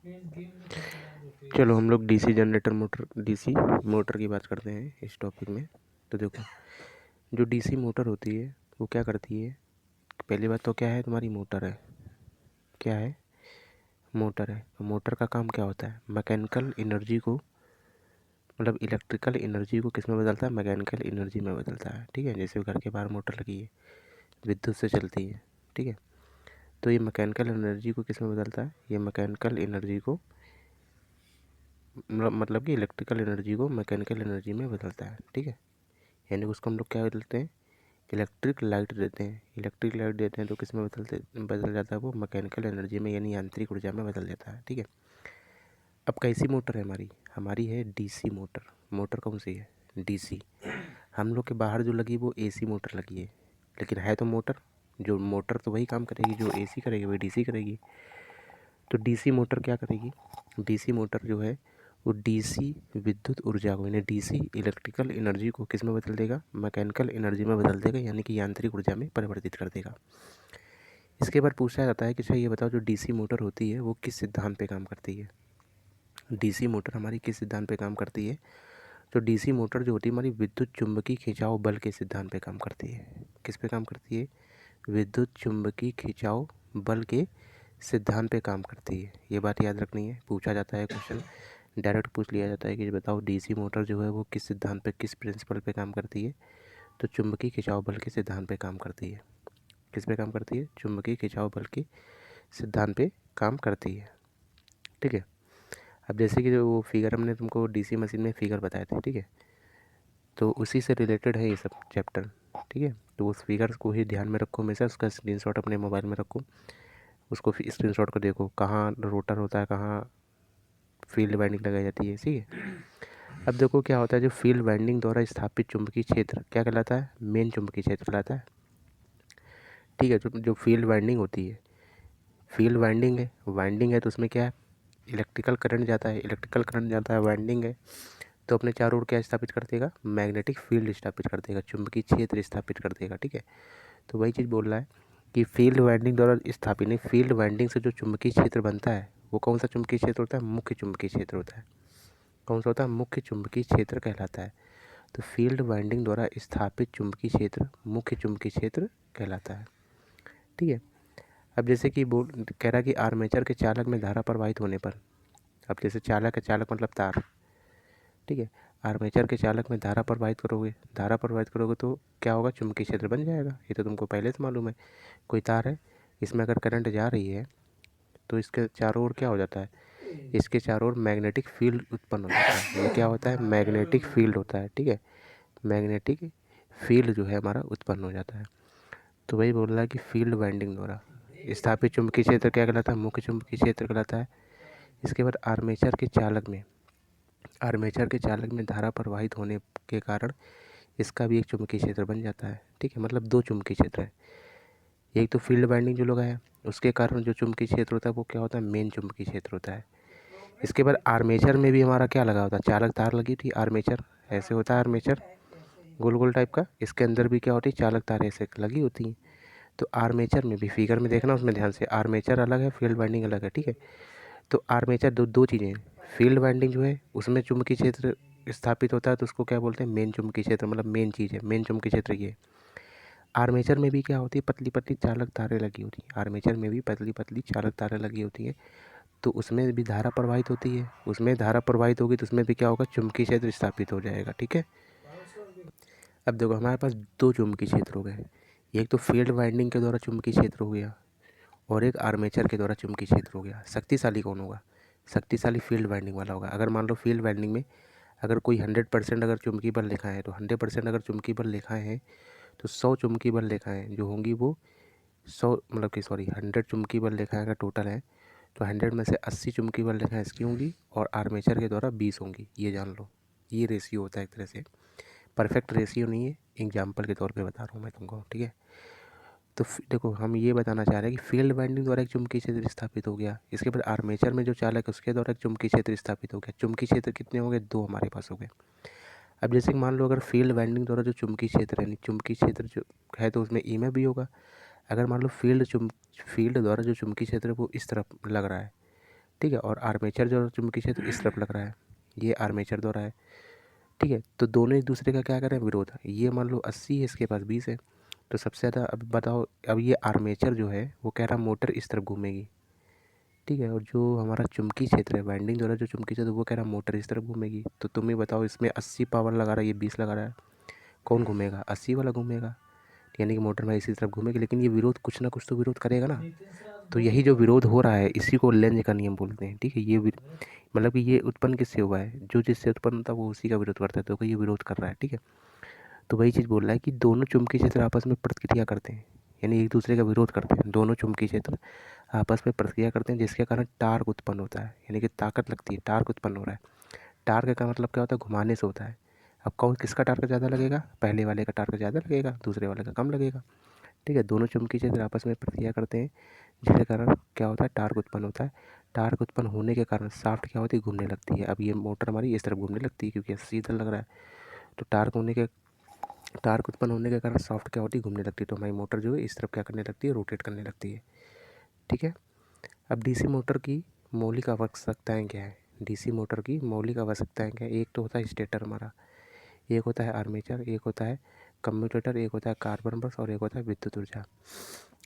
चलो हम लोग डीसी मोटर की बात करते हैं इस टॉपिक में। तो देखो, जो डीसी मोटर होती है वो क्या करती है। पहली बात तो क्या है, तुम्हारी मोटर है। क्या है? मोटर है। तो मोटर का काम क्या होता है, मैकेनिकल एनर्जी को, मतलब इलेक्ट्रिकल एनर्जी को किस में बदलता है, मैकेनिकल एनर्जी में बदलता है। ठीक है, जैसे घर के बाहर मोटर लगी है, विद्युत से चलती है। ठीक है, तो ये मैकेनिकल एनर्जी को किस में बदलता है, ये मैकेनिकल एनर्जी को मतलब कि इलेक्ट्रिकल एनर्जी को मैकेनिकल एनर्जी में बदलता है। ठीक है, यानी उसको हम लोग क्या बदलते हैं, इलेक्ट्रिक लाइट देते हैं। इलेक्ट्रिक लाइट देते हैं तो किस में बदल जाता है, वो मैकेनिकल एनर्जी में यानी यांत्रिक ऊर्जा में बदल जाता है। ठीक है, अब कैसी मोटर है हमारी, हमारी है डीसी मोटर। मोटर कौन सी है, डीसी। हम लोग के बाहर जो लगी वो एसी मोटर लगी है, लेकिन है तो मोटर। जो मोटर तो वही काम करेगी जो एसी करेगी, वही डीसी करेगी। तो डीसी मोटर क्या करेगी, डीसी मोटर जो है वो डीसी विद्युत ऊर्जा को, यानी डीसी इलेक्ट्रिकल एनर्जी को किस में बदल देगा, मैकेनिकल एनर्जी में बदल देगा, यानी कि यांत्रिक ऊर्जा में परिवर्तित कर देगा। इसके बाद पूछा जाता है कि अच्छा ये बताओ, जो डीसी मोटर होती है वो किस सिद्धांत पे काम करती है। डीसी मोटर हमारी किस सिद्धांत पे काम करती है, तो डीसी मोटर जो होती है हमारी विद्युत चुम्बकीय खिंचाव बल के सिद्धांत पे काम करती है। किस पे काम करती है, विद्युत चुम्बकीय खिंचाव बल के सिद्धांत पे काम करती है। ये बात याद रखनी है, पूछा जाता है क्वेश्चन, डायरेक्ट पूछ लिया जाता है कि बताओ डीसी मोटर जो है वो किस सिद्धांत पे, किस प्रिंसिपल पे काम करती है, तो चुंबकीय खिंचाव बल के सिद्धांत पे काम करती है। किस पे काम करती है, चुंबकीय खिंचाव बल के सिद्धांत पे काम करती है। ठीक है, अब जैसे कि जो वो फिगर हमने तुमको डीसी मशीन में फिगर बताए थे, ठीक है, तो उसी से रिलेटेड है ये सब चैप्टर। ठीक है, तो उस फिगर को ही ध्यान में रखो हमेशा, उसका स्क्रीनशॉट अपने मोबाइल में रखो, उसको स्क्रीनशॉट को देखो, कहाँ रोटर होता है, कहाँ फील्ड वाइंडिंग लगाई जाती है। ठीक है, अब देखो क्या होता है, जो फील्ड वाइंडिंग द्वारा स्थापित चुंबकीय क्षेत्र क्या कहलाता है, मेन चुंबकीय क्षेत्र कहलाता है। ठीक है, जो जो फील्ड वाइंडिंग होती है, फील्ड वाइंडिंग है तो उसमें क्या है, इलेक्ट्रिकल करंट जाता है, इलेक्ट्रिकल करंट जाता है, वाइंडिंग है, तो अपने चारों ओर क्या स्थापित कर देगा, मैग्नेटिक फील्ड स्थापित कर देगा, चुंबकीय क्षेत्र स्थापित कर देगा। ठीक है, तो वही चीज़ बोल रहा है कि फील्ड वाइंडिंग द्वारा स्थापित, नहीं, फील्ड वाइंडिंग से जो चुंबकीय क्षेत्र बनता है वो कौन सा चुंबकीय क्षेत्र होता है, मुख्य चुंबकीय क्षेत्र होता है। कौन सा होता है, मुख्य चुंबकीय क्षेत्र कहलाता है। तो फील्ड वाइंडिंग द्वारा स्थापित चुंबकीय क्षेत्र मुख्य चुंबकीय क्षेत्र कहलाता है। ठीक है, अब जैसे कि बोल कह रहा है कि आर्मेचर के चालक में धारा प्रवाहित होने पर, अब जैसे चालक है, चालक मतलब तार। ठीक है, आर्मेचर के चालक में धारा प्रवाहित करोगे, धारा प्रवाहित करोगे तो क्या होगा, चुंबकीय क्षेत्र बन जाएगा। ये तो तुमको पहले से मालूम है। कोई तार है, इसमें अगर करंट जा रही है तो इसके चारों ओर क्या हो जाता है, इसके चारों ओर मैग्नेटिक फील्ड उत्पन्न हो जाता है। ये क्या होता है, मैग्नेटिक फील्ड होता है। ठीक है, मैग्नेटिक फील्ड जो है हमारा उत्पन्न हो जाता है। तो वही बोल रहा है कि फील्ड वाइंडिंग द्वारा स्थापित चुंबकीय क्षेत्र क्या कहलाता है, मुख्य चुंबकीय क्षेत्र कहलाता है। इसके बाद आर्मेचर के चालक में धारा प्रवाहित होने के कारण इसका भी एक चुंबकीय क्षेत्र बन जाता है। ठीक है, मतलब दो चुंबकीय क्षेत्र है, एक तो फील्ड वाइंडिंग जो लगा है उसके कारण जो चुंबकीय क्षेत्र होता है वो क्या होता है, मेन चुंबकीय क्षेत्र होता है। इसके बाद आर्मेचर में भी हमारा क्या लगा होता है, चालक तार लगी थी, आर्मेचर ऐसे होता है, आर्मेचर गोल गोल टाइप का, इसके अंदर भी क्या होती है, चालक तार ऐसे लगी होती हैं। तो आर्मेचर में भी फिगर में देखना, उसमें ध्यान से, आर्मेचर अलग है, फील्ड वाइंडिंग अलग है। ठीक है, तो आर्मेचर दो दो चीज़ें हैं। फील्ड वाइंडिंग जो है उसमें चुंबकीय क्षेत्र स्थापित होता है तो उसको क्या बोलते हैं, मेन चुंबकीय क्षेत्र, मतलब मेन चीज़ है, मेन चुंबकीय क्षेत्र ये। आर्मेचर में भी क्या होती है, पतली पतली चालक तारें लगी होती हैं, आर्मेचर में भी पतली पतली चालक तारें लगी होती हैं, तो उसमें भी धारा प्रवाहित होती है। उसमें धारा प्रवाहित होगी तो उसमें भी क्या होगा, चुंबकीय क्षेत्र स्थापित हो जाएगा। ठीक है, अब देखो हमारे पास दो चुंबकीय क्षेत्र हो गए, एक तो फील्ड वाइंडिंग के द्वारा चुंबकीय क्षेत्र हो गया और एक आर्मेचर के द्वारा चुंबकीय क्षेत्र हो गया। शक्तिशाली कौन होगा, शक्तिशाली फील्ड वाइंडिंग वाला होगा। अगर मान लो फील्ड वाइंडिंग में अगर कोई 100% अगर चुंबकीय बल लिखा है, तो 100% अगर चुंबकीय बल लिखा है तो 100 चुंबकीय बल लिखा है जो होंगी वो 100, मतलब कि सॉरी 100 चुंबकीय बल लिखा है अगर टोटल है, तो 100 में से 80 चुंबकीय बल लिखा है इसकी होंगी और आर्मेचर के द्वारा 20 होंगी। ये जान लो, ये रेशियो होता है एक तरह से, परफेक्ट रेशियो नहीं है, एग्जाम्पल के तौर पे बता रहा हूँ मैं तुमको। ठीक है, तो देखो हम ये बताना चाह रहे हैं कि फील्ड वाइंडिंग द्वारा एक चुंबकीय क्षेत्र स्थापित हो गया, इसके बाद आर्मेचर में जो चालक है उसके द्वारा एक चुंबकीय क्षेत्र स्थापित हो गया। चुंबकीय क्षेत्र कितने हो गए, दो हमारे पास हो गए। अब जैसे कि मान लो अगर फील्ड वाइंडिंग द्वारा जो चुंबकीय क्षेत्र है, चुंबकीय क्षेत्र जो है तो उसमें ईएमएफ भी होगा। अगर मान लो फील्ड द्वारा जो चुंबकीय क्षेत्र है वो इस तरफ लग रहा है, ठीक है। और आर्मेचर जो चुंबकीय क्षेत्र इस तरफ लग रहा है, ये आर्मेचर द्वारा है, ठीक है। तो दोनों एक दूसरे का क्या करें, विरोध। ये मान लो 80 है, इसके पास 20 है, तो सबसे ज़्यादा अब बताओ, अब ये आर्मेचर जो है वो कह रहा मोटर इस तरफ घूमेगी, ठीक है। और जो हमारा चुंबकीय क्षेत्र है, वाइंडिंग द्वारा जो चुंबकीय क्षेत्र वो कह रहा मोटर इस तरफ घूमेगी। तो तुम ही बताओ, इसमें 80 पावर लगा रहा है, ये 20 लगा रहा है, कौन घूमेगा, 80 वाला घूमेगा, यानी कि मोटर में इसी तरफ घूमेगी। लेकिन ये विरोध कुछ ना कुछ तो विरोध करेगा ना। तो यही जो विरोध हो रहा है इसी को लेंज का नियम बोलते हैं, ठीक है। ये मतलब कि ये उत्पन्न किससे हुआ है, जो जिससे उत्पन्न होता है वो उसी का विरोध करता है, तो ये विरोध कर रहा है, ठीक है। तो वही चीज़ बोल रहा है कि दोनों चुंबकीय क्षेत्र आपस में प्रतिक्रिया करते हैं, यानी एक दूसरे का विरोध करते हैं। दोनों चुंबकीय क्षेत्र आपस में प्रतिक्रिया करते हैं, जिसके कारण टार्क उत्पन्न होता है, यानी कि ताकत लगती है, टार्क उत्पन्न हो रहा है। टार्क का मतलब क्या होता है, घुमाने से होता है। अब कौन किसका टार्क ज़्यादा लगेगा, पहले वाले का टार्क ज़्यादा लगेगा, दूसरे वाले का कम लगेगा, ठीक है। दोनों चुंबकीय क्षेत्र आपस में प्रतिक्रिया करते हैं, जिसके कारण क्या होता है, टार्क उत्पन्न होता है। टार्क उत्पन्न होने के कारण शाफ्ट क्या होती है, घूमने लगती है। अब ये मोटर हमारी इस तरफ घूमने लगती है क्योंकि सीधा लग रहा है, तो टार्क उत्पन्न होने के कारण शाफ्ट क्या होती है, घूमने लगती है। तो हमारी मोटर जो है इस तरफ क्या करने लगती है, रोटेट करने लगती है, ठीक है। अब डीसी मोटर की मौलिक आवश्यकताएं क्या है, डीसी मोटर की मौलिक आवश्यकताएं क्या है। एक तो होता है स्टेटर हमारा, एक होता है आर्मेचर, एक होता है कम्यूटेटर, एक होता है कार्बन ब्रश और एक होता है विद्युत ऊर्जा,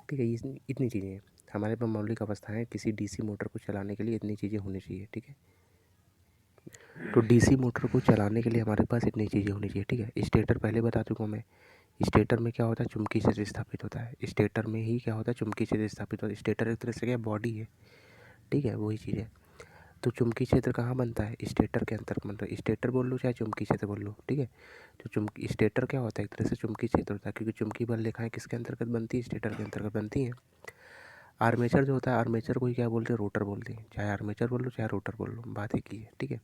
ठीक है। इतनी चीज़ें हैं हमारे पास, मौलिक अवस्थाएं किसी डीसी मोटर को चलाने के लिए इतनी चीज़ें होनी चाहिए, ठीक है। तो डीसी मोटर को चलाने के लिए हमारे पास इतनी चीज़ें होनी चाहिए, ठीक है। स्टेटर पहले बता चुका हूँ मैं, स्टेटर में क्या होता है, चुंबकीय क्षेत्र स्थापित होता है। स्टेटर में ही क्या होता है, चुंबकीय क्षेत्र स्थापित होता है। स्टेटर एक तरह से क्या बॉडी है, ठीक है, वही चीज़ है। तो चुंबकीय क्षेत्र कहाँ बनता है, स्टेटर के अंतर्गत बनता है। स्टेटर बोल लो चाहे चुंबकीय क्षेत्र बोल लो, ठीक है। तो चुंबकीय स्टेटर क्या होता है, एक तरह से चुंबकीय क्षेत्र होता है, क्योंकि चुंबकीय बल रेखाएं किसके अंतर्गत बनती है, स्टेटर के अंतर्गत बनती हैं। आर्मेचर जो होता है, आर्मेचर को ही क्या बोलते हैं, रोटर बोलते हैं। चाहे आर्मेचर बोल लो चाहे रोटर बोल लो, बात एक ही है, ठीक है।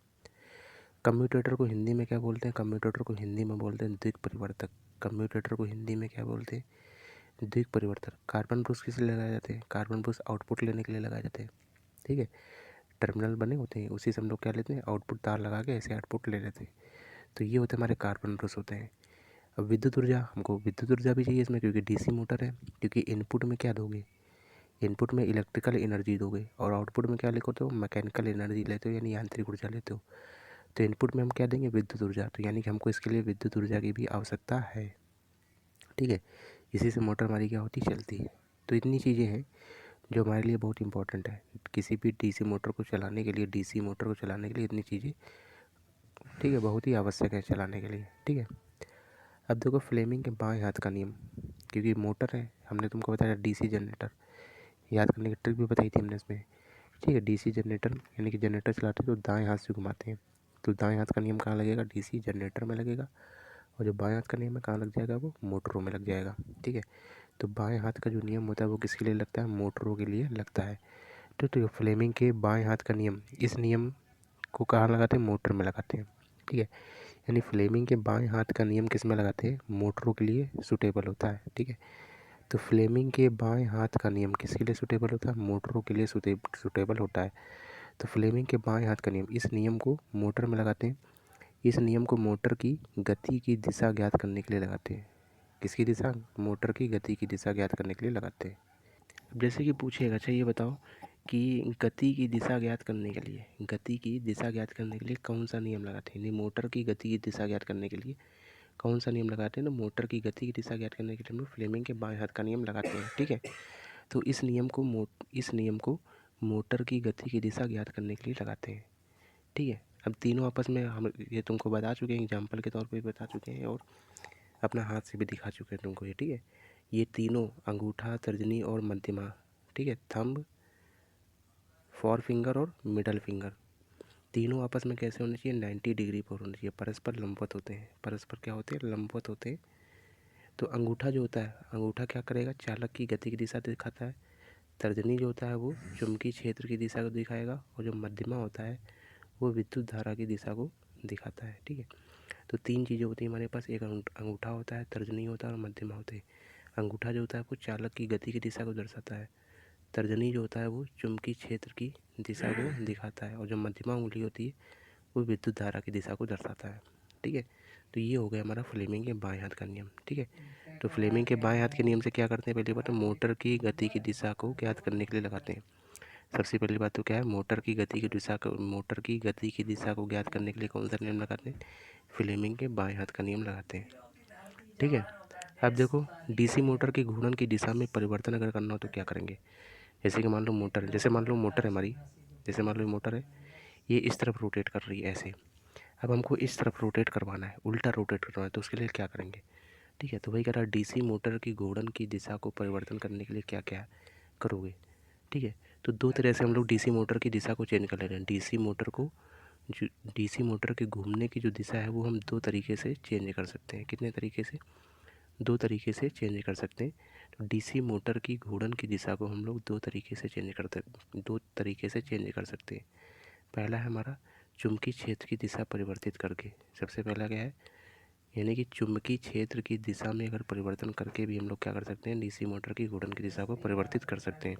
कम्यूटेटर को हिंदी में क्या बोलते हैं, कम्यूटेटर को हिंदी में बोलते हैं द्विक परिवर्तक। कम्यूटेटर को हिंदी में क्या बोलते हैं, द्विक परिवर्तक। कार्बन ब्रश किस लिए लगाए जाते हैं, कार्बन ब्रश आउटपुट लेने के लिए लगाए जाते हैं, ठीक है। टर्मिनल बने होते हैं, उसी से हम लोग क्या लेते हैं, आउटपुट तार लगा के ऐसे आउटपुट ले लेते हैं। तो ये होते हैं हमारे कार्बन ब्रश होते हैं। अब विद्युत ऊर्जा, हमको विद्युत ऊर्जा भी चाहिए इसमें, क्योंकि डीसी मोटर है। क्योंकि इनपुट में क्या दोगे, इनपुट में इलेक्ट्रिकल एनर्जी दोगे और आउटपुट में क्या लेते हो, मैकेनिकल एनर्जी लेते हो, यानी यांत्रिक ऊर्जा लेते हो। तो इनपुट में हम क्या देंगे, विद्युत ऊर्जा। तो यानी कि हमको इसके लिए विद्युत ऊर्जा की भी आवश्यकता है, ठीक है। इसी से मोटर हमारी क्या होती, चलती है। तो इतनी चीज़ें हैं जो हमारे लिए बहुत इंपॉर्टेंट है, किसी भी डीसी मोटर को चलाने के लिए, डीसी मोटर को चलाने के लिए इतनी चीज़ें, ठीक है, बहुत ही आवश्यक है चलाने के लिए, ठीक है। अब देखो फ्लेमिंग के बाएं हाथ का नियम, क्योंकि मोटर है, हमने तुमको बताया डीसी जनरेटर, याद करने की ट्रिक भी बताई थी हमने इसमें, ठीक है। डीसी जनरेटर यानी कि जनरेटर चलाते हैं तो दाएं हाथ से घुमाते हैं, तो दाएं हाथ का नियम कहाँ लगेगा, डीसी जनरेटर में लगेगा। और जो बाएं हाथ का नियम है कहाँ लग जाएगा, वो मोटरों में लग जाएगा, ठीक है। तो बाएं हाथ का जो नियम होता है वो किसके लिए लगता है, मोटरों के लिए लगता है। तो फ्लेमिंग के बाएं हाथ का नियम, इस नियम को कहाँ लगाते हैं, मोटर में लगाते हैं, ठीक है। यानी फ्लेमिंग के बाएं हाथ का नियम किस में लगाते हैं, मोटरों के लिए सूटेबल होता है, ठीक है। तो फ्लेमिंग के बाएं हाथ का नियम किसके लिए सूटेबल होता है, मोटरों के लिए सूटेबल होता है। तो फ्लेमिंग के बाएं हाथ का नियम, इस नियम को मोटर में लगाते हैं। इस नियम को मोटर की गति की दिशा ज्ञात करने के लिए लगाते हैं। किसकी दिशा, मोटर की गति की दिशा ज्ञात करने के लिए लगाते हैं। अब जैसे कि पूछेगा, अच्छा ये बताओ कि गति की दिशा ज्ञात करने के लिए, गति की दिशा ज्ञात करने के लिए कौन सा नियम लगाते हैं, यानी मोटर की गति की दिशा ज्ञात करने के लिए कौन सा नियम लगाते हैं, तो मोटर की गति की दिशा ज्ञात करने के लिए हम लोग फ्लेमिंग के बाएं हाथ का नियम लगाते हैं, ठीक है। तो इस नियम को मोटर की गति की दिशा ज्ञात करने के लिए लगाते हैं, ठीक है। अब तीनों आपस में हम ये तुमको बता चुके हैं, एग्जाम्पल के तौर पे बता चुके हैं और अपना हाथ से भी दिखा चुके हैं तुमको ये, ठीक है। ये तीनों अंगूठा, तर्जनी और मध्यमा, ठीक है, थंब, फोर फिंगर और मिडल फिंगर, तीनों आपस में कैसे होने चाहिए, 90 डिग्री पर होने चाहिए, परस्पर लंबवत होते हैं, परस्पर क्या होते हैं, लंबवत होते हैं। तो अंगूठा जो होता है, अंगूठा क्या करेगा, चालक की गति की दिशा दिखाता है। तर्जनी जो होता है वो चुंबकीय क्षेत्र की दिशा को दिखाएगा, और जो मध्यमा होता है वो विद्युत धारा की दिशा को दिखाता है, ठीक है। तो तीन चीज़ें होती हैं हमारे पास, एक अंगूठा होता है, तर्जनी होता है और मध्यमा होते हैं। अंगूठा जो होता है वो चालक की गति की दिशा को दर्शाता है, तर्जनी जो होता है वो चुंबकीय क्षेत्र की दिशा को दिखाता है, और जो मध्यमा उंगली होती है वो विद्युत धारा की दिशा को दर्शाता है, ठीक है। तो ये हो गया हमारा फ्लेमिंग के बाएं हाथ का नियम, ठीक है। तो फ्लेमिंग के बाएं हाथ के नियम से क्या करते हैं, पहली बात तो मोटर की गति की दिशा को ज्ञात करने के लिए लगाते हैं। सबसे पहली बात तो क्या है, मोटर की गति की दिशा को ज्ञात करने के लिए कौन सा नियम लगाते हैं, फ्लेमिंग के बाएं हाथ का नियम लगाते हैं। ठीक है, अब देखो डीसी मोटर की घूर्णन की दिशा में परिवर्तन अगर करना हो तो क्या करेंगे। जैसे कि मान लो मोटर है, जैसे मान लो मोटर है, ये इस तरफ रोटेट कर रही है ऐसे। अब हमको इस तरफ रोटेट करवाना है, उल्टा रोटेट करवाना है, तो उसके लिए क्या करेंगे। ठीक है, तो वही कह रहा है डीसी मोटर की घूर्णन की दिशा को परिवर्तन करने के लिए क्या क्या करोगे। ठीक है, तो दो तरह से हम लोग डीसी मोटर की दिशा को चेंज कर ले रहे हैं। डीसी मोटर के घूमने की जो दिशा है वो हम दो तरीके से चेंज कर सकते हैं। कितने तरीके से, दो तरीके से चेंज कर सकते हैं। तो डीसी मोटर की घूर्णन की दिशा को हम लोग दो तरीके से चेंज कर सकते हैं। पहला है हमारा चुंबकीय क्षेत्र की दिशा परिवर्तित करके। सबसे पहला क्या है, यानी कि चुंबकीय क्षेत्र की दिशा में अगर परिवर्तन करके भी हम लोग क्या कर सकते हैं, डीसी मोटर की घूर्णन की दिशा को परिवर्तित कर सकते हैं।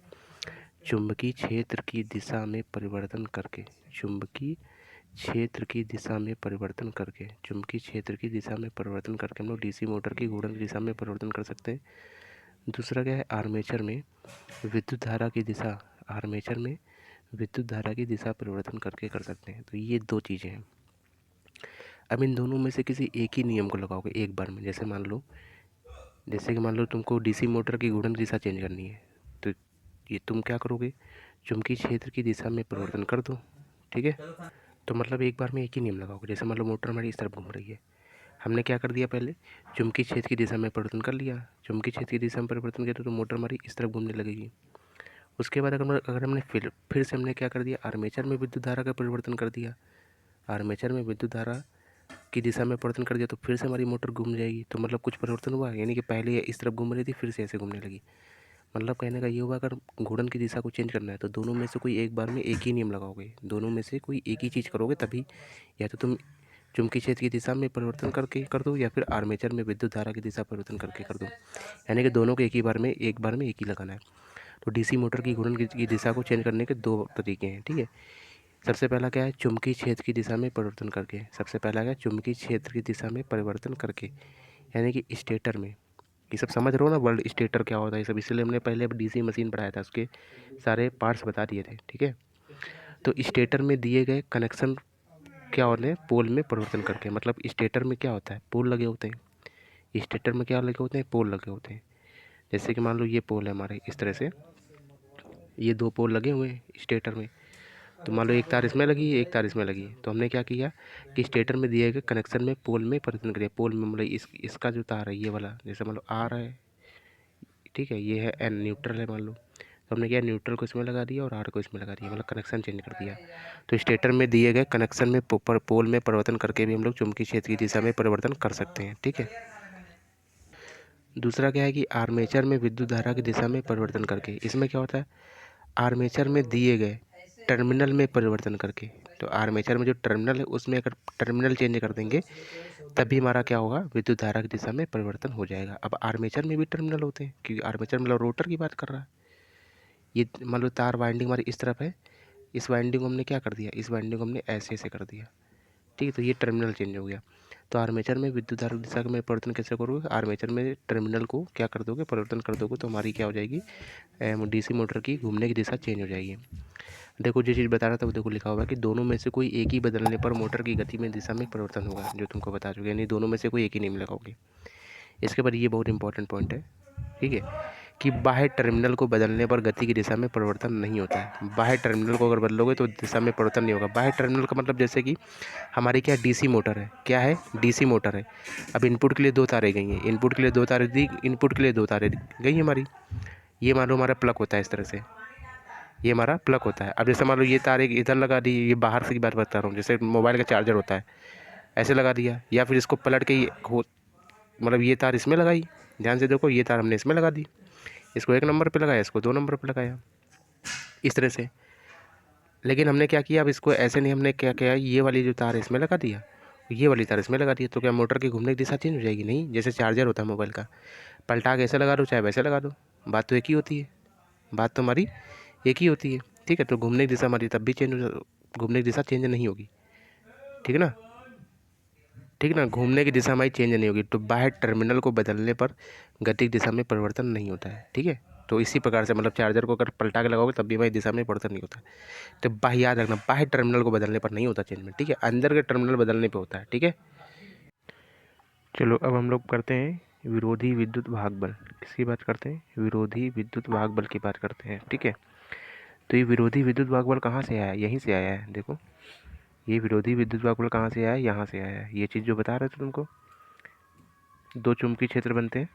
चुंबकीय क्षेत्र की दिशा में परिवर्तन करके हम लोग डीसी मोटर की घूर्णन की दिशा में परिवर्तन कर सकते हैं। दूसरा क्या है, आर्मेचर में विद्युत धारा की दिशा परिवर्तन करके कर सकते हैं। तो ये दो चीज़ें हैं। अब इन दोनों में से किसी एक ही नियम को लगाओगे एक बार में। जैसे कि मान लो तुमको डीसी मोटर की घूर्णन की दिशा चेंज करनी है, तो ये तुम क्या करोगे, चुंबकीय क्षेत्र की दिशा में परिवर्तन कर दो। ठीक है, तो मतलब एक बार में एक ही नियम लगाओगे। जैसे मान लो मोटर हमारी इस तरफ घूम रही है, हमने क्या कर दिया, पहले चुंबकीय क्षेत्र की दिशा में परिवर्तन कर लिया। चुंबकीय क्षेत्र की दिशा में परिवर्तन किया तो मोटर हमारी इस तरफ घूमने लगेगी। उसके बाद अगर हमने फिर से हमने क्या कर दिया, आर्मेचर में विद्युत धारा का परिवर्तन कर दिया। आर्मेचर में विद्युत धारा की दिशा में परिवर्तन कर दिया तो फिर से हमारी मोटर घूम जाएगी। तो मतलब कुछ परिवर्तन हुआ, यानी कि पहले ये इस तरफ घूम रही थी, फिर से ऐसे घूमने लगी। मतलब कहने का ये हुआ, अगर घूर्णन की दिशा को चेंज करना है तो दोनों में से कोई एक बार में एक ही नियम लगाओगे। दोनों में से कोई एक ही चीज़ करोगे तभी, या तो तुम चुंबकीय क्षेत्र की दिशा में परिवर्तन करके कर दो, या फिर आर्मेचर में विद्युत धारा की दिशा परिवर्तन करके कर दो। यानी कि दोनों को एक बार में एक ही लगाना है। तो डीसी मोटर की घूर्णन की दिशा को चेंज करने के दो तरीके हैं। ठीक है, सबसे पहला क्या है, चुंबकीय क्षेत्र की दिशा में परिवर्तन करके। यानी कि स्टेटर में, ये सब समझ रहे हो ना, वर्ल्ड स्टेटर क्या होता है ये सब, इसलिए हमने पहले डीसी मशीन पढ़ाया था, उसके सारे पार्ट्स बता दिए थे। ठीक है, तो स्टेटर में दिए गए कनेक्शन क्या होते हैं, पोल में परिवर्तन करके। मतलब स्टेटर में क्या होता है, पोल लगे होते हैं। पोल लगे होते हैं। जैसे कि मान लो ये पोल है हमारे, इस तरह से ये दो पोल लगे हुए हैं स्टेटर में। तो मान लो एक तार इसमें लगी है, एक तार इसमें लगी है। तो हमने क्या किया कि स्टेटर में दिए गए कनेक्शन में पोल में परिवर्तन करिए। पोल में मतलब इसका जो तार है ये वाला, जैसे मान लो आर है, ठीक है, ये है एन, न्यूट्रल है मान लो। तो हमने क्या, न्यूट्रल को इसमें लगा दिया और आर को इसमें लगा दिया, मतलब कनेक्शन चेंज कर दिया। तो स्टेटर में दिए गए कनेक्शन में पोल में परिवर्तन करके भी हम लोग चुंबकीय क्षेत्र की दिशा में परिवर्तन कर सकते हैं। ठीक है, दूसरा क्या है कि आर्मेचर में विद्युत धारा की दिशा में परिवर्तन करके। इसमें क्या होता है, आर्मेचर में दिए गए टर्मिनल में परिवर्तन करके। तो आर्मेचर में जो टर्मिनल है उसमें अगर टर्मिनल चेंज कर देंगे तभी हमारा क्या होगा, विद्युत धारा की दिशा में परिवर्तन हो जाएगा। अब आर्मेचर में भी टर्मिनल होते हैं, क्योंकि आर्मेचर मतलब रोटर की बात कर रहा है। ये मान लो तार वाइंडिंग हमारी इस तरफ है, इस वाइंडिंग को हमने क्या कर दिया, इस वाइंडिंग को हमने ऐसे ऐसे कर दिया। ठीक है, तो ये टर्मिनल चेंज हो गया। तो आर्मेचर में विद्युत धारा की दिशा में परिवर्तन कैसे करोगे, आर्मेचर में टर्मिनल को क्या कर दोगे, परिवर्तन कर दोगे, तो हमारी क्या हो जाएगी, डीसी मोटर की घूमने की दिशा चेंज हो जाएगी। देखो जो चीज़ बता रहा था वो देखो लिखा हुआ है कि दोनों में से कोई एक ही बदलने पर मोटर की गति में दिशा में परिवर्तन होगा, जो तुमको बता चुके, यानी दोनों में से कोई एक ही नहीं लगाओगे। इसके बाद ये बहुत इंपॉर्टेंट पॉइंट है, ठीक है, कि बाह्य टर्मिनल को बदलने पर गति की दिशा में परिवर्तन नहीं होता है। बाह्य टर्मिनल को अगर बदलोगे तो दिशा में परिवर्तन नहीं होगा। बाह्य टर्मिनल का मतलब जैसे कि हमारी क्या डीसी मोटर है, क्या है, डीसी मोटर है। अब इनपुट के लिए दो तारें गई हैं, इनपुट के लिए दो तारें गई हमारी। ये मान लो हमारा प्लग होता है, इस तरह से ये हमारा प्लग होता है। अब जैसे मान लो ये तार एक इधर लगा दी, ये बाहर से की बात बता रहा हूँ, जैसे मोबाइल का चार्जर होता है, ऐसे लगा दिया, या फिर इसको पलट के मतलब ये तार इसमें लगाई, ध्यान से देखो, ये तार हमने इसमें लगा दी, इसको एक नंबर पे लगाया, इसको दो नंबर पे लगाया, इस तरह से। लेकिन हमने क्या किया, अब इसको ऐसे नहीं, हमने क्या किया, ये वाली जो तार है इसमें लगा दिया, ये वाली तार इसमें लगा दी। तो क्या मोटर की घूमने की दिशा चेंज हो जाएगी? नहीं, जैसे चार्जर होता है मोबाइल का, पलटा के ऐसे लगा दो चाहे वैसे लगा दो, बात तो एक ही होती है, बात तो हमारी एक ही होती है। ठीक है, तो घूमने की दिशा हमारी तब भी घूमने की दिशा चेंज नहीं होगी। ठीक है ना, घूमने की दिशा हमारी चेंज नहीं होगी। तो बाह्य टर्मिनल को बदलने पर गति की दिशा में परिवर्तन नहीं होता है। ठीक है। तो इसी प्रकार से मतलब चार्जर को अगर पलटा के लगाओगे तब भी वही दिशा में परिवर्तन नहीं होता। तो बाह्य याद रखना, बाह्य टर्मिनल को बदलने पर नहीं होता चेंजमेंट, ठीक है, अंदर के टर्मिनल बदलने पे होता है, ठीक है। चलो अब हम लोग करते हैं विरोधी विद्युत वाहक बल। किसकी बात करते हैं? विरोधी विद्युत वाहक बल की बात करते हैं, ठीक है। तो ये विरोधी विद्युत वाहक बल कहाँ से आया है? यहीं से आया है। देखो ये विरोधी विद्युत वाहक बल कहाँ से आया है? यहाँ से आया है। ये चीज़ जो बता रहे थे तुमको, दो चुंबकीय क्षेत्र बनते हैं,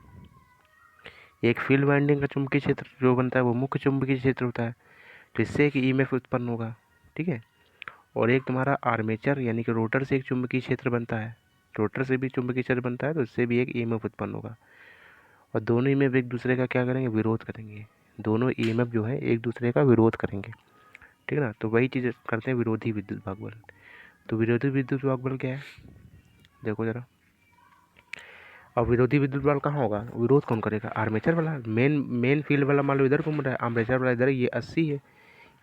एक फील्ड वाइंडिंग का चुंबकीय क्षेत्र जो बनता है वो मुख्य चुंबकीय क्षेत्र होता है, तो इससे एक ईएमएफ उत्पन्न होगा, ठीक है। और एक तुम्हारा आर्मेचर यानी कि रोटर से एक चुंबकीय क्षेत्र बनता है, रोटर से भी चुंबकीय क्षेत्र बनता है, तो इससे भी एक ईएमएफ उत्पन्न होगा। और दोनों ईएमएफ एक दूसरे का क्या करेंगे? विरोध करेंगे। दोनों ईएमएफ जो है एक दूसरे का विरोध करेंगे, ठीक है ना। तो वही चीज़ करते हैं विरोधी विद्युत वाहक बल। तो विरोधी विद्युत वाहक बल क्या है? देखो जरा, अब विरोधी विद्युत बल कहाँ होगा? विरोध कौन करेगा? आर्मेचर वाला। मेन फील्ड वाला मान लो इधर घूम रहा है, आर्मेचर वाला इधर, ये 80 है,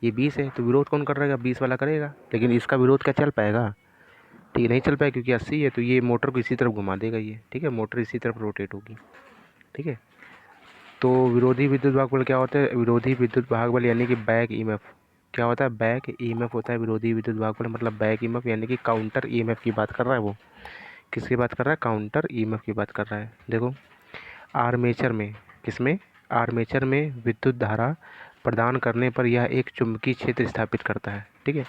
ये 20 है, तो विरोध कौन कर रहेगा? 20 वाला करेगा। लेकिन इसका विरोध क्या चल पाएगा? ठीक है, नहीं चल पाएगा, क्योंकि 80 है, तो ये मोटर को इसी तरफ घुमा देगा ये, ठीक है, मोटर इसी तरफ रोटेट होगी, ठीक है। तो विरोधी विद्युत वाहक बल क्या होता है? विरोधी विद्युत वाहक बल यानी कि बैक ईएमएफ। क्या होता है? बैक ईएमएफ होता है विरोधी विद्युत वाहक बल, मतलब बैक ईएमएफ यानी कि काउंटर ईएमएफ की बात कर रहा है वो। किसकी बात कर रहा है? काउंटर ईएमएफ की बात कर रहा है। देखो आर्मेचर में, किसमें? आर्मेचर में विद्युत धारा प्रदान करने पर यह एक चुंबकीय क्षेत्र स्थापित करता है, ठीक है।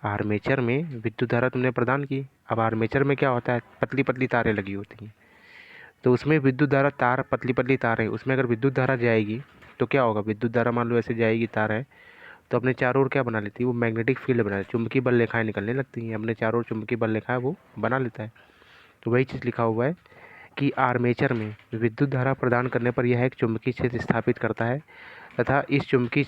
आर्मेचर में विद्युत धारा तुमने प्रदान की, अब आर्मेचर में क्या होता है? पतली पतली तारें लगी होती हैं, तो उसमें विद्युत धारा, तार पतली पतली तार है, उसमें अगर विद्युत धारा जाएगी तो क्या होगा? विद्युत धारा मान लो ऐसे जाएगी, तार है, तो अपने चारों ओर क्या बना लेती है? वो मैग्नेटिक फील्ड बना लेती है, चुंबकीय बल रेखाएं निकलने लगती हैं, अपने चारों ओर चुंबकीय बल रेखाएं वो बना लेता है। तो वही चीज़ लिखा हुआ है कि आर्मेचर में विद्युत धारा प्रदान करने पर यह एक चुंबकीय क्षेत्र स्थापित करता है तथा इस चुंबकीय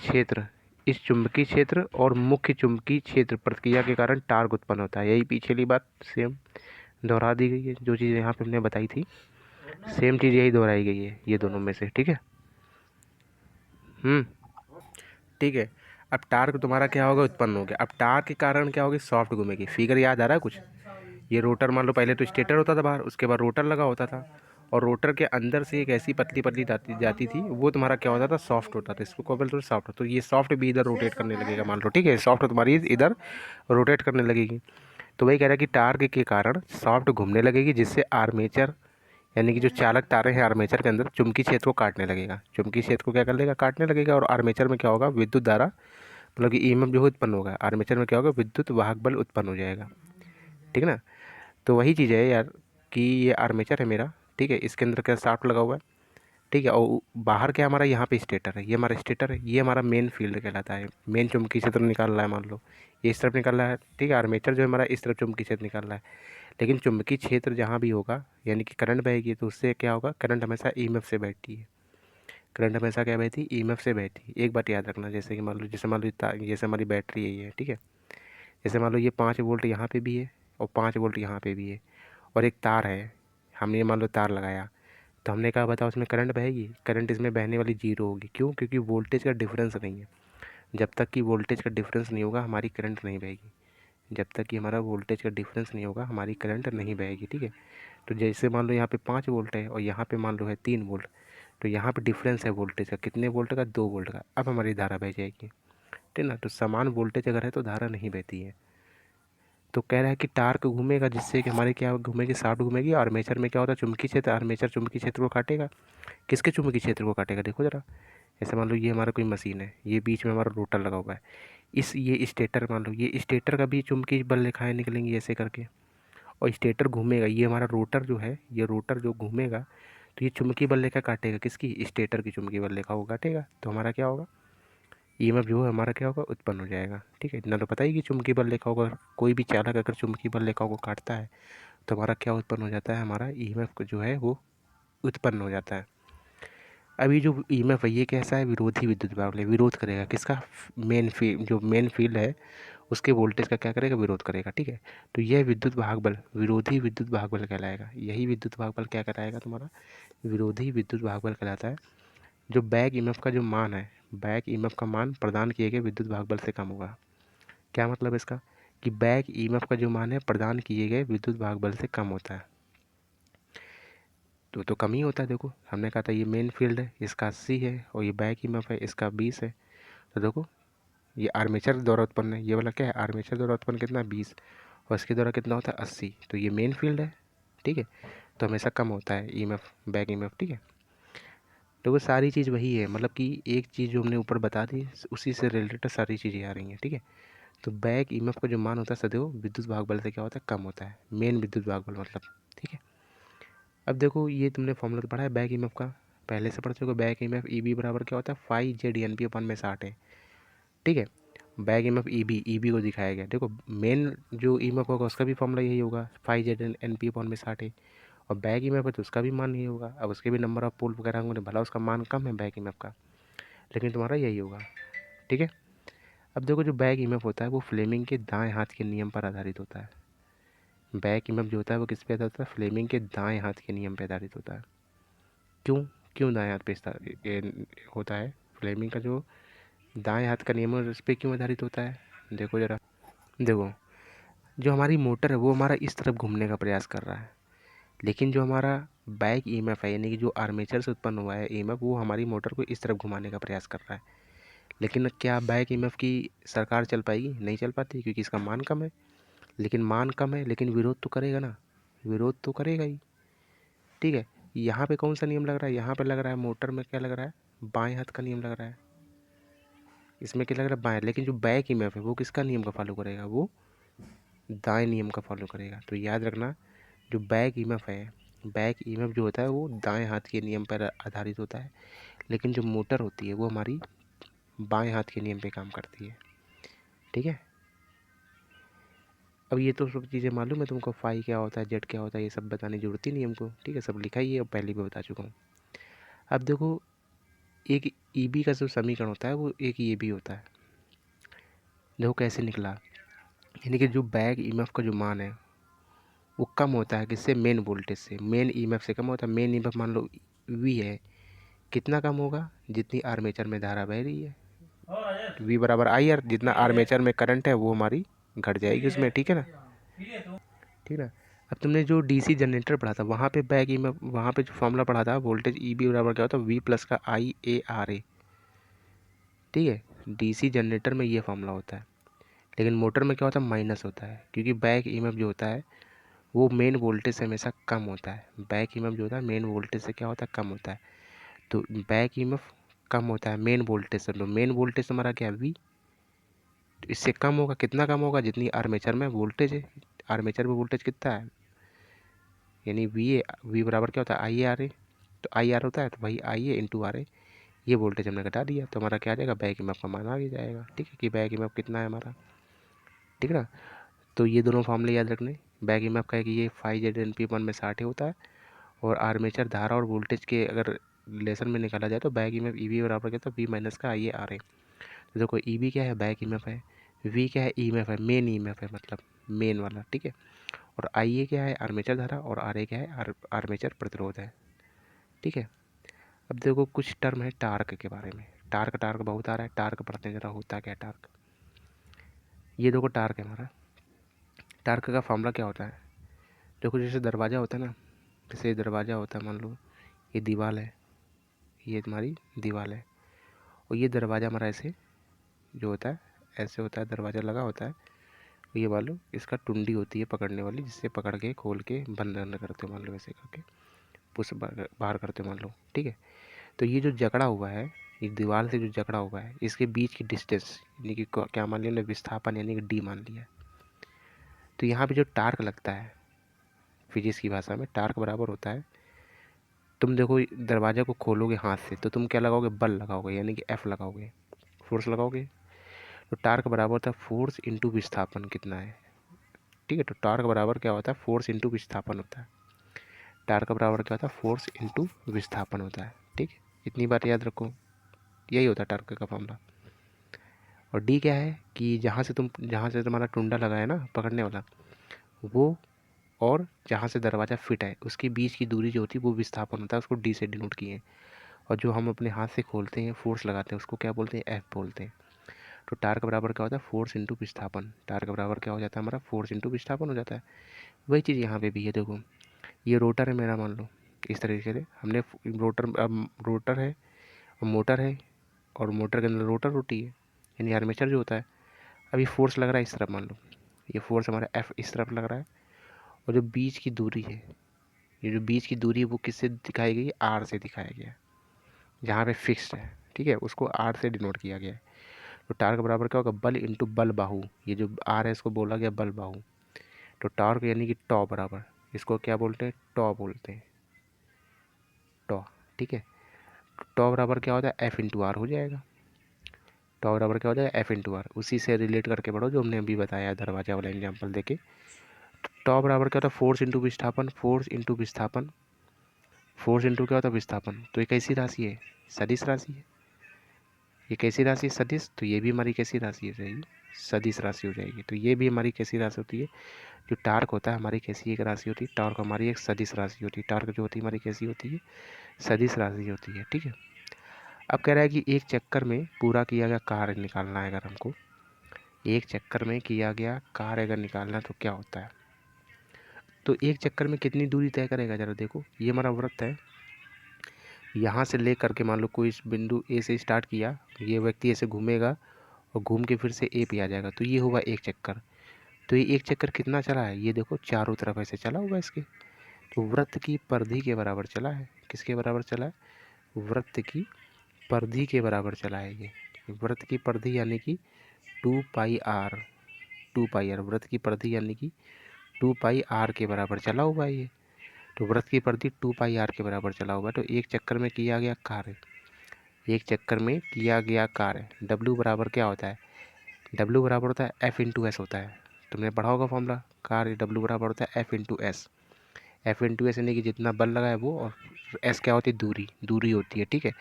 क्षेत्र और मुख्य चुंबकीय क्षेत्र प्रतिक्रिया के कारण टार्क उत्पन्न होता है। यही पिछली बात सेम दोहरा दी गई है, जो चीज़ यहाँ पे हमने बताई थी सेम चीज़ यही दोहराई गई है, ये दोनों में से, ठीक है। ठीक है। अब टार्क तुम्हारा क्या होगा? उत्पन्न हो गया। अब टार्क के कारण क्या होगी? सॉफ्ट घूमेगी। फिगर याद आ रहा है कुछ? ये रोटर मान लो पहले तो स्टेटर होता था बाहर, उसके बाद रोटर लगा होता था, और रोटर के अंदर से एक ऐसी पतली पतली जाती थी, वो तुम्हारा क्या होता था? सॉफ्ट होता था। इसको बोलते थे सॉफ्ट। तो ये सॉफ्ट भी इधर रोटेट करने लगेगा मान लो, ठीक है, सॉफ्ट तुम्हारी इधर रोटेट करने लगेगी। तो वही कह रहा है कि टार्क के कारण सॉफ्ट घूमने लगेगी, जिससे आर्मेचर यानी कि जो चालक तारे हैं आर्मेचर के अंदर, चुंबकीय क्षेत्र को काटने लगेगा, चुंबकीय क्षेत्र को क्या कर लेगा? काटने लगेगा। और आर्मेचर में क्या होगा? विद्युत धारा मतलब कि ईएमएफ जो उत्पन्न होगा, आर्मेचर में क्या होगा? विद्युत वाहक बल उत्पन्न हो जाएगा, ठीक है ना। तो वही चीज़ है यार कि ये आर्मेचर है मेरा, ठीक है, इसके अंदर क्या शाफ्ट लगा हुआ है, ठीक है, और बाहर क्या हमारा यहाँ पे स्टेटर है, ये हमारा स्टेटर है, ये हमारा मेन फील्ड कहलाता है, मेन चुंबकीय क्षेत्र निकाल रहा है मान लो, ये इस तरफ निकाल रहा है, ठीक है, आर्मेचर जो है हमारा इस तरफ चुंबकीय क्षेत्र निकाल रहा है। लेकिन चुंबकीय क्षेत्र जहाँ भी होगा यानी कि करंट बहेगी, तो उससे क्या होगा? करंट हमेशा ईएमएफ से बैठती है, करंट हमेशा क्या बहती है? ईएमएफ से बहती है। एक बात याद रखना, जैसे कि मान लो, जैसे हमारी बैटरी है ये, ठीक है, जैसे मान लो ये 5 वोल्ट यहाँ पे भी है और 5 वोल्ट यहाँ पे भी है, और एक तार है, हमने मान लो तार लगाया, तो हमने कहा बताओ उसमें करंट बहेगी? करंट इसमें बहने वाली जीरो होगी। क्यों? क्योंकि वोल्टेज का डिफरेंस नहीं है। जब तक कि वोल्टेज का डिफरेंस नहीं होगा हमारी करंट नहीं बहेगी, जब तक कि हमारा वोल्टेज का डिफरेंस नहीं होगा हमारी करंट नहीं बहेगी, ठीक है। तो जैसे मान लो यहाँ पे 5 वोल्ट है और यहाँ पे मान लो है 3 वोल्ट, तो यहाँ पे डिफरेंस है वोल्टेज का, कितने वोल्ट का? 2 वोल्ट का। अब हमारी धारा बह जाएगी, ठीक है ना। तो समान वोल्टेज अगर है तो धारा नहीं बहती है। तो कह रहा है कि टार्क घूमेगा, जिससे कि हमारे क्या घूमेगी? शाफ्ट घूमेगी। आर्मेचर में क्या होता है? चुंबकीय क्षेत्र, आर्मेचर चुंबकीय क्षेत्र को काटेगा। किसके चुंबकीय क्षेत्र को काटेगा? देखो जरा, ऐसे मान लो ये हमारा कोई मशीन है, ये बीच में हमारा रोटर लगा हुआ है, ये स्टेटर मान लो, ये स्टेटर का भी चुंबकीय बल रेखाएं निकलेंगी ऐसे करके, और स्टेटर घूमेगा, ये हमारा रोटर जो है, ये रोटर जो घूमेगा, तो ये चुंबकीय बल रेखा काटेगा, किसकी? स्टेटर की चुंबकीय बल रेखा को काटेगा। तो हमारा क्या होगा? ईएमएफ जो है हमारा क्या होगा? उत्पन्न हो जाएगा, ठीक है। इतना तो पता ही कि चुंबकीय बल रेखाओं का, कोई भी चालक अगर चुंबकीय बल रेखाओं को काटता है तो हमारा क्या उत्पन्न हो जाता है? हमारा ईएमएफ जो है वो उत्पन्न हो जाता है। अभी जो ईएमएफ है ये कैसा है? विरोधी विद्युत बाहुल्य, विरोध करेगा किसका? जो मेन फील्ड है उसके वोल्टेज का क्या करेगा? विरोध करेगा, ठीक है। तो यह विद्युत वाहक बल विरोधी विद्युत वाहक बल कहलाएगा। यही विद्युत वाहक बल क्या कहलाएगा? तुम्हारा विरोधी विद्युत वाहक बल कहलाता है। जो बैक ईएमएफ का जो मान है, बैक ईएमएफ का मान प्रदान किए गए विद्युत वाहक बल से कम होगा। क्या मतलब इसका? कि बैक ईएमएफ का जो मान है प्रदान किए गए विद्युत वाहक बल से कम होता है। तो कम ही होता है। देखो हमने कहा था ये मेन फील्ड है, इसका 80 है, और ये बैक ईएमएफ है, इसका 20 है। तो देखो ये आर्मेचर द्वारा उत्पन्न है, ये वाला क्या है, आर्मेचर द्वारा उत्पन्न कितना, 20, और इसके द्वारा कितना होता है, 80। तो ये मेन फील्ड है, ठीक है। तो हमेशा कम होता है ईएमएफ, बैक ईएमएफ, ठीक है। तो वो सारी चीज़ वही है, मतलब कि एक चीज़ जो हमने ऊपर बता दी उसी से रिलेटेड सारी चीज़ें आ रही हैं, ठीक है। तो बैक ईएमएफ का जो मान होता है सदैव विद्युत भाग बल से क्या होता है, कम होता है, मेन विद्युत भाग बल मतलब, ठीक है। अब देखो ये तुमने फॉर्मूला तो पढ़ा है बैक ईएमएफ का, पहले से पढ़ चुके हो। बैक ईएमएफ ईबी बराबर क्या होता है, 5 ZNP/60 है, ठीक है। बैक ईएमएफ ईबी को दिखाया गया। देखो मेन जो ईएमएफ होगा उसका भी फॉर्मूला यही होगा, 5 ZNP/60 है, और बैक ईएमएफ है तो उसका भी मान यही होगा। अब उसके भी नंबर ऑफ पोल वगैरह होंगे, भला उसका मान कम है बैक ईएमएफ का, लेकिन तुम्हारा यही होगा, ठीक है। अब देखो जो बैक ईएमएफ होता है वो फ्लेमिंग के दाएं हाथ के नियम पर आधारित होता है। बैक ईएमएफ जो होता है वो किस पे आधारित होता है, फ्लेमिंग के दाएं हाथ के नियम पर आधारित होता है। क्यों क्यों दाएं हाथ पे होता है, फ्लेमिंग का जो दाएं हाथ का नियम है उस पर क्यों आधारित होता है। देखो ज़रा, देखो जो हमारी मोटर है वो हमारा इस तरफ घूमने का प्रयास कर रहा है, लेकिन जो हमारा बैक ईएमएफ है यानी कि जो आर्मेचर से उत्पन्न हुआ है ईएमएफ वो हमारी मोटर को इस तरफ घुमाने का प्रयास कर रहा है। लेकिन क्या बैक ईएमएफ की सरकार चल पाएगी, नहीं चल पाती, क्योंकि इसका मान कम है। लेकिन मान कम है लेकिन विरोध तो करेगा ना, विरोध तो करेगा ही, ठीक है। यहाँ पे कौन सा नियम लग रहा है, यहाँ पे लग रहा है मोटर में क्या लग रहा है, बाएं हाथ का नियम लग रहा है। इसमें क्या लग रहा है, बाएं। लेकिन जो बैक ईएमएफ है वो किसका नियम का फॉलो करेगा, वो दाएं नियम का फॉलो करेगा। तो याद रखना जो बैक ईएमएफ है, बैक ईएमएफ जो होता है वो दाएं हाथ के नियम पर आधारित होता है, लेकिन जो मोटर होती है वो हमारी बाएं हाथ के नियम पे काम करती है, ठीक है। अब ये तो सब चीज़ें मालूम है तुमको, फाई क्या होता है, जेड क्या होता है, ये सब बताने की जरूरत ही नहीं हमको, ठीक है, सब लिखा ही है और पहले भी बता चुका हूँ। अब देखो एक ईबी का जो समीकरण होता है वो एक ये भी होता है। देखो कैसे निकला, यानी कि जो बैक ईएमएफ का जो मान है वो कम होता है किससे, मेन वोल्टेज से, मेन ईएमएफ से कम होता है। मेन ईएमएफ मान लो वी है, कितना कम होगा, जितनी आर्मेचर में धारा बह रही है, वी बराबर आई आर, जितना आर्मेचर में करंट है वो हमारी घट जाएगी उसमें, ठीक है ना, ठीक है। अब तुमने जो डीसी जनरेटर पढ़ा था वहाँ पे बैक ईएमएफ, वहाँ पे जो फॉर्मूला पढ़ा था वोल्टेज ईबी बराबर क्या होता है, वी प्लस का आई ए आर ए, ठीक है। डीसी जनरेटर में ये फॉर्मूला होता है, लेकिन मोटर में क्या होता है, माइनस होता है, क्योंकि बैक ईएमएफ जो होता है वो मेन वोल्टेज से हमेशा कम होता है। बैक ईएमएफ जो होता है मेन वोल्टेज से क्या होता है, कम होता है। तो बैक ईएमएफ कम होता है मेन वोल्टेज से, तो मेन वोल्टेज हमारा क्या है, वी। तो इससे कम होगा, कितना कम होगा, जितनी आर्मेचर में वोल्टेज है। आर्मेचर में वोल्टेज कितना है, यानी वी बराबर क्या होता है, आई ए आर ए। तो आई आर होता है तो वही आई ए इंटू आर ए, ये वोल्टेज हमने घटा दिया तो हमारा क्या आ जाएगा, बैक ईएमएफ का मान आ जाएगा, ठीक है, कि बैक ईएमएफ कितना है हमारा, ठीक है ना। तो ये दोनों फॉर्मूले याद रखने। बैक ईएमएफ का है कि ये 5 ZNP/60 होता है, और आर्मेचर धारा और वोल्टेज के अगर रिलेशन में निकाला जाए तो बैक ईएमएफ ईबी बराबर क्या था, वी माइनस का आई ए आर ए। तो देखो ईबी क्या है, बैक ईएमएफ है, वी क्या है, ईएमएफ है, मेन ईएमएफ है मतलब मेन वाला, ठीक है। और आई ए क्या है, आर्मेचर धारा, और आर ए क्या है, आर्मेचर प्रतिरोध है, ठीक है। अब देखो कुछ टर्म है टार्क के बारे में, टार्क टार्क बहुत आ रहा है, टार्क पढ़ते हैं जरा, होता क्या टार्क। ये देखो टार्क है हमारा, टार्क का फॉर्मूला क्या होता है। देखो जैसे दरवाज़ा होता है ना, जैसे दरवाज़ा होता है, मान लो ये दीवार है, ये तुम्हारी दीवार है, और ये दरवाज़ा हमारा ऐसे जो होता है, ऐसे होता है, दरवाज़ा लगा होता है। ये मान लो इसका टुंडी होती है पकड़ने वाली, जिससे पकड़ के खोल के बंद बंद करते हो, मान लो ऐसे करके पुश बाहर करते हो मान लो, ठीक है। तो ये जो जकड़ा हुआ है, ये दीवार से जो जकड़ा हुआ है, इसके बीच की डिस्टेंस यानी कि क्या मान लिया, विस्थापन यानी कि डी मान लिया। तो यहाँ पे जो टार्क लगता है फिजिक्स की भाषा में, टार्क बराबर होता है, तुम देखो दरवाज़ा को खोलोगे हाथ से तो तुम क्या लगाओगे, बल लगाओगे, यानी कि एफ लगाओगे, फोर्स लगाओगे। तो टार्क बराबर होता है फोर्स इंटू विस्थापन कितना है, ठीक है। तो टार्क बराबर क्या होता है, फोर्स इंटू विस्थापन होता है। टार्क बराबर क्या होता है, फोर्स इंटू विस्थापन होता है, ठीक है। इतनी बात याद रखो, यही होता है टार्क का फॉर्मूला। और डी क्या है कि जहाँ से तुम्हारा टुंडा लगा है ना पकड़ने वाला, वो और जहाँ से दरवाज़ा फिट है उसके बीच की दूरी जो होती है वो विस्थापन होता है, उसको डी से डिनोट किए हैं। और जो हम अपने हाथ से खोलते हैं, फोर्स लगाते हैं, उसको क्या बोलते हैं, एफ बोलते हैं। तो टार्क बराबर क्या होता है, फोर्स इंटू विस्थापन। टार्क बराबर क्या हो जाता है हमारा, फोर्स इंटू विस्थापन हो जाता है। वही चीज़ यहाँ पे भी है, देखो ये रोटर है मेरा मान लो, इस तरीके से हमने रोटर है और मोटर है, और मोटर के अंदर रोटर होती है यानी आर्मेचर जो होता है। अभी फोर्स लग रहा है इस तरफ, मान लो ये फोर्स हमारा एफ इस तरफ लग रहा है, और जो बीच की दूरी है, ये जो बीच की दूरी है वो किससे दिखाई गई है? आर से दिखाया गया है, जहाँ पे फिक्स्ड है, ठीक है, उसको आर से डिनोट किया गया है। तो टार्क बराबर क्या होगा? बल इंटू बल बाहु, ये जो आर है इसको बोला गया बल बाहु। तो टार्क यानी कि टॉ बराबर, इसको क्या बोलते हैं? टॉ बोलते हैं, टॉ, ठीक है। टॉ बराबर क्या होता है? एफ इंटू आर हो जाएगा। टॉ बराबर क्या हो जाएगा? F into R. उसी से रिलेट करके पढ़ो जो हमने अभी बताया दरवाजा वाला एग्जाम्पल देके। टॉ बराबर क्या होता है? फोर्स इंटू विस्थापन, फोर्स इंटू विस्थापन, फोर्स इंटू क्या होता है? विस्थापन। तो ये कैसी राशि है? सदिश राशि है। ये कैसी राशि है? सदिश। तो ये भी हमारी कैसी राशि हो जाएगी? सदिश राशि हो जाएगी। तो ये भी हमारी कैसी राशि होती है? जो टार्क होता है हमारी कैसी एक राशि होती है? टार्क हमारी एक सदिश राशि होती है। टार्क जो होती है हमारी कैसी होती है? सदिश राशि होती है, ठीक है। अब कह रहा है कि एक चक्कर में पूरा किया गया कार्य निकालना है। अगर हमको एक चक्कर में किया गया कार्य अगर निकालना है तो क्या होता है? तो एक चक्कर में कितनी दूरी तय करेगा? जरा देखो, ये हमारा वृत्त है, यहाँ से ले करके मान लो कोई इस बिंदु ए से स्टार्ट किया, ये व्यक्ति ऐसे घूमेगा और घूम के फिर से ए पे आ जाएगा, तो ये होगा एक चक्कर। तो ये एक चक्कर कितना चला है? ये देखो चारों तरफ ऐसे चला होगा इसके, तो वृत्त की परिधि के बराबर चला है। किसके बराबर चला है? वृत्त की परिधि के बराबर चला है ये। वृत्त की परिधि यानी कि 2 पाई आर, 2 पाई आर, वृत्त की परिधि यानी कि 2 पाई आर के बराबर चला हुआ है ये। तो वृत्त की परिधि 2 पाई आर के बराबर चला हुआ है। तो एक चक्कर में किया गया कार्य, एक चक्कर में किया गया कार्य W बराबर क्या होता है? W बराबर होता है F इंटू एस होता है। तुमने पढ़ा होगा फॉर्मूला, कार्य W बराबर होता है F into S. F into S यानी कि जितना बल लगा है वो, और S क्या होती है? दूरी, दूरी होती है, ठीक है।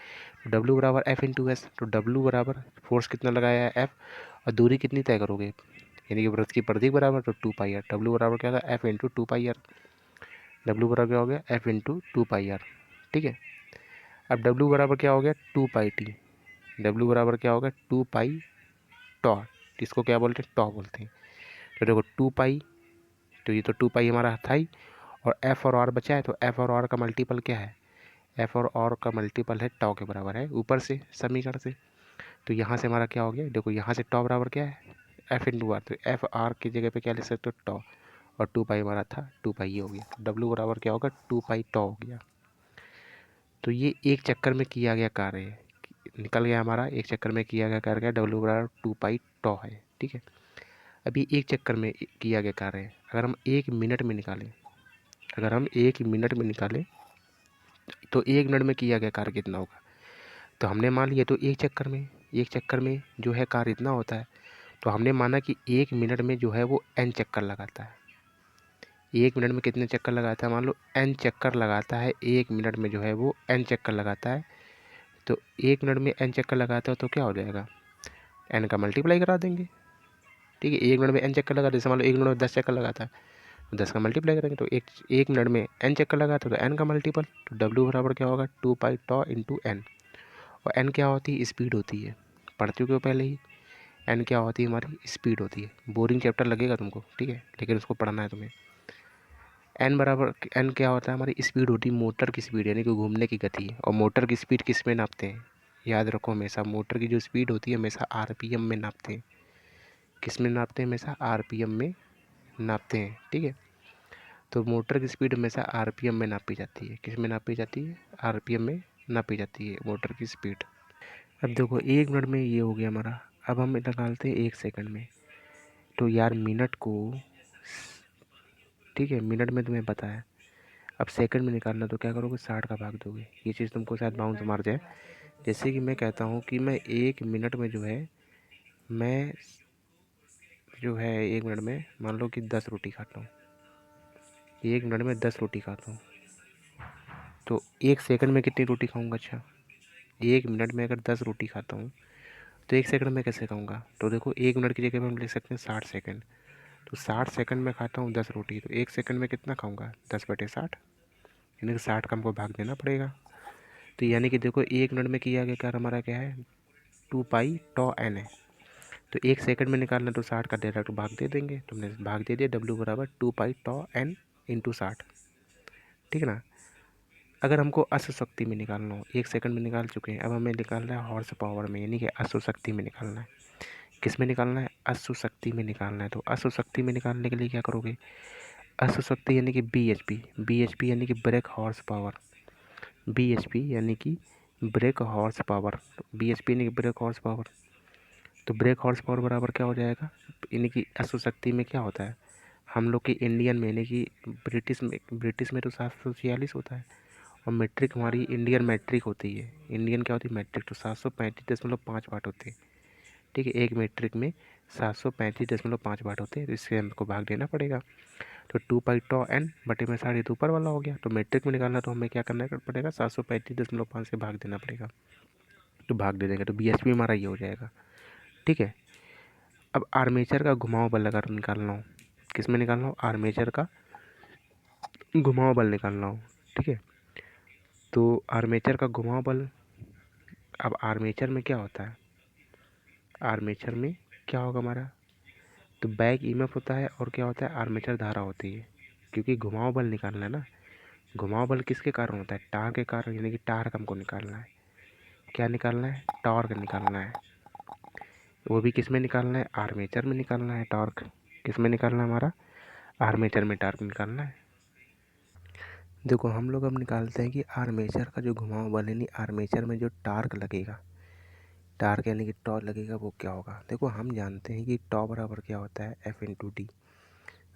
तो W बराबर F इंटू एस। तो W बराबर फोर्स कितना लगाया है? F, और दूरी कितनी तय करोगे यानी कि वृत्त की परिधि बराबर, तो 2 पाई आर। W बराबर क्या था? F इंटू 2 पाई आर। W बराबर क्या हो गया? F इंटू 2 पाई आर, ठीक है। अब W बराबर क्या हो गया? 2 पाई टी। W बराबर क्या होगा? 2 पाई टॉ। इसको क्या बोलते हैं? टॉ बोलते हैं। तो देखो 2 पाई, तो ये तो 2 पाई हमारा था ही, और F और R बचा है, तो F और R का मल्टीपल क्या है? F और R का मल्टीपल है टॉ के बराबर है, ऊपर से समीकरण से। तो यहाँ से हमारा क्या हो गया? देखो यहाँ से टॉ बराबर क्या है? F इंटू आर। तो F R की जगह पे क्या लिख सकते हो? टॉ। और 2 पाई हमारा था, 2 पाई ये हो गया। W बराबर क्या होगा? 2 पाई टॉ हो गया। तो ये एक चक्कर में किया गया कार्य है, निकल गया हमारा। एक चक्कर में किया गया कार्य W बराबर 2 पाई टॉ है, ठीक है। अभी एक चक्कर में किया गया कार्य है, अगर हम 1 मिनट में निकालें, अगर हम 1 मिनट में निकालें तो 1 मिनट में किया गया कार्य कितना होगा? तो हमने मान लिया, तो एक चक्कर में जो है कार्य इतना होता है, तो हमने माना कि 1 मिनट में जो है वो n चक्कर लगाता है। 1 मिनट में कितने चक्कर लगाता है? मान लो n चक्कर लगाता है 1 मिनट में, जो है वो n चक्कर लगाता है। तो 1 मिनट में n चक्कर लगाता है तो क्या हो जाएगा? n का मल्टीप्लाई करा देंगे, ठीक है। 1 मिनट में n चक्कर लगा, जैसे मान लो 1 मिनट में 10 चक्कर लगाता है, तो 10 का मल्टीप्लाई करेंगे, तो एक मिनट में n चक्कर लगाता है तो n का मल्टीपल। तो W बराबर क्या होगा? 2 पाई टॉ इंटू n। और n क्या होती है? स्पीड होती है, पढ़ चुके हो पहले ही। n क्या होती है? हमारी स्पीड होती है। बोरिंग चैप्टर लगेगा तुमको, ठीक है, लेकिन उसको पढ़ना है तुम्हें। n बराबर, n क्या होता है? हमारी स्पीड होती है, मोटर की स्पीड यानी कि घूमने की गति। और मोटर की स्पीड किस में नापते हैं? याद रखो, हमेशा मोटर की जो स्पीड होती है हमेशा RPM में नापते हैं। किस में नापते हैं? हमेशा RPM में नापते हैं, ठीक है। तो मोटर की स्पीड हमेशा RPM में नापी जाती है। किस में नापी जाती है? RPM में नापी जाती है मोटर की स्पीड। अब देखो 1 मिनट में ये हो गया हमारा। अब हम निकालते हैं 1 सेकंड में। तो यार मिनट को, ठीक है, मिनट में तुम्हें पता है, अब सेकंड में निकालना तो क्या करोगे? 60 का भाग दोगे। ये चीज़ तुमको शायद बाउंस मार जाए। जैसे कि मैं कहता हूँ कि मैं 1 मिनट में जो है, मैं जो है 1 मिनट में मान लो कि 10 रोटी खाता हूँ। 1 मिनट में 10 रोटी खाता हूँ, तो 1 सेकंड में कितनी रोटी खाऊंगा? अच्छा, 1 मिनट में अगर 10 रोटी खाता हूँ तो 1 सेकंड में कैसे खाऊंगा? तो देखो 1 मिनट की जगह पे हम लिख सकते हैं 60 सेकंड। तो 60 सेकंड में खाता हूँ 10 रोटी, तो 1 सेकंड में कितना खाऊंगा? 10/60, यानी कि 60 का हमको भाग देना पड़ेगा। तो यानी कि देखो 1 मिनट में किया गया कार्य हमारा क्या है? 2 पाई टॉ n है। तो 1 सेकंड में निकालना तो 60 का डायरेक्ट भाग दे देंगे, तुमने भाग दे दिया। W बराबर 2 पाई टॉ n इंटू 60, ठीक है ना। अगर हमको अश्व शक्ति में निकालना हो, 1 सेकंड में निकाल चुके हैं, अब हमें निकालना है हॉर्स पावर में, यानी कि अश्व शक्ति में निकालना है। किस में निकालना है? अश्व शक्ति में निकालना है। तो अश्व शक्ति में निकालने के लिए क्या करोगे? अश्व शक्ति यानी कि BHP, BHP यानी कि ब्रेक हॉर्स पावर, BHP यानी कि ब्रेक हॉर्स पावर, BHP यानी कि ब्रेक हॉर्स पावर। तो ब्रेक हॉर्स पावर बराबर क्या हो जाएगा? यानी कि अश्व शक्ति में क्या होता है, हम लोग के इंडियन में, यानी कि ब्रिटिश में तो 746 होता है, और मेट्रिक हमारी इंडियन मैट्रिक होती है। इंडियन क्या होती है? मैट्रिक। तो 735.5 वाट होते हैं, ठीक है। एक मैट्रिक में 735.5 वाट होते हैं, तो इससे हमको भाग देना पड़ेगा। तो 2π/n बटे में 2.5 ऊपर वाला हो गया। तो मैट्रिक में निकालना तो हमें क्या करना पड़ेगा? 735.5 से भाग देना पड़ेगा। तो भाग दे देंगे तो BHP हमारा ये हो जाएगा, ठीक है। अब आर्मेचर का घुमाव बल अगर निकालना हो, किस में निकालना हो? आर्मेचर का घुमाव बल निकालना हो, ठीक है। तो आर्मेचर का घुमाव बल, अब आर्मेचर में क्या होता है? आर्मेचर में क्या होगा हमारा? तो बैक EMF होता है, और क्या होता है? आर्मेचर धारा होती है। क्योंकि घुमाव बल निकालना है ना, घुमाव बल किसके कारण होता है? टार्क के कारण, यानी कि टार्क हमको निकालना है। क्या निकालना है? टॉर्क निकालना है। वो भी किस में निकालना है? आर्मेचर में निकालना है टॉर्क। किस में निकालना है हमारा? आर्मेचर में टॉर्क निकालना है। देखो हम लोग अब निकालते हैं कि आर्मेचर का जो घुमाव बल, यानी आर्मेचर में जो टार्क लगेगा, टार्क यानी कि टॉर्क लगेगा, वो क्या होगा? देखो हम जानते हैं कि टॉ बराबर क्या होता है? F/d।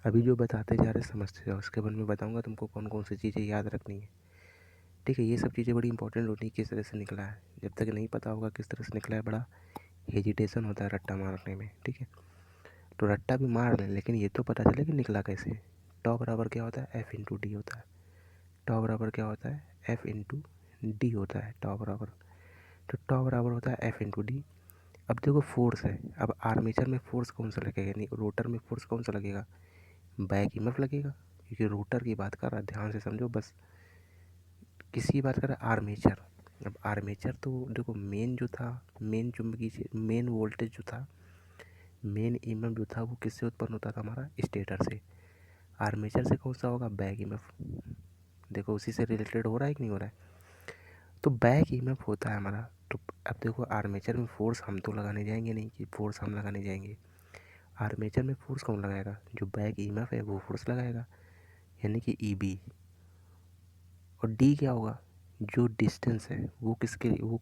अभी जो बताते जा रहे समझते जाओ, उसके बाद में बताऊंगा तुमको कौन कौन सी चीज़ें याद रखनी है, ठीक है। ये सब चीज़ें बड़ी इंपॉर्टेंट होती है, किस तरह से निकला है। जब तक नहीं पता होगा किस तरह से निकला है, बड़ा हेजिटेशन होता है रट्टा मारने में, ठीक है। तो रट्टा भी मार लें, लेकिन ये तो पता चले कि निकला कैसे। टॉ बराबर क्या होता है? F/d होता है। टॉ बराबर क्या होता है? F/d होता है टॉ बराबर। तो टॉ बराबर होता है F/d। अब देखो फोर्स है, अब आर्मेचर में फोर्स कौन सा लगेगा, यानी रोटर में फोर्स कौन सा लगेगा? बैक EMF लगेगा, क्योंकि रोटर की बात कर रहा है, ध्यान से समझो बस। किसकी बात कर रहा है? आर्मेचर। अब आर्मेचर तो देखो मेन जो था, मेन चुंबकीय से मेन वोल्टेज जो था, मेन EMF जो था, वो किससे उत्पन्न होता था? हमारा स्टेटर से। आर्मेचर से कौन सा होगा? Back EMF। देखो उसी से रिलेटेड हो रहा है कि नहीं हो रहा है? तो बैक EMF होता है हमारा। तो अब देखो आर्मेचर में फोर्स हम तो लगाने जाएंगे नहीं, कि फोर्स हम लगाने जाएंगे। आर्मेचर में फोर्स कौन लगाएगा? जो बैक EMF है वो फोर्स लगाएगा, यानी कि EB। और D क्या होगा? जो डिस्टेंस है वो किसके, वो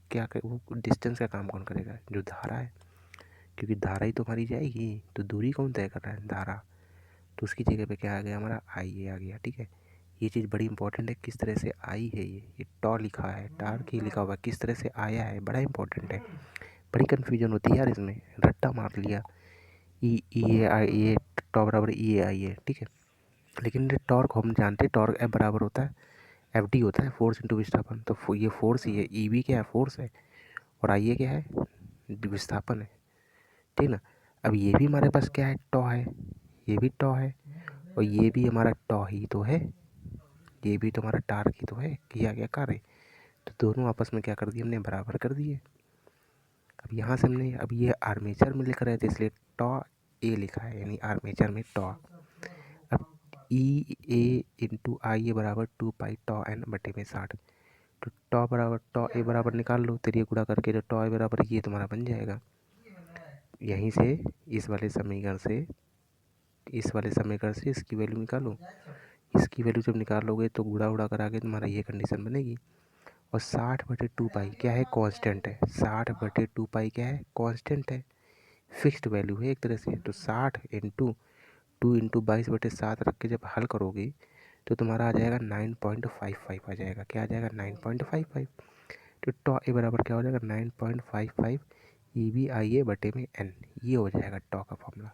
डिस्टेंस का काम कौन करेगा? जो धारा है, क्योंकि धारा ही तो हमारी जाएगी। तो दूरी कौन तय कर रहा है? धारा। तो उसकी जगह पे क्या आ गया हमारा? IA आ गया, ठीक है। ये चीज़ बड़ी इंपॉर्टेंट है, किस तरह से आई है, ये टॉ लिखा है, टार्क ही लिखा हुआ, किस तरह से आया है, बड़ा इंपॉर्टेंट है। बड़ी कन्फ्यूजन होती है यार इसमें, रट्टा मार लिया। ये टॉ बराबर EAI है, ठीक है। लेकिन ये टॉर्क हम जानते हैं, टॉर्क F बराबर होता है FD होता है, फोर्स इंटू विस्थापन। तो ये फोर्स ही है, EB क्या है? फोर्स है। और IA क्या है? विस्थापन है, ठीक ना। अब ये भी हमारे पास क्या है? टॉ है, ये भी टॉ है, और ये भी हमारा टॉ ही तो है, ये भी तो हमारा टार्क ही तो है, किया गया कार्य। तो दोनों आपस में क्या कर दिए हमने? बराबर कर दिए। अब यहाँ से हमने, अब ये आर्मेचर में लिख रहे थे इसलिए टॉ A लिखा है, यानी आर्मेचर में टॉ। अब EA/IA बराबर 2π/n बटे में 60। तो टॉ A बराबर निकाल लो, तेरी गुणा करके, तो टॉ A बराबर ये तुम्हारा बन जाएगा। यहीं से इस वाले समीकरण से इसकी वैल्यू निकालो। इसकी वैल्यू जब निकालोगे तो गुणा उड़ा करा के तुम्हारा ये कंडीशन बनेगी। और 60/2π क्या है? कांस्टेंट है। 60/2π क्या है? कांस्टेंट है, फिक्स्ड वैल्यू है एक तरह से। तो 60 × 2 × 22/7 रख के जब हल करोगे तो तुम्हारा आ जाएगा 9.55 आ जाएगा। क्या आ जाएगा? 9.55। तो टॉ ए बराबर क्या हो जाएगा? 9.55 EBIA बटे में N। ये हो जाएगा टॉ का फॉर्मूला,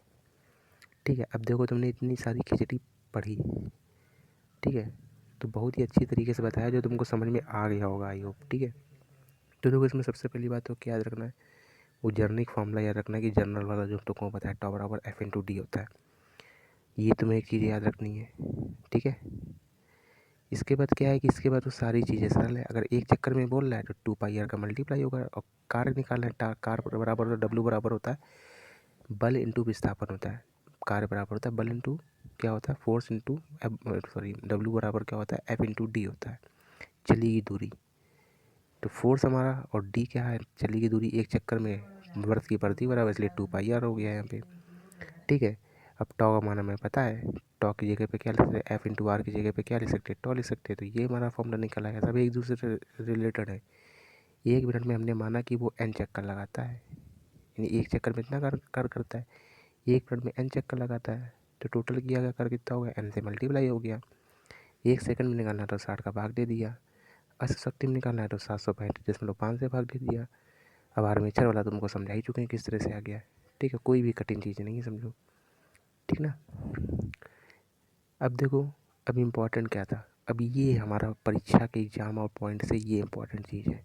ठीक है। अब देखो तुमने इतनी सारी खिचड़ी पढ़ी, ठीक है, तो बहुत ही अच्छी तरीके से बताया, जो तुमको समझ में आ गया होगा, आई होप, ठीक है। तो देखो इसमें सबसे पहली बात तो क्या याद रखना है? वो जर्निक फार्मूला याद रखना है, कि जनरल वाला जो तुमको बताया, टॉ बराबर F/d होता है। ये तुम्हें एक चीज़ याद रखनी है, ठीक है। इसके बाद क्या है कि इसके बाद तो सारी चीज़ें सरल है। अगर एक चक्कर में बोल रहा है तो 2πr का मल्टीप्लाई होगा, और कार्य निकालना है, कार्य बराबर W बराबर होता है बल इंटू विस्थापन होता है। कार्य बराबर होता है बल इंटू क्या होता है? फोर्स इंटू W बराबर क्या होता है? F/d होता है। चली गई दूरी। तो फोर्स हमारा और डी क्या है, चली गई दूरी, एक चक्कर में वृत्त की परिधि बराबर, इसलिए 2πr हो गया यहाँ पे। ठीक है, अब टॉ का मान हमें पता है, टॉ की जगह पे क्या लिख सकते हैं, एफ इंटू आर की जगह पे क्या लिख सकते हैं, टॉ लिख सकते हैं। तो ये हमारा फॉर्मूला निकल आया, सब एक दूसरे से रिलेटेड है। 1 मिनट में हमने माना कि वो n चक्कर लगाता है, यानी एक चक्कर में इतना कर करता है, 1 मिनट में n चक्कर लगाता है। तो टोटल किया गया कर कितना हो गया, n से मल्टीप्लाई हो गया। 1 सेकंड में निकालना है तो 60 का भाग दे दिया, 80 में निकालना है तो 735.5 से भाग दे दिया। अब आर्मेचर वाला तुमको समझा ही चुके हैं किस तरह से आ गया है। ठीक है, कोई भी कठिन चीज़ नहीं है, समझो। ठीक ना। अब देखो, अब इम्पोर्टेंट क्या था, अब ये हमारा परीक्षा के एग्जाम और पॉइंट से ये इम्पोर्टेंट चीज़ है,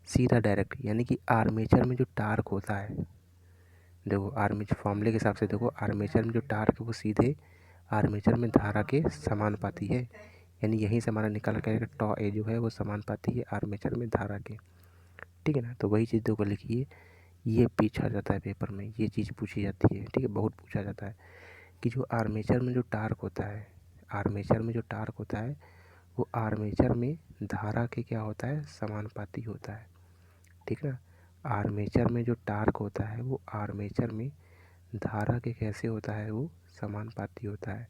सीधा डायरेक्ट, यानी कि आर्मेचर में जो टार्क होता है, देखो आर्मेचर फॉर्मूले के हिसाब से देखो, आर्मेचर में जो टार्क है वो सीधे आर्मेचर में धारा के समानुपाती है, यानी यहीं से हमारा निकल कर टॉ ए जो है वो समानुपाती है आर्मेचर में धारा के। ठीक है ना, तो वही चीज़ देखो लिखिए, ये पूछा जाता है पेपर में, ये चीज़ पूछी जाती है। ठीक है, बहुत पूछा जाता है कि जो आर्मेचर में जो टार्क होता है, आर्मेचर में जो टार्क होता है वो आर्मेचर में धारा के क्या होता है, समानुपाती होता है। ठीक ना, आर्मेचर में जो टार्क होता है वो आर्मेचर में धारा के कैसे होता है, वो समानुपाती होता है।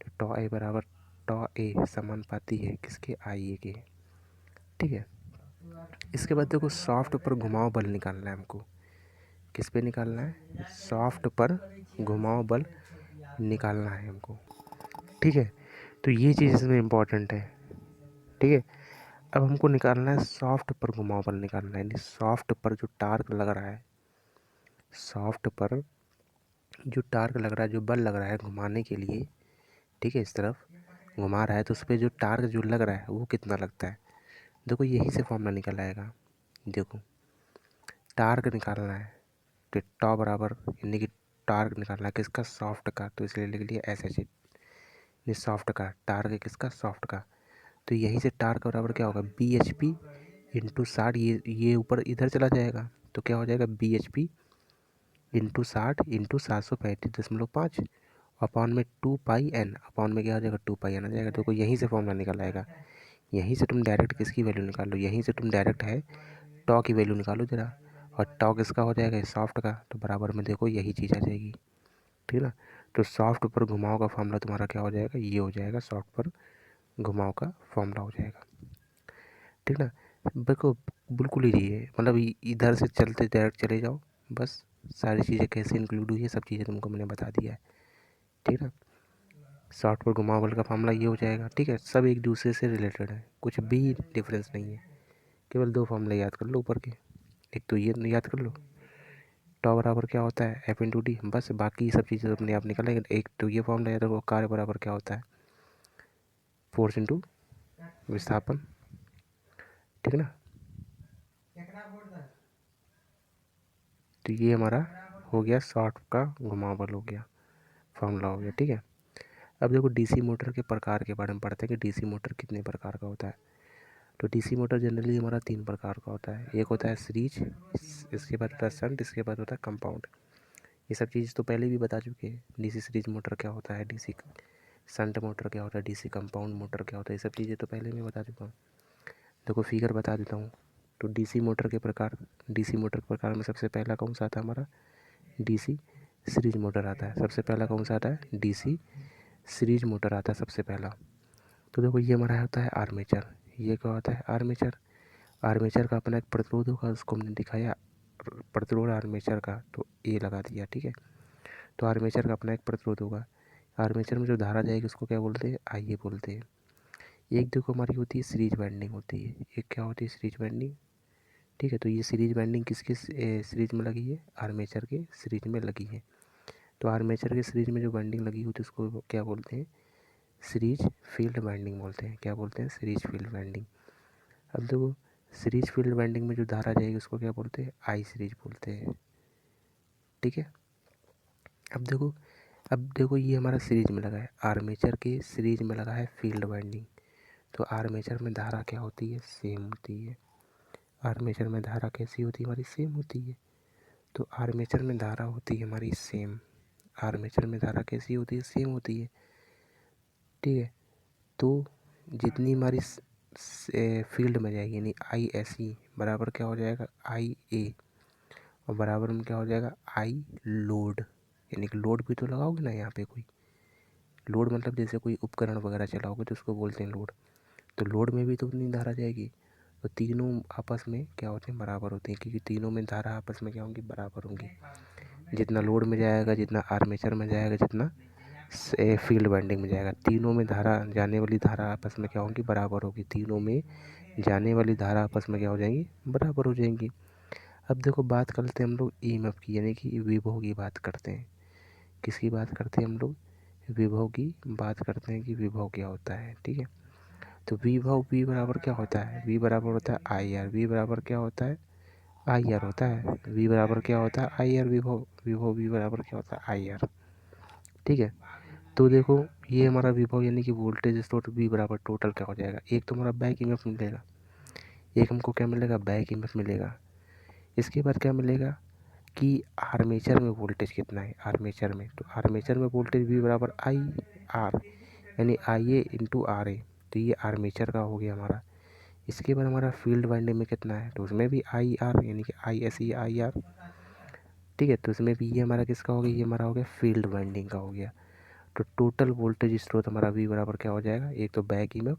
तो टॉ ए बराबर टॉ ए समानुपाती है किसके, आई ए के। ठीक है, इसके बाद देखो सॉफ्ट पर घुमाव बल निकालना है हमको। किस पे निकालना है, सॉफ्ट पर घुमाव बल निकालना है हमको। ठीक है, तो ये चीज़ इसमें इम्पोर्टेंट है। ठीक है, अब हमको निकालना है सॉफ्ट पर घुमाव बल निकालना है, यानी सॉफ्ट पर जो टार्क लग रहा है, सॉफ्ट पर जो टार्क लग रहा है, जो बल लग रहा है घुमाने के लिए, ठीक है, इस तरफ घुमा रहा है, तो उस पर जो टार्क जो लग रहा है वो कितना लगता है। देखो यहीं से फॉर्मूला निकल आएगा, देखो टार्क निकालना है तो टॉ बराबर, यानी कि टार्क निकालना है किसका, सॉफ्ट का, तो इसलिए लिख लिया एस एच, ये सॉफ्ट का टार्क है किसका, सॉफ्ट का। तो यहीं से टार्क बराबर क्या होगा, बी एच पी इंटू 60, ये ऊपर इधर चला जाएगा तो क्या हो जाएगा, B H P into 60 into 735.5 upon में 2πn, अपॉन में क्या हो जाएगा, 2πn आ जाएगा। तो यहीं से फॉर्मूला निकल आएगा, यहीं से तुम डायरेक्ट किसकी वैल्यू निकालो, यहीं से तुम डायरेक्ट है टॉ की वैल्यू निकालो जरा, और टॉ किसका हो जाएगा, सॉफ्ट का, तो बराबर में देखो यही चीज़ आ जाएगी। ठीक है ना, तो सॉफ्ट पर घुमाव का फॉर्मूला तुम्हारा क्या हो जाएगा, ये हो जाएगा, सॉफ्ट पर घुमाव का फॉर्मूला हो जाएगा। ठीक ना, देखो बिल्कुल ही ये मतलब इधर से चलते डायरेक्ट चले जाओ, बस सारी चीज़ें कैसे इंक्लूड हुई है सब चीज़ें तुमको मैंने बता दिया है। ठीक है, सॉफ्ट पर घुमाव बल का फॉर्मूला ये हो जाएगा। ठीक है, सब एक दूसरे से रिलेटेड है, कुछ भी डिफरेंस नहीं है, केवल 2 फॉर्मूले याद कर लो ऊपर के, एक तो ये याद कर लो, टॉ बराबर क्या होता है, एफ इंटू डी, बस बाकी सब चीज़ें अपने आप निकल आएंगे। एक तो ये फॉर्मूला याद रखो, कार्य बराबर क्या होता है, फोर्स इंटू विस्थापन। ठीक है ना, तो ये हमारा हो गया सॉफ्ट का घुमाव बल हो गया, फॉर्मूला हो गया। ठीक है, अब देखो डीसी मोटर के प्रकार के बारे में पढ़ते हैं कि डीसी मोटर कितने प्रकार का होता है। तो डीसी मोटर जनरली हमारा 3 प्रकार का होता है, एक होता है सीरीज, इसके बाद होता है शंट, इसके बाद होता है कंपाउंड। ये सब चीज़ तो पहले भी बता चुके हैं, डीसी सीरीज मोटर क्या होता है, डीसी शंट मोटर क्या होता है, डीसी कंपाउंड मोटर क्या होता है, ये सब चीज़ें तो पहले मैं बता चुका हूँ। देखो फिगर बता देता हूँ। तो डीसी मोटर के प्रकार, डीसी मोटर के प्रकार में सबसे पहला कौन सा आता है हमारा, डीसी सीरीज मोटर आता है। सबसे पहला कौन सा आता है, डीसी सीरीज मोटर आता है सबसे पहला। तो देखो ये हमारा होता है आर्मेचर, ये क्या होता है, आर्मेचर। आर्मेचर का अपना एक प्रतिरोध होगा, उसको हमने दिखाया प्रतिरोध आर्मेचर का, तो ए लगा दिया। ठीक है, तो आर्मेचर का अपना एक प्रतिरोध होगा, आर्मेचर में जो धारा जाएगी उसको क्या बोलते हैं, आई ए बोलते हैं। एक देखो हमारी होती है सीरीज वाइंडिंग होती है, एक क्या होती है, सीरीज वाइंडिंग। ठीक है, तो ये सीरीज वाइंडिंग किसके सीरीज में लगी है, आर्मेचर के सीरीज में लगी है। तो आर्मेचर के सीरीज में जो वाइंडिंग लगी होती है उसको क्या बोलते हैं, सीरीज फील्ड वाइंडिंग बोलते हैं। क्या बोलते हैं, सीरीज फील्ड वाइंडिंग। अब देखो सीरीज फील्ड वाइंडिंग में जो धारा जाएगी उसको क्या बोलते हैं, आई सीरीज बोलते हैं। ठीक है, अब देखो ये हमारा सीरीज में लगा है, आर्मेचर के सीरीज में लगा है फील्ड वाइंडिंग। तो आर्मेचर में धारा क्या होती है, सेम होती है। आर्मेचर में धारा कैसी होती है, हमारी सेम होती है। तो आर्मेचर में धारा होती है हमारी सेम, आर्मेचर में धारा कैसी होती है, सेम होती है। ठीक है, तो जितनी हमारी फील्ड में जाएगी, यानी आई एस ई बराबर क्या हो जाएगा आई ए, और बराबर में क्या हो जाएगा आई लोड, यानी कि लोड भी तो लगाओगे ना यहाँ पे कोई लोड, मतलब जैसे कोई उपकरण वगैरह चलाओगे तो उसको बोलते हैं लोड, तो लोड में भी तो उतनी धारा जाएगी। तो तीनों आपस में क्या होते हैं बराबर होते हैं, क्योंकि तीनों में धारा आपस में क्या होंगी बराबर होंगी। जितना लोड में जाएगा, जितना आर्मेचर में जाएगा, जितना फील्ड वाइंडिंग में जाएगा, तीनों में धारा जाने वाली धारा आपस में क्या होंगी बराबर होगी। तीनों में जाने वाली धारा आपस में क्या हो जाएंगी बराबर हो जाएंगी। अब देखो बात करते हैं हम लोग ईएमएफ की, यानी कि विभव की बात करते हैं। किसकी बात करते हैं हम लोग विभव की बात करते हैं कि विभव क्या होता है। ठीक है, तो विभव वी बराबर क्या होता है, वी बराबर होता है आई आर, वी बराबर क्या होता है आई आर होता है, वी बराबर क्या होता है आई आर, विभव विभव वी बराबर क्या होता है आई आर। ठीक है, तो देखो ये हमारा विभव यानी कि वोल्टेज स्रोत वी बराबर टोटल क्या हो जाएगा, एक तो हमारा बैक ईएमएफ मिलेगा, एक हमको क्या मिलेगा बैक ईएमएफ मिलेगा। इसके बाद क्या मिलेगा कि आर्मेचर में वोल्टेज कितना है, आर्मेचर में, तो आर्मेचर में वोल्टेज वी बराबर आई आर, यानी आई ए इंटू आर ए, तो ये आर्मेचर का हो गया हमारा। इसके बाद हमारा फील्ड वाइंडिंग में कितना है, तो उसमें भी आई आर, यानी कि I S E I R. ठीक है, तो इसमें भी ये हमारा किसका हो गया, ये हमारा हो गया फील्ड वाइंडिंग का हो गया। तो टोटल वोल्टेज स्रोत हमारा वी बराबर क्या हो जाएगा, एक तो बैक ईएमएफ,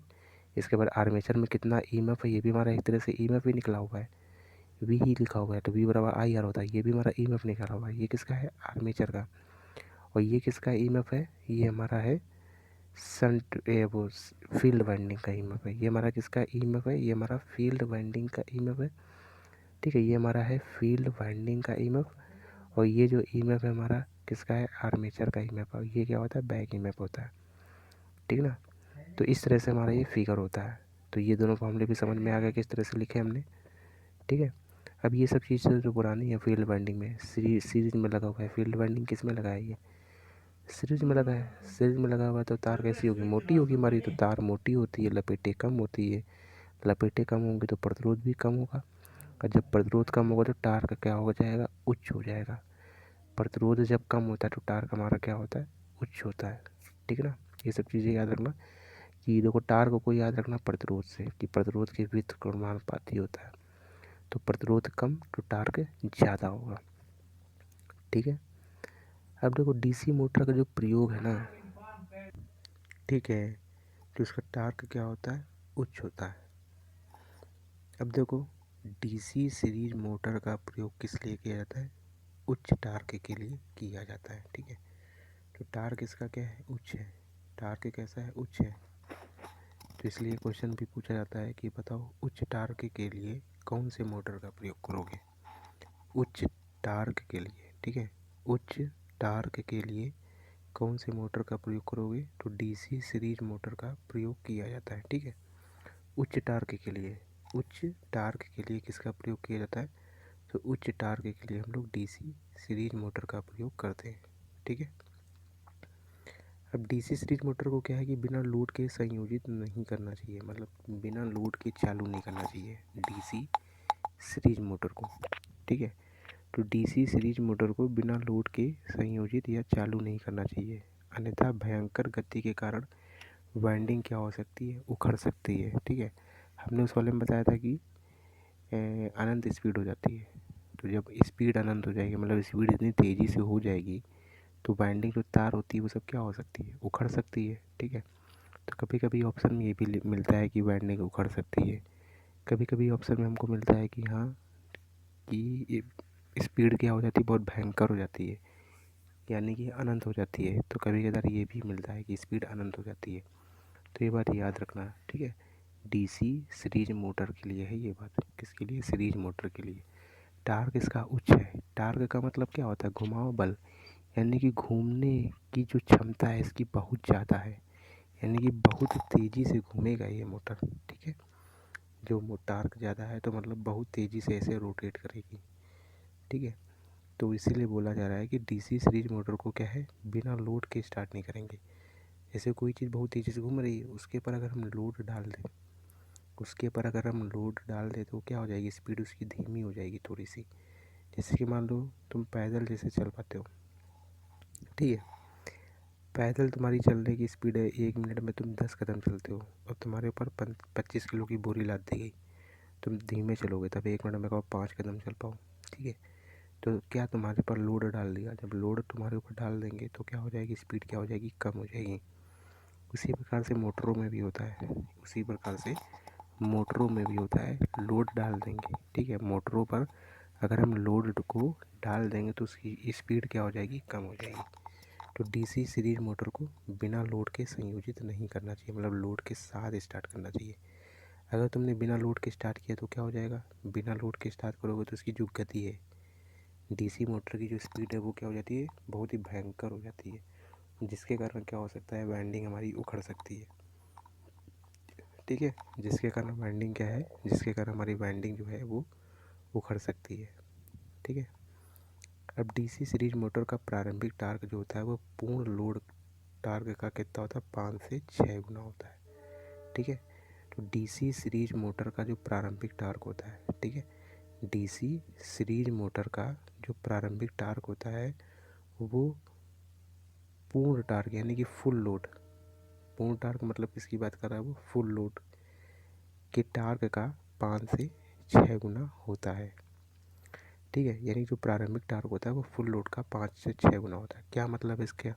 इसके बाद आर्मेचर में कितना ईएमएफ है, ये भी हमारा एक तरह से ईएमएफ ही निकला हुआ है, वी ही लिखा हुआ है, तो वी बराबर आई आर होता है, ये भी हमारा ईएमएफ निकला हुआ है। ये किसका है आर्मेचर का, और ये किसका ईएमएफ है, ये हमारा है संट वो फील्ड वाइंडिंग का ईएमएफ है। ये हमारा किसका ईएमएफ है, ये हमारा फील्ड वाइंडिंग का ईएमएफ है। ठीक है, ये हमारा है फील्ड वाइंडिंग का ईएमएफ, और ये जो ईएमएफ है हमारा किसका है आर्मेचर का ईएमएफ है, ये क्या होता है बैक ईएमएफ होता है। ठीक ना, तो इस तरह से हमारा ये फिगर होता है। तो ये दोनों फॉर्मूले भी समझ में आ गया किस तरह से लिखे हमने। ठीक है, अब ये सब चीज़ें जो पुरानी है फील्ड वाइंडिंग में सीरीज में लगा हुआ है, फील्ड वाइंडिंग किस में लगा है, ये सीरीज में लगा है। सीरीज में लगा हुआ है तो तार कैसी होगी मोटी होगी हमारी, तो तार मोटी होती है, लपेटें कम होती है, लपेटें कम होंगी तो प्रतिरोध भी कम होगा, और जब प्रतिरोध कम होगा तो टार्क क्या हो जाएगा उच्च हो जाएगा। प्रतिरोध जब कम होता है तो टार्क हमारा क्या होता है उच्च होता है। ठीक है ना, ये सब चीज़ें याद रखना कि देखो टार्क को याद रखना प्रतिरोध से, कि प्रतिरोध के विपरीत समानुपाती होता है, तो प्रतिरोध कम तो टार्क ज़्यादा होगा। ठीक है, अब देखो डीसी मोटर का जो प्रयोग है ना, ठीक है, तो उसका टार्क क्या होता है उच्च होता है। अब देखो डीसी सीरीज मोटर का प्रयोग किस लिए किया जाता है, उच्च टार्क के लिए किया जाता है। ठीक है, तो टार्क इसका क्या है उच्च है, टार्क कैसा है उच्च है, तो इसलिए क्वेश्चन भी पूछा जाता है कि बताओ उच्च टार्क के लिए कौन से मोटर का प्रयोग करोगे, उच्च टार्क के लिए। ठीक है, उच्च टार्क के लिए कौन से मोटर का प्रयोग करोगे, तो डीसी सीरीज मोटर का प्रयोग किया जाता है। ठीक है, उच्च टार्क के लिए, उच्च टार्क के लिए किसका प्रयोग किया जाता है, तो उच्च टार्क के लिए हम लोग डीसी सीरीज मोटर का प्रयोग करते हैं। ठीक है, अब डीसी सीरीज मोटर को क्या है कि बिना लोड के संयोजित नहीं करना चाहिए, मतलब बिना लोड के चालू नहीं करना चाहिए डीसी सीरीज मोटर को। ठीक है, तो डीसी सीरीज मोटर को बिना लोड के संयोजित या चालू नहीं करना चाहिए, अन्यथा भयंकर गति के कारण वाइंडिंग क्या हो सकती है उखड़ सकती है। ठीक है, हमने उस वाले में बताया था कि अनंत स्पीड हो जाती है, तो जब स्पीड अनंत हो जाएगी, मतलब स्पीड इतनी तेज़ी से हो जाएगी, तो वाइंडिंग जो तार होती है वो सब क्या हो सकती है उखड़ सकती है। ठीक है, तो कभी कभी ऑप्शन में ये भी मिलता है कि वाइंडिंग उखड़ सकती है, कभी कभी ऑप्शन में हमको मिलता है कि हाँ कि स्पीड क्या हो जाती है बहुत भयंकर हो जाती है, यानी कि अनंत हो जाती है। तो कभी कभार ये भी मिलता है कि स्पीड अनंत हो जाती है, तो ये बात याद रखना। ठीक है, डीसी सीरीज मोटर के लिए है ये बात, किसके लिए सीरीज मोटर के लिए। टार्क इसका उच्च है, टार्क का मतलब क्या होता है घुमाव बल, यानी कि घूमने की जो क्षमता है इसकी बहुत ज़्यादा है, यानी कि बहुत तेज़ी से घूमेगा ये मोटर। ठीक है, जो टार्क ज़्यादा है तो मतलब बहुत तेज़ी से ऐसे रोटेट करेगी। ठीक है, तो इसीलिए बोला जा रहा है कि डीसी सीरीज मोटर को क्या है बिना लोड के स्टार्ट नहीं करेंगे। जैसे कोई चीज़ बहुत तेज़ी से घूम रही है उसके ऊपर अगर हम लोड डाल दें, उसके ऊपर अगर हम लोड डाल दें तो क्या हो जाएगी स्पीड उसकी धीमी हो जाएगी थोड़ी सी। जैसे कि मान लो तुम पैदल जैसे चल पाते हो, ठीक है, पैदल तुम्हारी चलने की स्पीड है 1 मिनट में तुम 10 कदम चलते हो, और तुम्हारे ऊपर 25 किलो की बोरी लाद दी गई, तुम धीमे चलोगे तब 1 मिनट में कहो 5 कदम चल पाओ। ठीक है, तो क्या तुम्हारे पर लोड डाल दिया, जब लोड तुम्हारे ऊपर डाल देंगे तो क्या हो जाएगी, स्पीड क्या हो जाएगी, कम हो जाएगी। उसी प्रकार से मोटरों में भी होता है, उसी प्रकार से मोटरों में भी होता है, लोड डाल देंगे। ठीक है, मोटरों पर अगर हम लोड को डाल देंगे तो उसकी स्पीड क्या हो जाएगी, कम हो जाएगी। तो डीसी सीरीज मोटर को बिना लोड के संयोजित नहीं करना चाहिए, मतलब लोड के साथ स्टार्ट करना चाहिए। अगर तुमने बिना लोड के स्टार्ट किया तो क्या हो जाएगा, बिना लोड के स्टार्ट करोगे तो उसकी जो गति है, डीसी मोटर की जो स्पीड है वो क्या हो जाती है, बहुत ही भयंकर हो जाती है, जिसके कारण क्या हो सकता है, वाइंडिंग हमारी उखड़ सकती है। ठीक है, जिसके कारण वाइंडिंग क्या है, जिसके कारण हमारी वाइंडिंग जो है वो उखड़ सकती है। ठीक है, अब डीसी सीरीज मोटर का प्रारंभिक टार्क जो होता है वो पूर्ण लोड टार्क का कितना होता है, 5 से 6 गुना होता है। ठीक है, तो डीसी सीरीज मोटर का जो प्रारंभिक टार्क होता है, ठीक है, डीसी सीरीज मोटर का जो प्रारंभिक टार्क होता है वो पूर्ण टार्क यानी कि फुल लोड, पूर्ण टार्क मतलब किसकी बात कर रहा है, वो फुल लोड के टार्क का 5 से 6 गुना होता है। ठीक है, यानी जो प्रारंभिक टार्क होता है वो फुल लोड का 5 से 6 गुना होता है। क्या मतलब इसका,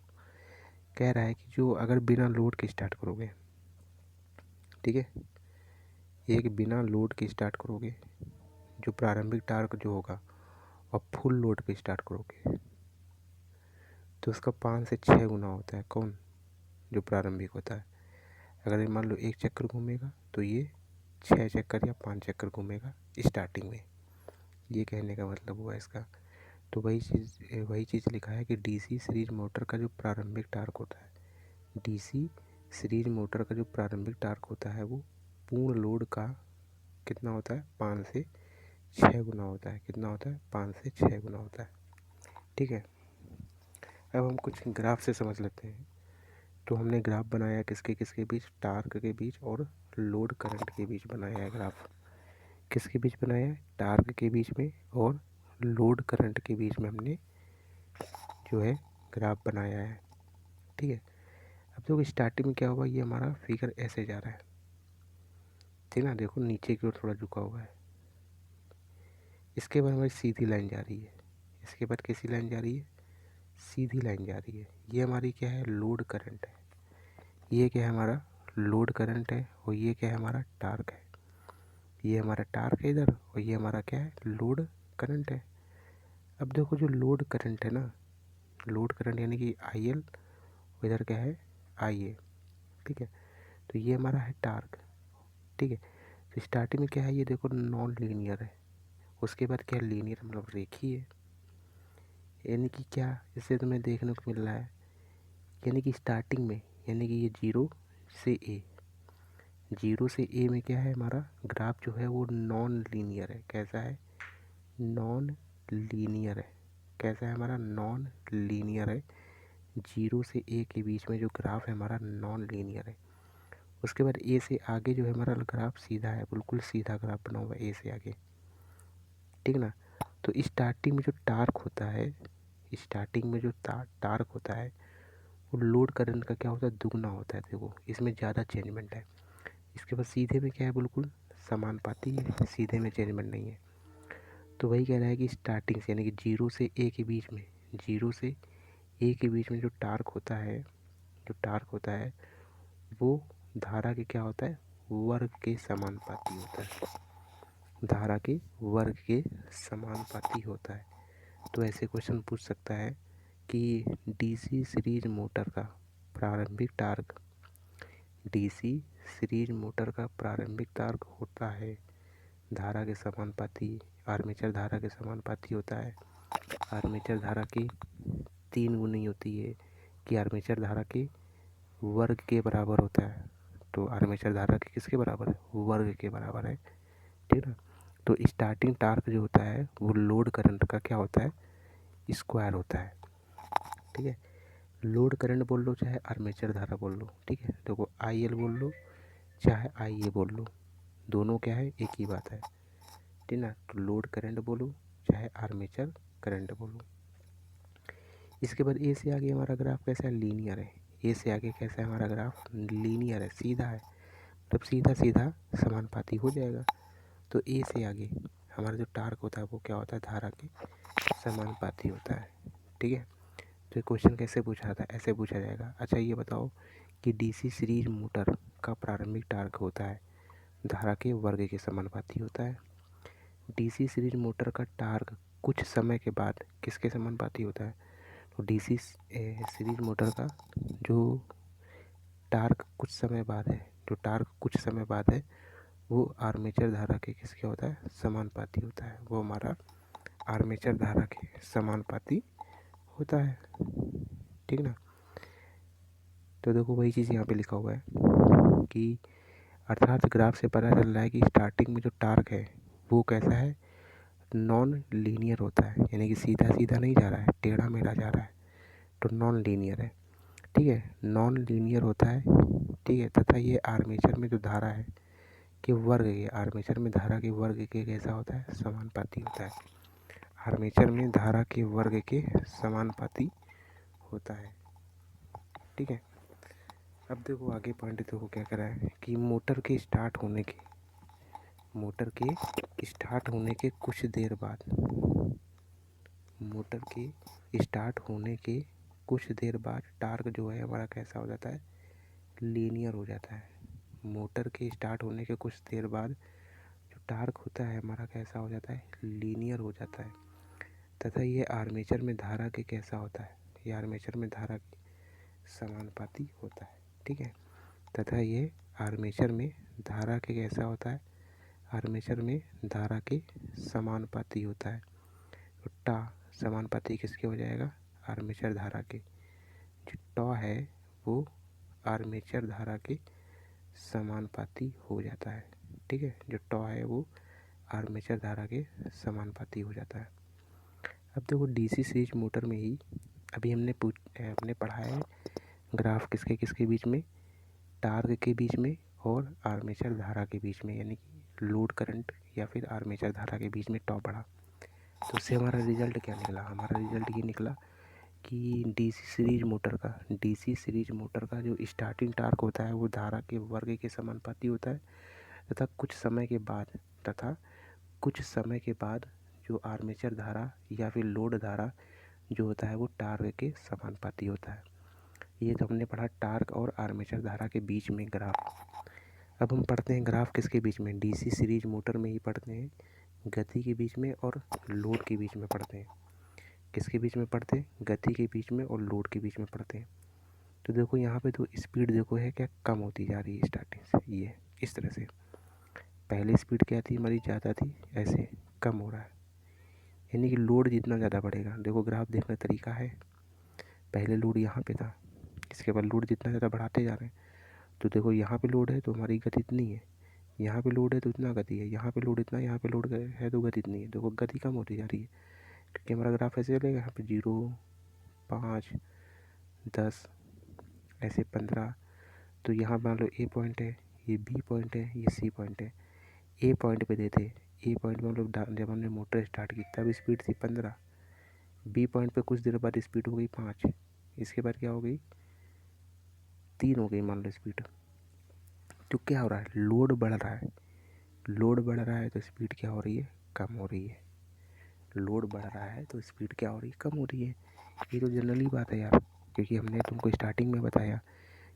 कह रहा है कि जो अगर बिना लोड के स्टार्ट करोगे, ठीक है, एक बिना लोड के स्टार्ट करोगे, जो प्रारंभिक टार्क जो होगा, और फुल लोड पे स्टार्ट करोगे तो उसका 5 से 6 गुना होता है। कौन, जो प्रारंभिक होता है। अगर मान लो 1 चक्कर घूमेगा तो ये 6 चक्कर या 5 चक्कर घूमेगा स्टार्टिंग में, ये कहने का मतलब हुआ इसका। तो वही चीज़ लिखा है कि डीसी सीरीज मोटर का जो प्रारंभिक टार्क होता है, डीसी सीरीज मोटर का जो प्रारंभिक टार्क होता है वो पूर्ण लोड का कितना होता है, 5 से 6 गुना होता है। कितना होता है, 5 से 6 गुना होता है। ठीक है, अब हम कुछ ग्राफ से समझ लेते हैं। तो हमने ग्राफ बनाया किसके किसके बीच, टार्क के बीच और लोड करंट के बीच बनाया है ग्राफ। किसके बीच बनाया है, टार्क के बीच में और लोड करंट के बीच में हमने जो है ग्राफ बनाया है। ठीक है, अब देखो स्टार्टिंग में क्या होगा, ये हमारा फिगर ऐसे जा रहा है, ठीक ना, देखो नीचे की ओर थोड़ा झुका हुआ है। इसके बाद हमारी सीधी लाइन जा रही है, इसके बाद कैसी लाइन जा रही है, सीधी लाइन जा रही है। ये हमारी क्या है, लोड करंट है। ये क्या है, हमारा लोड करंट है, और ये क्या है, हमारा टार्क है। ये हमारा टार्क है इधर, और ये हमारा क्या है, लोड करंट है। अब देखो जो लोड करंट है ना, लोड करंट यानी कि आई एल, इधर क्या है, आई ए। ठीक है, तो ये हमारा है टार्क। ठीक है, तो स्टार्टिंग में क्या है, ये देखो नॉन लीनियर है, उसके बाद क्या, लीनियर मतलब रेखीय है। यानी कि क्या, इससे तुम्हें देखने को मिल रहा है, यानी कि स्टार्टिंग में, यानी कि ये 0 से ए, 0 से ए में क्या है, हमारा ग्राफ जो है वो नॉन लीनियर है। कैसा है, नॉन लीनियर है। कैसा है, हमारा नॉन लीनियर है। 0 से ए के बीच में जो ग्राफ है हमारा नॉन लीनियर है। उसके बाद ए से आगे जो है हमारा ग्राफ सीधा है, बिल्कुल सीधा ग्राफ बना हुआ है ए से आगे। ठीक ना, तो स्टार्टिंग में जो टार्क होता है, स्टार्टिंग में जो टार्क होता है वो लोड करंट का क्या होता है, दुगना होता है। देखो इसमें ज़्यादा चेंजमेंट है। इसके बाद सीधे में क्या है, बिल्कुल समानुपाती है, सीधे में चेंजमेंट नहीं है। तो वही कह रहा है कि स्टार्टिंग से यानी कि 0 से ए के बीच में, 0 से ए के बीच में जो टार्क होता है, जो टार्क होता है वो धारा के क्या होता है, वर्ग के समानुपाती होता है। धारा के वर्ग के समानुपाती होता है। तो ऐसे क्वेश्चन पूछ सकता है कि डीसी सीरीज मोटर का प्रारंभिक टार्क, डीसी सीरीज मोटर का प्रारंभिक टार्क होता है धारा के समानुपाती, आर्मेचर धारा के समानुपाती होता है। आर्मेचर धारा की 3 गुनी होती है, कि आर्मेचर धारा के वर्ग के बराबर होता है। तो आर्मेचर धारा के किसके बराबर है, वर्ग के बराबर है। ठीक है ना, तो स्टार्टिंग टार्क जो होता है वो लोड करंट का क्या होता है, स्क्वायर होता है। ठीक है, लोड करंट बोल लो चाहे आर्मेचर धारा बोल लो, ठीक है, देखो आई एल बोल लो चाहे आई ए बोल लो, दोनों क्या है, एक ही बात है। ठीक ना, तो लोड करंट बोलो चाहे आर्मेचर करंट बोलो। इसके बाद ए से आगे हमारा ग्राफ कैसा है, लीनियर है। ए से आगे कैसा है हमारा ग्राफ, लीनियर है, सीधा है, तब सीधा सीधा समानुपाती हो जाएगा। तो ए से आगे हमारा जो टार्क होता है वो क्या होता है, धारा के समानुपाती होता है। ठीक है, तो क्वेश्चन कैसे पूछा था, ऐसे पूछा जाएगा। अच्छा ये बताओ कि डीसी सीरीज मोटर का प्रारंभिक टार्क होता है धारा के वर्ग के समानुपाती होता है। डीसी सीरीज मोटर का टार्क कुछ समय के बाद किसके समानुपाती होता है, तो डीसी सीरीज मोटर का जो टार्क कुछ समय बाद है, जो टार्क कुछ समय बाद है वो आर्मेचर धारा के किसके होता है, समानुपाती होता है। वो हमारा आर्मेचर धारा के समानुपाती होता है। ठीक ना। तो देखो वही चीज़ यहाँ पे लिखा हुआ है कि अर्थात ग्राफ से पता चल रहा है कि स्टार्टिंग में जो टार्क है वो कैसा है, नॉन लीनियर होता है, यानी कि सीधा सीधा नहीं जा रहा है, टेढ़ा मेढ़ा जा रहा है, तो नॉन लीनियर है। ठीक है, नॉन लीनियर होता है। ठीक है, तथा ये आर्मेचर में जो धारा है कि वर्ग के, आर्मेचर में धारा के वर्ग के कैसा होता है, समानुपाती होता है। आर्मेचर में धारा के वर्ग के समानुपाती होता है। ठीक है, अब देखो आगे पॉइंट देखो क्या करा है कि मोटर के स्टार्ट होने के कुछ देर बाद, मोटर के स्टार्ट होने के कुछ देर बाद टार्क जो है हमारा कैसा हो जाता है, लीनियर हो जाता है। मोटर के स्टार्ट होने के कुछ देर बाद जो टार्क होता है हमारा कैसा हो जाता है, लीनियर हो जाता है। तथा ये आर्मेचर में धारा के कैसा होता है, ये आर्मेचर में धारा के समानुपाती होता है। ठीक है, तथा ये आर्मेचर में धारा के कैसा होता है, आर्मेचर में धारा के समानुपाती होता है। तो टा समानुपाती किसके हो जाएगा, आर्मेचर धारा के। जो टॉ है वो आर्मेचर धारा के समानुपाती हो जाता है। ठीक है, जो टॉ है वो आर्मेचर धारा के समानुपाती हो जाता है। अब देखो डीसी सीरीज मोटर में ही अभी हमने पढ़ा है ग्राफ किसके किसके बीच में, टार्क के बीच में और आर्मेचर धारा के बीच में, यानी कि लोड करंट या फिर आर्मेचर धारा के बीच में टॉ पढ़ा। तो उससे हमारा रिजल्ट क्या निकला, हमारा रिजल्ट ये निकला कि डीसी सीरीज मोटर का जो स्टार्टिंग टार्क होता है वो धारा के वर्ग के समानुपाती होता है। तथा कुछ समय के बाद जो आर्मेचर धारा या फिर लोड धारा जो होता है वो टार्क के समानुपाती होता है। ये तो हमने पढ़ा टार्क और आर्मेचर धारा के बीच में ग्राफ। अब हम पढ़ते हैं ग्राफ किसके बीच में, डीसी सीरीज मोटर में ही पढ़ते हैं, गति के बीच में और लोड के बीच में पढ़ते हैं। किसके बीच में पढ़ते हैं, गति के बीच में और लोड के बीच में पढ़ते हैं। तो देखो यहाँ पे तो स्पीड देखो है क्या, कम होती जा रही है स्टार्टिंग से, ये इस तरह से। पहले स्पीड क्या थी हमारी, ज़्यादा थी, ऐसे कम हो रहा है, यानी कि लोड जितना ज़्यादा बढ़ेगा। देखो ग्राफ देखने का तरीका है, पहले लोड यहाँ पे था, इसके बाद लोड जितना ज़्यादा बढ़ाते जा रहे हैं। तो देखो यहाँ पे लोड है तो हमारी गति इतनी है, यहाँ पे लोड है तो इतना गति है, यहाँ पे लोड इतना, यहाँ पे लोड है तो गति इतनी है। देखो गति कम होती जा रही है, क्योंकि हमारा ग्राफ ऐसे चलेगा, यहाँ पे 0, 5, 10, ऐसे 15। तो यहाँ मान लो ए पॉइंट है, ये बी पॉइंट है, ये सी पॉइंट है। ए पॉइंट पे देते, ए पॉइंट पे हम लोग जब हमने मोटर स्टार्ट की तब स्पीड थी 15। बी पॉइंट पे कुछ देर बाद स्पीड हो गई 5, इसके बाद क्या हो गई, 3 हो गई मान लो स्पीड। तो क्या हो रहा है, लोड बढ़ रहा है, लोड बढ़ रहा है तो स्पीड क्या हो रही है, कम हो रही है। लोड बढ़ रहा है तो स्पीड क्या हो रही है, कम हो रही है। ये तो जनरली बात है यार, क्योंकि हमने तुमको स्टार्टिंग में बताया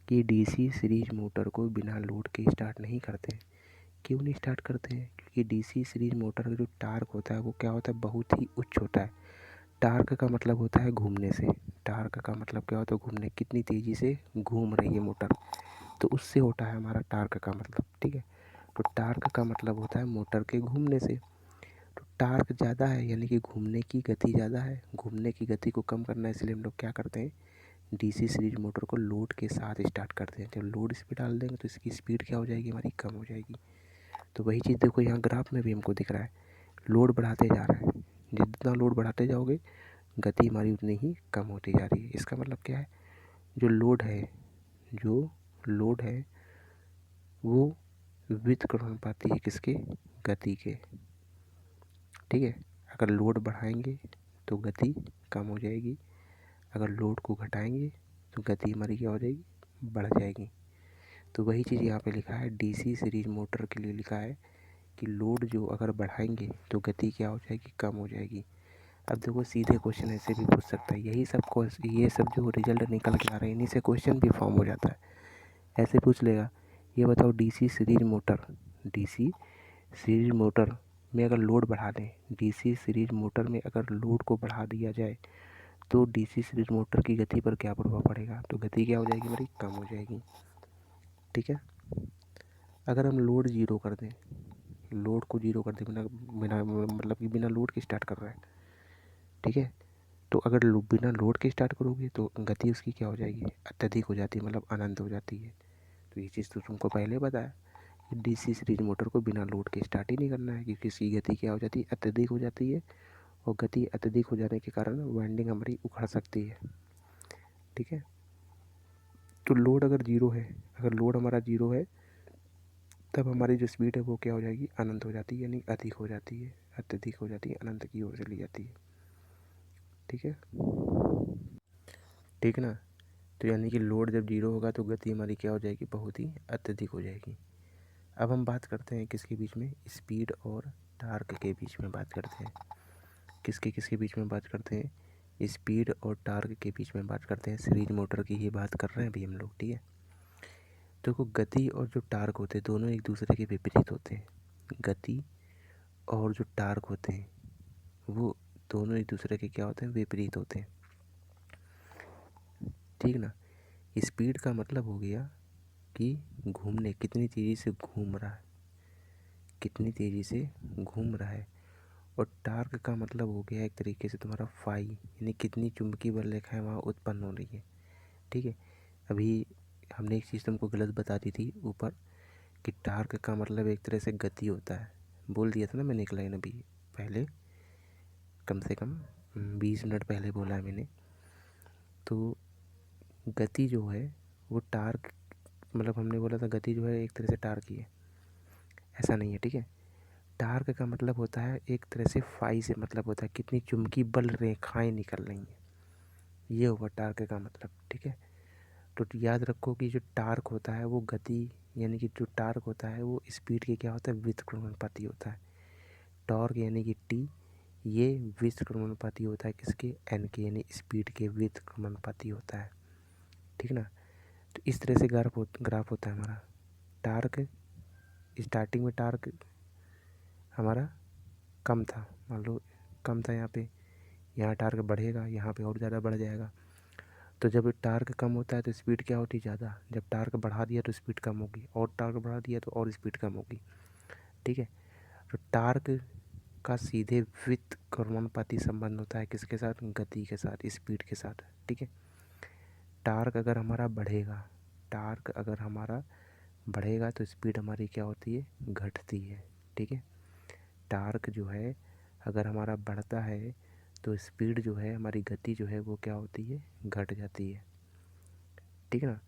कि डीसी सीरीज मोटर को बिना लोड के स्टार्ट नहीं करते। क्यों नहीं स्टार्ट करते हैं, क्योंकि डीसी सीरीज मोटर का जो टार्क होता है वो क्या होता है, बहुत ही उच्च होता है। टार्क का मतलब होता है घूमने से, टार्क का मतलब क्या होता है, घूमने, कितनी तेज़ी से घूम रही है मोटर, तो उससे होता है हमारा टार्क का मतलब। ठीक है, तो टार्क का मतलब होता है मोटर के घूमने से। तो टार्क ज़्यादा है यानी कि घूमने की गति ज़्यादा है, घूमने की गति को कम करना है, इसलिए हम लोग क्या करते हैं, डीसी सीरीज मोटर को लोड के साथ स्टार्ट करते हैं। जब लोड इस पर डाल देंगे तो इसकी स्पीड क्या हो जाएगी, हमारी कम हो जाएगी। तो वही चीज़ देखो यहाँ ग्राफ में भी हमको दिख रहा है, लोड बढ़ाते जा रहा है, जितना लोड बढ़ाते जाओगे गति हमारी उतनी ही कम होती जा रही है। इसका मतलब क्या है, जो लोड है वो व्युत्क्रमानुपाती है किसके, गति के। ठीक है, अगर लोड बढ़ाएंगे तो गति कम हो जाएगी, अगर लोड को घटाएंगे तो गति हमारी क्या हो जाएगी, बढ़ जाएगी। तो वही चीज़ यहाँ पे लिखा है, डीसी सीरीज मोटर के लिए लिखा है कि लोड जो अगर बढ़ाएंगे तो गति क्या हो जाएगी, कम हो जाएगी। अब देखो सीधे क्वेश्चन ऐसे भी पूछ सकता है, यही सब ये सब जो रिजल्ट निकल के आ रहे हैं इन्हीं से क्वेश्चन भी फॉर्म हो जाता है। ऐसे पूछ लेगा, ये बताओ डीसी सीरीज मोटर में अगर लोड बढ़ा दें, डीसी सीरीज मोटर में अगर लोड को बढ़ा दिया जाए तो डीसी सीरीज मोटर की गति पर क्या प्रभाव पड़ेगा, तो गति क्या हो जाएगी हमारी, कम हो जाएगी। ठीक है। अगर हम लोड जीरो कर दें, लोड को जीरो कर दें, बिना बिना मतलब कि बिना लोड के स्टार्ट कर रहे हैं, ठीक है, तो अगर बिना लोड के स्टार्ट करोगे तो गति उसकी क्या हो जाएगी, अत्यधिक हो जाती है, मतलब अनंत हो जाती है। तो ये चीज़ तो तुमको पहले बताया कि डीसी सीरीज मोटर को बिना लोड के स्टार्ट ही नहीं करना है, क्योंकि इसकी गति क्या हो जाती है, अत्यधिक हो जाती है, और गति अत्यधिक हो जाने के कारण वाइंडिंग हमारी उखड़ सकती है। ठीक है। तो लोड अगर जीरो है, अगर लोड हमारा जीरो है तब हमारी जो स्पीड है वो क्या हो जाएगी, अनंत हो जाती है, यानी अधिक हो जाती है, अत्यधिक हो जाती है, अनंत की ओर चली जाती है। ठीक है, ठीक ना। तो यानी कि लोड जब जीरो होगा तो गति हमारी क्या हो जाएगी, बहुत ही अत्यधिक हो जाएगी। अब हम बात करते हैं किसके बीच में, स्पीड और टार्क के बीच में बात करते हैं। किसके बीच में बात करते हैं, स्पीड और टार्क के बीच में बात करते हैं। सीरीज मोटर की ही बात कर रहे हैं अभी हम लोग। ठीक है। देखो गति और जो टार्क होते हैं दोनों एक दूसरे के विपरीत होते हैं। गति और जो टार्क होते हैं वो दोनों एक दूसरे के क्या होते हैं, विपरीत होते हैं। ठीक ना। स्पीड का मतलब हो गया कि घूमने, कितनी तेज़ी से घूम रहा है, कितनी तेज़ी से घूम रहा है। और टार्क का मतलब हो गया एक तरीके से तुम्हारा फाई, यानी कितनी चुंबकीय बल रेखाएं वहाँ उत्पन्न हो रही है। ठीक है। अभी हमने एक चीज़ तुमको गलत बता दी थी ऊपर कि टार्क का मतलब एक तरह से गति होता है, बोल दिया था ना मैंने एक लाइन अभी पहले, कम से कम 20 मिनट पहले बोला है मैंने। तो गति जो है वो टार्क, मतलब हमने बोला था गति जो है एक तरह से टार्क ही है, ऐसा नहीं है। ठीक है। टार्क का मतलब होता है एक तरह से फाई से मतलब होता है कितनी चुंबकीय बल रेखाएं निकल रही हैं, ये होगा टार्क का मतलब। ठीक है। तो याद रखो कि जो टार्क होता है वो गति, यानी कि जो टार्क होता है वो स्पीड के क्या होता है, व्युत्क्रमानुपाती होता है। टॉर्क यानी कि टी, ये व्युत्क्रमानुपाती होता है किसके, एन के, यानी स्पीड के व्युत्क्रमानुपाती होता है। ठीक ना। तो इस तरह से ग्राफ होता है हमारा। टार्क, स्टार्टिंग में टार्क हमारा कम था, मान लो कम था यहाँ टार्क बढ़ेगा, यहाँ पे और ज़्यादा बढ़ जाएगा। तो जब टार्क कम होता है तो स्पीड क्या होती है, ज़्यादा। जब टार्क बढ़ा दिया तो स्पीड कम होगी, और टार्क बढ़ा दिया तो और स्पीड कम होगी। ठीक है। तो टार्क का सीधे व्युत्क्रमानुपाती संबंध होता है किसके साथ, गति के साथ, स्पीड के साथ। ठीक है। टार्क अगर हमारा बढ़ेगा, टार्क अगर हमारा बढ़ेगा तो स्पीड हमारी क्या होती है, घटती है। ठीक है। टार्क जो है अगर हमारा बढ़ता है तो स्पीड जो है हमारी, गति जो है वो क्या होती है, घट जाती है। ठीक है ना।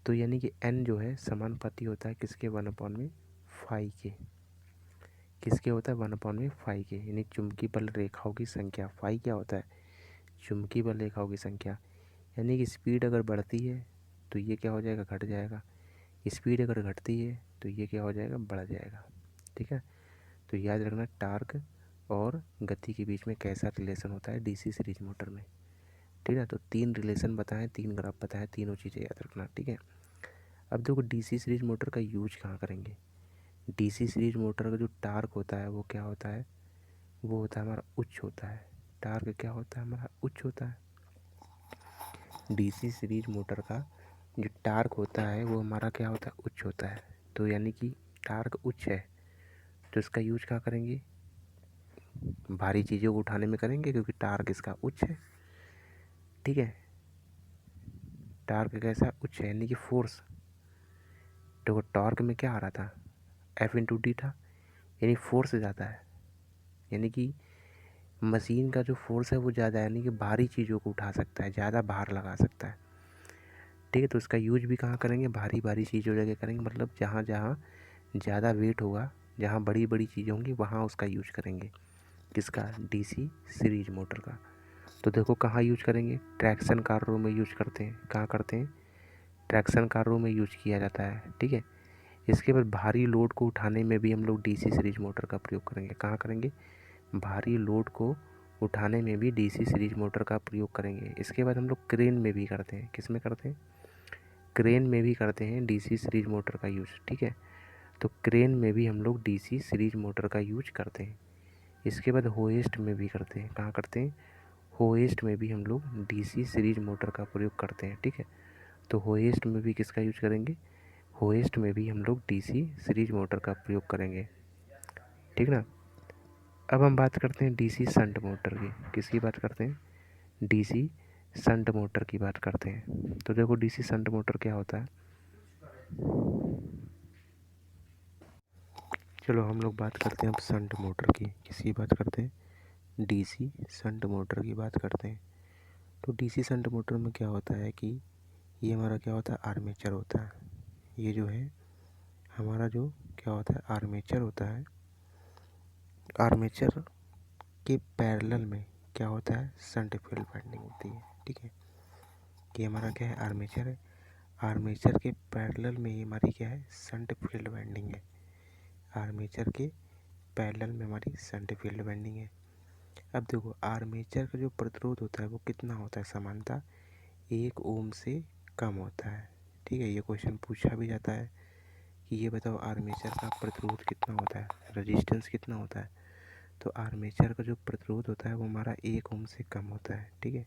तो यानी कि एन जो है समानुपाती होता है किसके, 1/5 के। किसके होता है, 1/5 के, यानी चुंबकीय बल रेखाओं की संख्या। फाई क्या होता है, चुंबकीय बल रेखाओं की संख्या। यानी कि स्पीड अगर बढ़ती है तो ये क्या हो जाएगा, घट जाएगा। स्पीड अगर घटती है तो ये क्या हो जाएगा, बढ़ जाएगा। ठीक है। तो याद रखना टार्क और गति के बीच में कैसा रिलेशन होता है डीसी सीरीज मोटर में। ठीक है। तो 3 रिलेशन बताएं, 3 ग्राफ बताएं, तीनों चीज़ें याद रखना। ठीक है। अब देखो डीसी सीरीज मोटर का यूज कहाँ करेंगे। डीसी सीरीज मोटर का जो टार्क होता है वो क्या होता है, वो होता है हमारा उच्च होता है। टार्क क्या होता है हमारा, उच्च होता है। डीसी सीरीज मोटर का जो टार्क होता है वो हमारा क्या होता है, उच्च होता है। तो यानी कि टार्क उच्च है तो इसका यूज कहाँ करेंगे, भारी चीज़ों को उठाने में करेंगे, क्योंकि टार्क इसका उच्च है। ठीक है। टार्क कैसा, उच्च है, यानी कि फोर्स। देखो टॉर्क में क्या आ रहा था, F/d था, यानी फोर्स ज़्यादा है, यानी कि मशीन का जो फोर्स है वो ज़्यादा है, यानी कि भारी चीज़ों को उठा सकता है, ज़्यादा भार लगा सकता है। ठीक है। तो इसका यूज भी कहाँ करेंगे, भारी भारी चीज़ों जगह करेंगे, मतलब जहाँ जहाँ ज़्यादा वेट होगा, जहाँ बड़ी बड़ी चीज़ें होंगी वहाँ उसका यूज करेंगे। किसका, डीसी सीरीज मोटर का। तो देखो कहाँ यूज करेंगे, ट्रैक्शन कारों में यूज करते हैं। कहाँ करते हैं, ट्रैक्शन कारों में यूज किया जाता है, ठीक है। इसके बाद भारी लोड को उठाने में भी हम लोग डीसी सीरीज मोटर का प्रयोग करेंगे। कहाँ करेंगे, भारी लोड को उठाने में भी डीसी सीरीज मोटर का प्रयोग करेंगे। इसके बाद हम लोग क्रेन में भी करते हैं। किस में करते हैं, क्रेन में भी करते हैं डीसी सीरीज मोटर का यूज, ठीक है। तो क्रेन में भी हम लोग डीसी सीरीज मोटर का यूज करते हैं। इसके बाद होइस्ट में भी करते हैं। कहाँ करते हैं, होइस्ट में भी हम लोग डीसी सीरीज मोटर का प्रयोग करते हैं, ठीक है। तो होइस्ट में भी किसका यूज करेंगे, होइस्ट में भी हम लोग डीसी सीरीज मोटर का प्रयोग करेंगे, ठीक ना। अब हम बात करते हैं डीसी शंट मोटर की। किसकी बात करते हैं, डीसी शंट मोटर की बात करते हैं। तो देखो डीसी शंट मोटर क्या होता है, चलो हम लोग बात करते हैं अब शंट मोटर की। किसकी बात करते हैं, डीसी शंट मोटर की बात करते हैं। तो डीसी शंट मोटर में क्या होता है कि ये हमारा क्या होता है, आर्मेचर होता है। ये जो है हमारा जो क्या होता है, आर्मेचर होता है। आर्मेचर के पैरेलल में क्या होता है, शंट फील्ड वाइंडिंग होती है, ठीक है। ये हमारा क्या है, आर्मेचर है। आर्मेचर के पैरेलल में ये हमारी क्या है, शंट फील्ड वाइंडिंग है। आर्मेचर के पैरेलल में हमारी शंट फील्ड वाइंडिंग है। अब देखो आर्मेचर का जो प्रतिरोध होता है वो कितना होता है, सामान्यतः 1 ओम से कम होता है, ठीक है। ये क्वेश्चन पूछा भी जाता है कि ये बताओ आर्मेचर का प्रतिरोध कितना होता है, रेजिस्टेंस कितना होता है। तो आर्मेचर का जो प्रतिरोध होता है वो हमारा 1 ओम से कम होता है, ठीक है।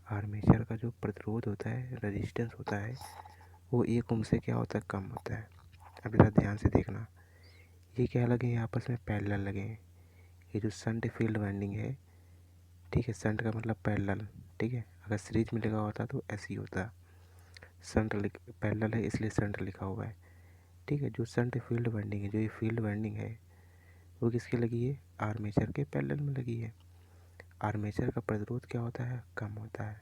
आर्मेचर का जो प्रतिरोध होता है, रेजिस्टेंस होता है, वो 1 ओम से क्या होता है, कम होता है। अब ज़रा ध्यान से देखना, ये क्या लगे हैं, आपस में पैरेलल लगे हैं। ये जो शंट फील्ड वाइंडिंग है, ठीक है, शंट का मतलब पैरेलल, ठीक है। अगर सीरीज में लिखा होता तो ऐसे ही होता, शंट पैरेलल है इसलिए शंट लिखा हुआ है, ठीक है। जो शंट फील्ड वाइंडिंग है, जो ये फील्ड वाइंडिंग है वो किसके लगी है, आर्मेचर के पैरेलल में लगी है। आर्मेचर का प्रतिरोध क्या होता है, कम होता है।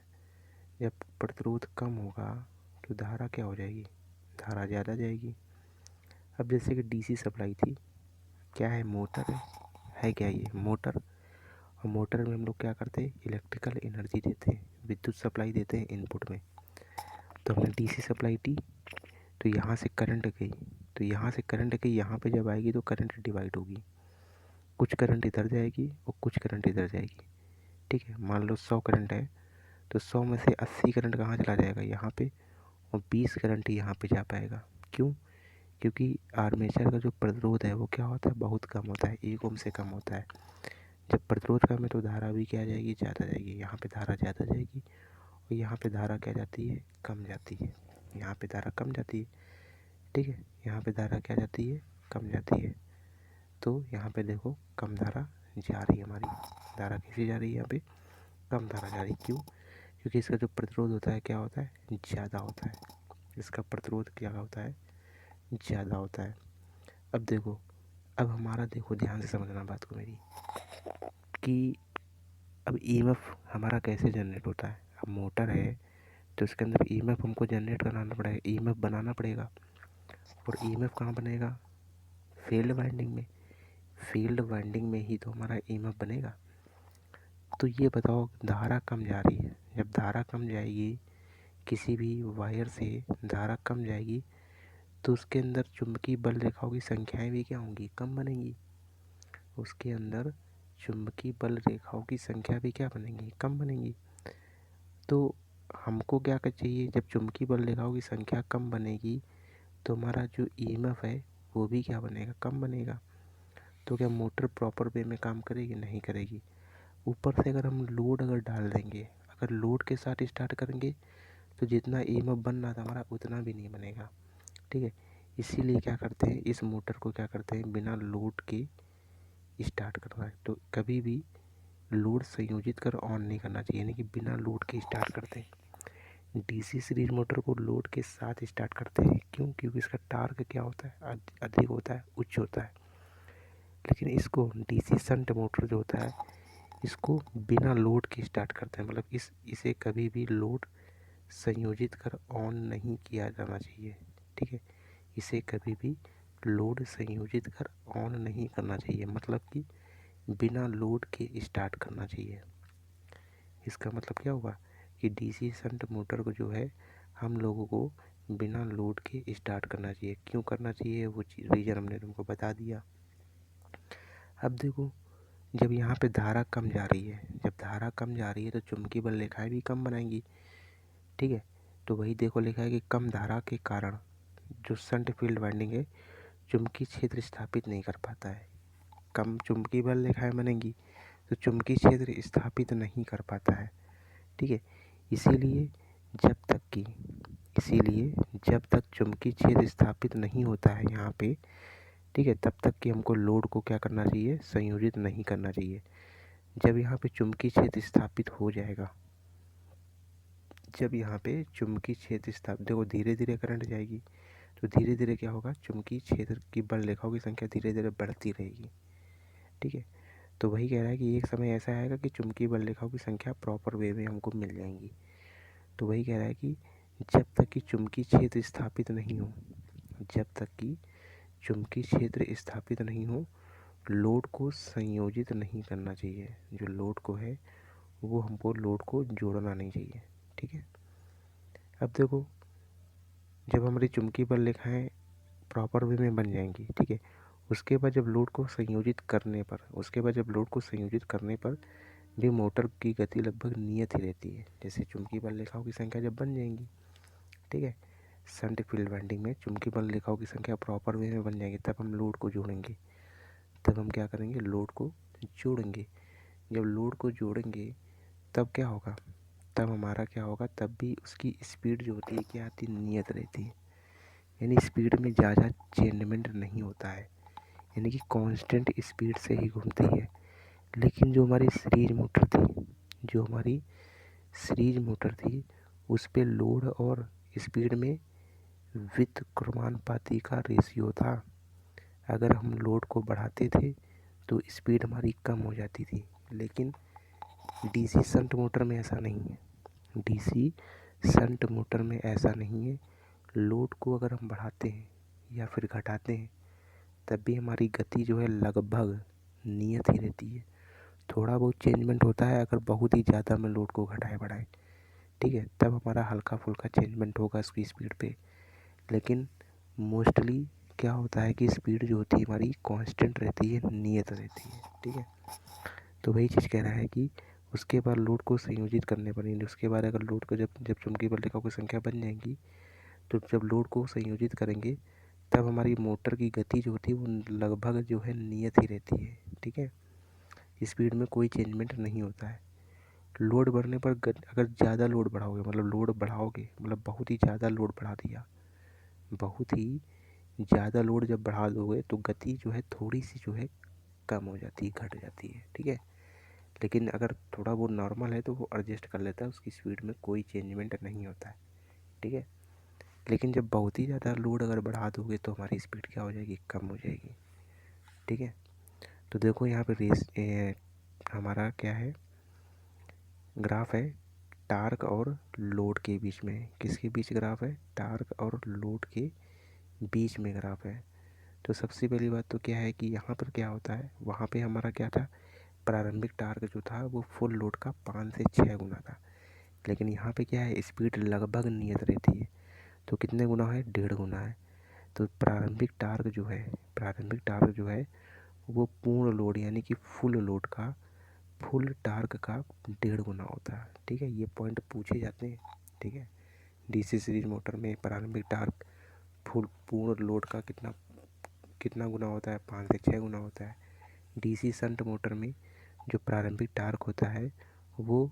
जब प्रतिरोध कम होगा तो धारा क्या हो जाएगी, धारा ज़्यादा जाएगी। अब जैसे कि डीसी सप्लाई थी, क्या है, मोटर है क्या, ये मोटर। और मोटर में हम लोग क्या करते हैं, इलेक्ट्रिकल एनर्जी देते हैं, विद्युत सप्लाई देते हैं इनपुट में। तो हमने डीसी सप्लाई दी, तो यहाँ से करंट गई, तो यहाँ से करंट गई, यहाँ पे जब आएगी तो करंट डिवाइड होगी, कुछ करंट इधर जाएगी और कुछ करंट इधर जाएगी, ठीक है। मान लो 100 करंट है तो 100 में से 80 करंट कहाँ चला जाएगा, यहाँ पे, और 20 करंट यहाँ पे जा पाएगा। क्यों, क्योंकि आर्मेचर का जो प्रतिरोध है वो क्या होता है, बहुत कम होता है, 1 ओम से कम होता है। जब प्रतिरोध कम है तो धारा भी क्या जाएगी, ज़्यादा जाएगी। यहाँ पे धारा ज़्यादा जाएगी और यहाँ पे धारा क्या जाती है, कम जाती है। यहाँ पे धारा कम जाती है, ठीक है। यहाँ पे धारा क्या जाती है, कम जाती है। तो यहाँ पे देखो कम धारा जा रही है हमारी, धारा कैसी जा रही है, यहाँ पे कम धारा जा रही। क्यों, क्योंकि इसका जो प्रतिरोध होता है क्या होता है, ज़्यादा होता है। इसका प्रतिरोध क्या होता है, ज़्यादा होता है। अब देखो, अब हमारा देखो ध्यान से समझना बात को मेरी, कि अब ईएमएफ हमारा कैसे जनरेट होता है। अब मोटर है तो इसके अंदर ईएमएफ हमको जनरेट कराना पड़ेगा, ईएमएफ बनाना पड़ेगा। और ईएमएफ कहाँ बनेगा, फील्ड वाइंडिंग में। फील्ड वाइंडिंग में ही तो हमारा ईएमएफ बनेगा। तो ये बताओ धारा कम जा रही है, जब धारा कम जाएगी, किसी भी वायर से धारा कम जाएगी तो उसके अंदर चुंबकीय बल रेखाओं की संख्याएं भी क्या होंगी, कम बनेंगी। उसके अंदर चुंबकीय बल रेखाओं की संख्या भी क्या बनेंगी, कम बनेंगी। तो हमको क्या कर चाहिए, जब चुंबकीय बल रेखाओं की संख्या कम बनेगी तो हमारा जो ईएमएफ है वो भी क्या बनेगा, कम बनेगा। तो क्या मोटर प्रॉपर वे में काम करेगी, नहीं करेगी। ऊपर से अगर हम लोड अगर डाल देंगे, अगर लोड के साथ स्टार्ट करेंगे तो जितना ईएमएफ बन रहा था हमारा उतना भी नहीं बनेगा, ठीक है। इसीलिए क्या करते हैं, इस मोटर को क्या करते हैं, बिना लोड के स्टार्ट करना है तो कभी भी लोड संयोजित कर ऑन नहीं करना चाहिए, यानी कि बिना लोड के स्टार्ट करते हैं। डीसी सीरीज मोटर को लोड के साथ स्टार्ट करते हैं, क्यों, क्योंकि इसका टार्क क्या होता है, अधिक होता है, उच्च होता है। लेकिन इसको डीसी शंट मोटर जो होता है इसको बिना लोड के स्टार्ट करते हैं, मतलब इसे कभी भी लोड संयोजित कर ऑन नहीं किया जाना चाहिए, ठीक है। इसे कभी भी लोड संयोजित कर ऑन नहीं करना चाहिए, मतलब कि बिना लोड के स्टार्ट करना चाहिए। इसका मतलब क्या हुआ कि डीसी शंट मोटर को जो है हम लोगों को बिना लोड के स्टार्ट करना चाहिए। क्यों करना चाहिए वो चीज़ रीज़न हमने तुमको बता दिया। अब देखो, जब यहाँ पे धारा कम जा रही है, जब धारा कम जा रही है तो चुंबकीय बल रेखाएं भी कम बनाएंगी, ठीक है। तो वही देखो लिखा है कि कम धारा के कारण जो शंट फील्ड वाइंडिंग है चुंबकीय क्षेत्र स्थापित नहीं कर पाता है। कम चुंबकीय बल रेखाएं बनेंगी तो चुंबकीय क्षेत्र स्थापित नहीं कर पाता है, ठीक है। इसीलिए जब तक कि इसीलिए जब तक चुंबकीय क्षेत्र स्थापित नहीं होता है यहाँ पे, ठीक है, तब तक कि हमको लोड को क्या करना चाहिए, संयोजित नहीं करना चाहिए। जब यहाँ पे चुंबकीय क्षेत्र स्थापित हो जाएगा, जब यहाँ पे चुंबकीय क्षेत्र स्थापित, देखो धीरे धीरे करंट जाएगी तो धीरे धीरे क्या होगा, चुंबकीय क्षेत्र की बल रेखाओं की संख्या धीरे धीरे बढ़ती रहेगी, ठीक है। तो वही कह रहा है कि एक समय ऐसा आएगा कि चुंबकीय बल रेखाओं की संख्या प्रॉपर वे में हमको मिल जाएंगी। तो वही कह रहा है कि जब तक कि चुंबकीय क्षेत्र स्थापित नहीं हो, जब तक कि चुंबकीय क्षेत्र स्थापित नहीं हो, लोड को संयोजित नहीं करना चाहिए। जो लोड को है वो हमको लोड को जोड़ना नहीं चाहिए, ठीक है। अब देखो, जब हमारी चुंबकीय बल रेखाएं प्रॉपर वे में बन जाएंगी, ठीक है, उसके बाद जब लोड को संयोजित करने पर भी मोटर की गति लगभग नियत ही रहती है। जैसे चुंबकीय बल रेखाओं की संख्या जब बन जाएंगी, ठीक है, शंट फील्ड वाइंडिंग में चुंबकीय बल रेखाओं की संख्या प्रॉपर वे में बन जाएगी, तब हम लोड को जोड़ेंगे। तब हम क्या करेंगे, लोड को जोड़ेंगे। जब लोड को जोड़ेंगे तब क्या होगा, तब हमारा क्या होगा, तब भी उसकी स्पीड जो होती है क्या आती है, नियत रहती है। यानी स्पीड में ज़्यादा चेंजमेंट नहीं होता है, यानी कि कांस्टेंट स्पीड से ही घूमती है। लेकिन जो हमारी सीरीज मोटर थी उस पे लोड और स्पीड में व्युत्क्रमानुपाती का रेशियो था। अगर हम लोड को बढ़ाते थे तो स्पीड हमारी कम हो जाती थी, लेकिन डीसी शंट मोटर में ऐसा नहीं है। डीसी शंट मोटर में ऐसा नहीं है। लोड को अगर हम बढ़ाते हैं या फिर घटाते हैं तब भी हमारी गति जो है लगभग नियत ही रहती है। थोड़ा बहुत चेंजमेंट होता है अगर बहुत ही ज़्यादा में लोड को घटाए बढ़ाए, ठीक है, तब हमारा हल्का फुल्का चेंजमेंट होगा उसकी स्पीड पे। लेकिन मोस्टली क्या होता है कि स्पीड जो होती है हमारी कांस्टेंट रहती है, नियत रहती है, ठीक है। तो वही चीज़ कह रहा है कि उसके बाद लोड को संयोजित करने पर, उसके बाद अगर लोड को जब जब चुंबकीय बल रेखाओं की संख्या बन जाएंगी तो जब लोड को संयोजित करेंगे तब हमारी मोटर की गति जो होती है वो लगभग जो है नियत ही रहती है, ठीक है। स्पीड में कोई चेंजमेंट नहीं होता है। लोड बढ़ने पर अगर ज़्यादा लोड बढ़ाओगे, मतलब लोड बढ़ाओगे मतलब बहुत ही ज़्यादा लोड बढ़ा दिया, बहुत ही ज़्यादा लोड जब बढ़ा दोगे तो गति जो है थोड़ी सी जो है कम हो जाती है, घट जाती है, ठीक है। लेकिन अगर थोड़ा वो नॉर्मल है तो वो एडजस्ट कर लेता है, उसकी स्पीड में कोई चेंजमेंट नहीं होता है, ठीक है। लेकिन जब बहुत ही ज़्यादा लोड अगर बढ़ा दोगे तो हमारी स्पीड क्या हो जाएगी, कम हो जाएगी, ठीक है। तो देखो यहाँ पे हमारा क्या है, ग्राफ है टार्क और लोड के बीच में। किसके बीच ग्राफ है, टार्क और लोड के बीच में ग्राफ है। तो सबसे पहली बात तो क्या है कि यहाँ पर क्या होता है, वहाँ पे हमारा क्या था, प्रारंभिक टार्क जो था वो फुल लोड का 5 से 6 गुना था। लेकिन यहाँ पे क्या है, स्पीड लगभग नियत रहती है, तो कितने गुना है, 1.5 गुना है। तो प्रारंभिक टार्क जो है वो पूर्ण लोड यानी कि फुल टार्क का 1.5 गुना होता है, ठीक है। ये पॉइंट पूछे जाते हैं, ठीक है। डीसी सीरीज मोटर में प्रारंभिक टार्क पूर्ण लोड का कितना कितना गुना होता है, 5 से 6 गुना होता है। डीसी शंट मोटर में जो प्रारंभिक टार्क होता है वो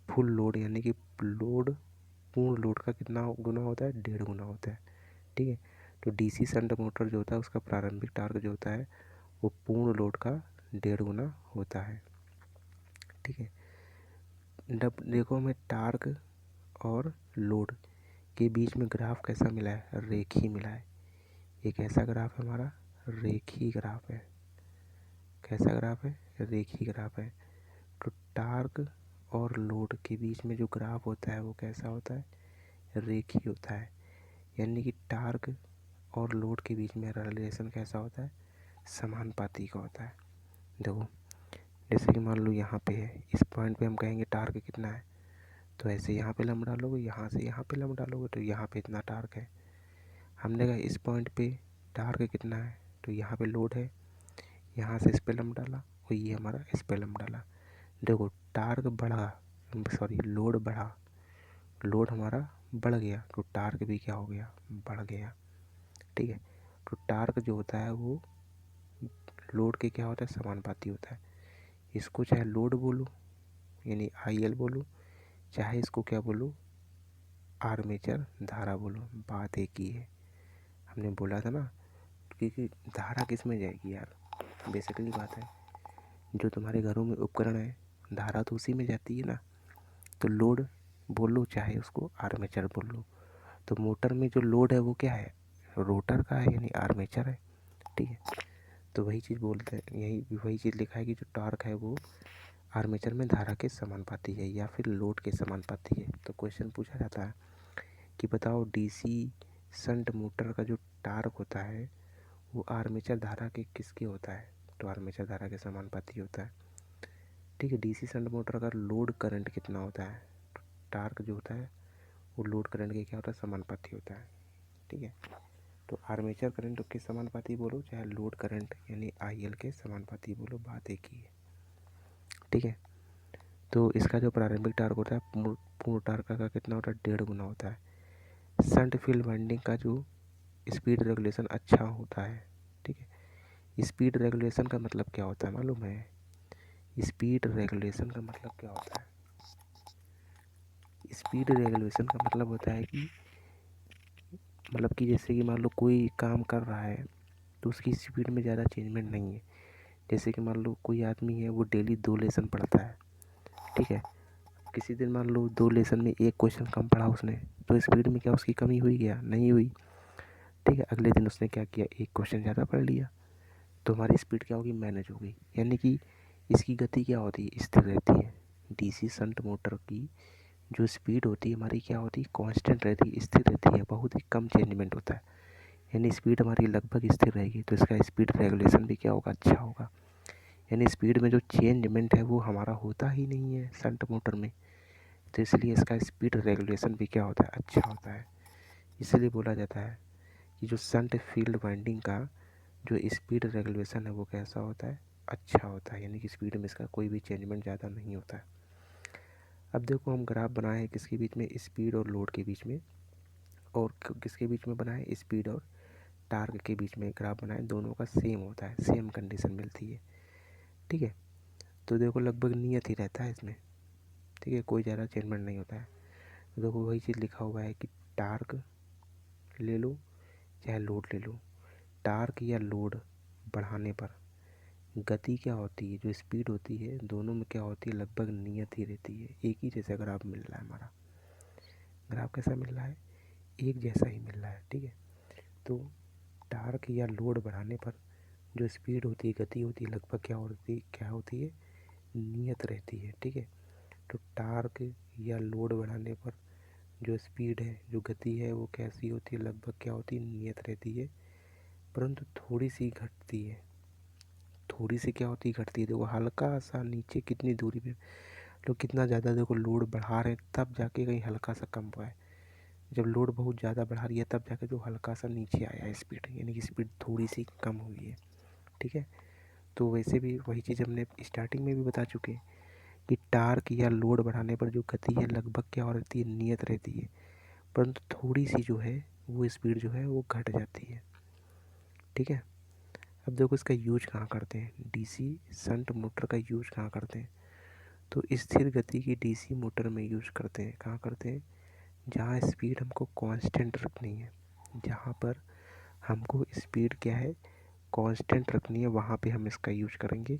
फुल लोड यानी कि पूर्ण लोड का कितना गुना होता है, 1.5 गुना होता है, ठीक है। तो डीसी शंट मोटर जो होता है उसका प्रारंभिक टार्क जो होता है वो पूर्ण लोड का 1.5 गुना होता है, ठीक है। देखो हमें टार्क और लोड के बीच में ग्राफ कैसा मिला है, रेखी मिला है। एक ऐसा ग्राफ है हमारा, रेखी ग्राफ है। कैसा ग्राफ है, रेखी ग्राफ है। तो टार्क और लोड के बीच में जो ग्राफ होता है वो कैसा होता है, रेखी होता है। यानी कि टार्क और लोड के बीच में रिलेशन कैसा होता है, समानुपाती का होता है। देखो जैसे कि मान लो यहाँ पे है, इस पॉइंट पे हम कहेंगे टार्क कितना है, तो ऐसे यहाँ पे लंब डालोगे, यहाँ से यहाँ पे लंब डालोगे तो यहाँ पे इतना टार्क है। हमने कहा इस पॉइंट पे टार्क कितना है, तो यहाँ पे लोड है, यहाँ से इस पे लंब डाला और ये हमारा इस पे लंब डाला। देखो टार्क बढ़ा, सॉरी लोड बढ़ा, लोड हमारा बढ़ गया तो टार्क भी क्या हो गया, बढ़ गया। ठीक है, तो टार्क जो होता है वो लोड के क्या होता है, समानुपाती होता है। इसको चाहे लोड बोलो यानी IL बोलो, चाहे इसको क्या बोलो, आर्मेचर धारा बोलो, बात एक ही है। हमने बोला था ना, क्योंकि धारा किस में जाएगी यार, बेसिकली बात है जो तुम्हारे घरों में उपकरण है धारा तो उसी में जाती है ना। तो लोड बोलो चाहे उसको आर्मेचर बोल लो, तो मोटर में जो लोड है वो क्या है, रोटर का है यानी आर्मेचर है। ठीक है, तो वही चीज़ बोलते हैं, यही वही चीज़ लिखा है कि जो टॉर्क है वो आर्मेचर में धारा के समानुपाती है या फिर लोड के समानुपाती है। तो क्वेश्चन पूछा जाता है कि बताओ DC शंट मोटर का जो टॉर्क होता है वो आर्मेचर धारा के किसके होता है, तो आर्मेचर धारा के समानुपाती होता है। ठीक है, DC शंट मोटर का लोड करंट कितना होता है, तो टॉर्क जो होता है वो लोड करंट के क्या होता है, समानुपाती होता है। ठीक है, तो आर्मेचर करंट के समानुपाती बोलो चाहे लोड करंट यानी IL के समानुपाती बोलो, बात एक ही है। ठीक है, तो इसका जो प्रारंभिक टार्क होता है पूर्ण टार्क का कितना होता है, 1.5 गुना होता है। शंट फील्ड वाइंडिंग का जो स्पीड रेगुलेशन अच्छा होता है। ठीक है, स्पीड रेगुलेशन का मतलब क्या होता है मालूम है, स्पीड रेगुलेशन का मतलब क्या होता है, स्पीड रेगुलेशन का मतलब होता है कि मतलब कि जैसे कि मान लो कोई काम कर रहा है तो उसकी स्पीड में ज़्यादा चेंजमेंट नहीं है। जैसे कि मान लो कोई आदमी है वो डेली 2 लेसन पढ़ता है। ठीक है, किसी दिन मान लो 2 लेसन में एक क्वेश्चन कम पढ़ा उसने, तो स्पीड में क्या उसकी कमी हुई, क्या नहीं हुई। ठीक है, अगले दिन उसने क्या किया, एक क्वेश्चन ज़्यादा पढ़ लिया, तो हमारी स्पीड क्या होगी, मैनेज हो गई। यानी कि इसकी गति क्या होती है, स्थिर रहती है। DC शंट मोटर की जो स्पीड होती है हमारी क्या होती है, कांस्टेंट रहती है, स्थिर रहती है, बहुत ही कम चेंजमेंट होता है। यानी स्पीड हमारी लगभग स्थिर रहेगी, तो इसका स्पीड रेगुलेशन भी क्या होगा, अच्छा होगा। यानी स्पीड में जो चेंजमेंट है वो हमारा होता ही नहीं है शंट मोटर में, तो इसलिए इसका स्पीड रेगुलेशन भी क्या होता है, अच्छा होता है। इसलिए बोला जाता है कि जो शंट फील्ड वाइंडिंग का जो स्पीड रेगुलेशन है वो कैसा होता है, अच्छा होता है। यानी कि स्पीड में इसका कोई भी चेंजमेंट ज़्यादा नहीं होता है। अब देखो हम ग्राफ बनाए हैं किसके बीच में, स्पीड और लोड के बीच में, और किसके बीच में बनाए, स्पीड और टार्क के बीच में ग्राफ बनाए, दोनों का सेम होता है, सेम कंडीशन मिलती है। ठीक है, तो देखो लगभग नियत ही रहता है इसमें। ठीक है, कोई ज़्यादा चेंजमेंट नहीं होता है। तो देखो वही चीज़ लिखा हुआ है कि टार्क ले लो चाहे लोड ले लो, टार्क या लोड बढ़ाने पर गति क्या होती है, जो स्पीड होती है दोनों में क्या होती है, लगभग नियत ही रहती है। एक ही जैसा ग्राफ मिल रहा है, हमारा ग्राफ कैसा मिल रहा है, एक जैसा ही मिल रहा है। ठीक है, तो टार्क या लोड बढ़ाने पर जो स्पीड होती है, गति होती है, लगभग क्या होती है, नियत रहती है। ठीक है, तो टार्क या लोड बढ़ाने पर जो स्पीड है, जो गति है वो कैसी होती है, लगभग क्या होती है, नियत रहती है, परंतु थोड़ी सी घटती है। थोड़ी सी क्या होती है, घटती है। देखो हल्का सा नीचे कितनी दूरी पे लोग कितना ज़्यादा देखो लोड बढ़ा रहे हैं तब जाके कहीं हल्का सा कम हुआ है। जब लोड बहुत ज़्यादा बढ़ा रही है तब जाके जो हल्का सा नीचे आया है स्पीड, यानी कि स्पीड थोड़ी सी कम हुई है। ठीक है, तो वैसे भी वही चीज़ हमने स्टार्टिंग में भी बता चुके हैं कि टार्क या लोड बढ़ाने पर जो गति है लगभग क्या हो रहती है, नियत रहती है, परंतु थोड़ी सी जो है वो स्पीड जो है वो घट जाती है। ठीक है, अब देखो इसका यूज कहाँ करते हैं, DC शंट मोटर का यूज कहाँ करते हैं, तो स्थिर गति की DC मोटर में यूज करते हैं। कहाँ करते हैं, जहाँ स्पीड हमको कांस्टेंट रखनी है, जहाँ पर हमको स्पीड क्या है, कांस्टेंट रखनी है, वहाँ पे हम इसका यूज करेंगे।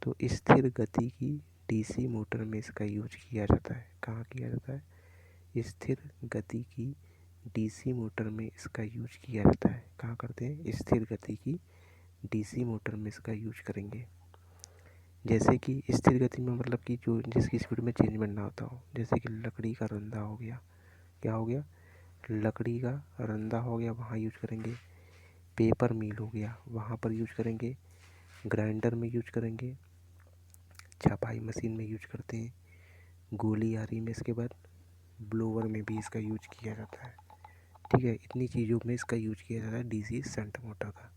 तो स्थिर गति की DC मोटर में इसका यूज किया जाता है। कहाँ किया जाता है, स्थिर गति की DC मोटर में इसका यूज किया जाता है। कहाँ करते हैं, स्थिर गति की DC मोटर में इसका यूज करेंगे। जैसे कि स्थिर गति में मतलब कि जो जिसकी स्पीड में चेंजमेंट ना होता हो, जैसे कि लकड़ी का रंधा हो गया, क्या हो गया, लकड़ी का रंधा हो गया, वहाँ यूज करेंगे। पेपर मिल हो गया, वहाँ पर यूज करेंगे। ग्राइंडर में यूज करेंगे। छपाई मशीन में यूज करते हैं, गोली आ रही में इसके बाद ब्लोवर में भी इसका यूज किया जाता है। ठीक है, इतनी चीज़ों में इसका यूज किया जाता है डीसी शंट मोटर का।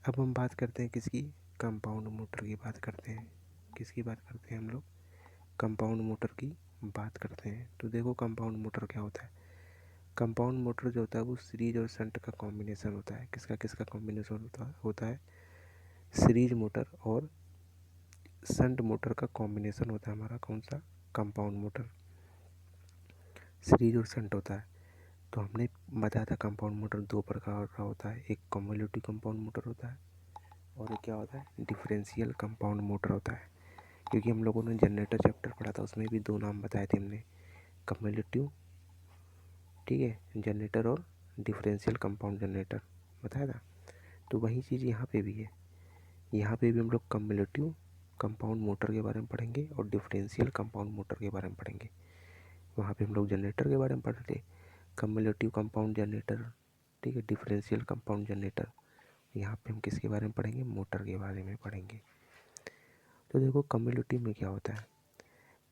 अब हम बात करते हैं किसकी, कंपाउंड मोटर की बात करते हैं। किसकी बात करते हैं हम लोग, कंपाउंड मोटर की बात करते हैं। तो देखो कंपाउंड मोटर क्या होता है। कंपाउंड मोटर जो होता है वो सीरीज और शंट का कॉम्बिनेशन होता है। किसका किसका कॉम्बिनेशन होता है, सीरीज मोटर और शंट मोटर का कॉम्बिनेशन होता है हमारा कौन सा, कंपाउंड मोटर। सीरीज और शंट होता है। तो हमने बताया था कंपाउंड मोटर दो प्रकार का होता है, एक कम्युलेटिव कंपाउंड मोटर होता है और एक क्या होता है, डिफरेंशियल कंपाउंड मोटर होता है। क्योंकि हम लोगों ने जनरेटर चैप्टर पढ़ा था, उसमें भी दो नाम बताए थे हमने, कम्युलेटिव, ठीक है, जनरेटर और डिफरेंशियल कंपाउंड जनरेटर बताया था। तो वही चीज़ यहाँ पे भी है। यहाँ पे भी हम लोग कम्युलेटिव कंपाउंड मोटर के बारे में पढ़ेंगे और डिफरेंशियल कंपाउंड मोटर के बारे में पढ़ेंगे। वहाँ पे हम लोग जनरेटर के बारे में पढ़ रहे थे, कम्युलेटिव कंपाउंड जनरेटर, ठीक है, डिफरेंशियल कंपाउंड जनरेटर। यहाँ पे हम किसके बारे में पढ़ेंगे, मोटर के बारे में पढ़ेंगे। तो देखो कम्युलेटिव में क्या होता है,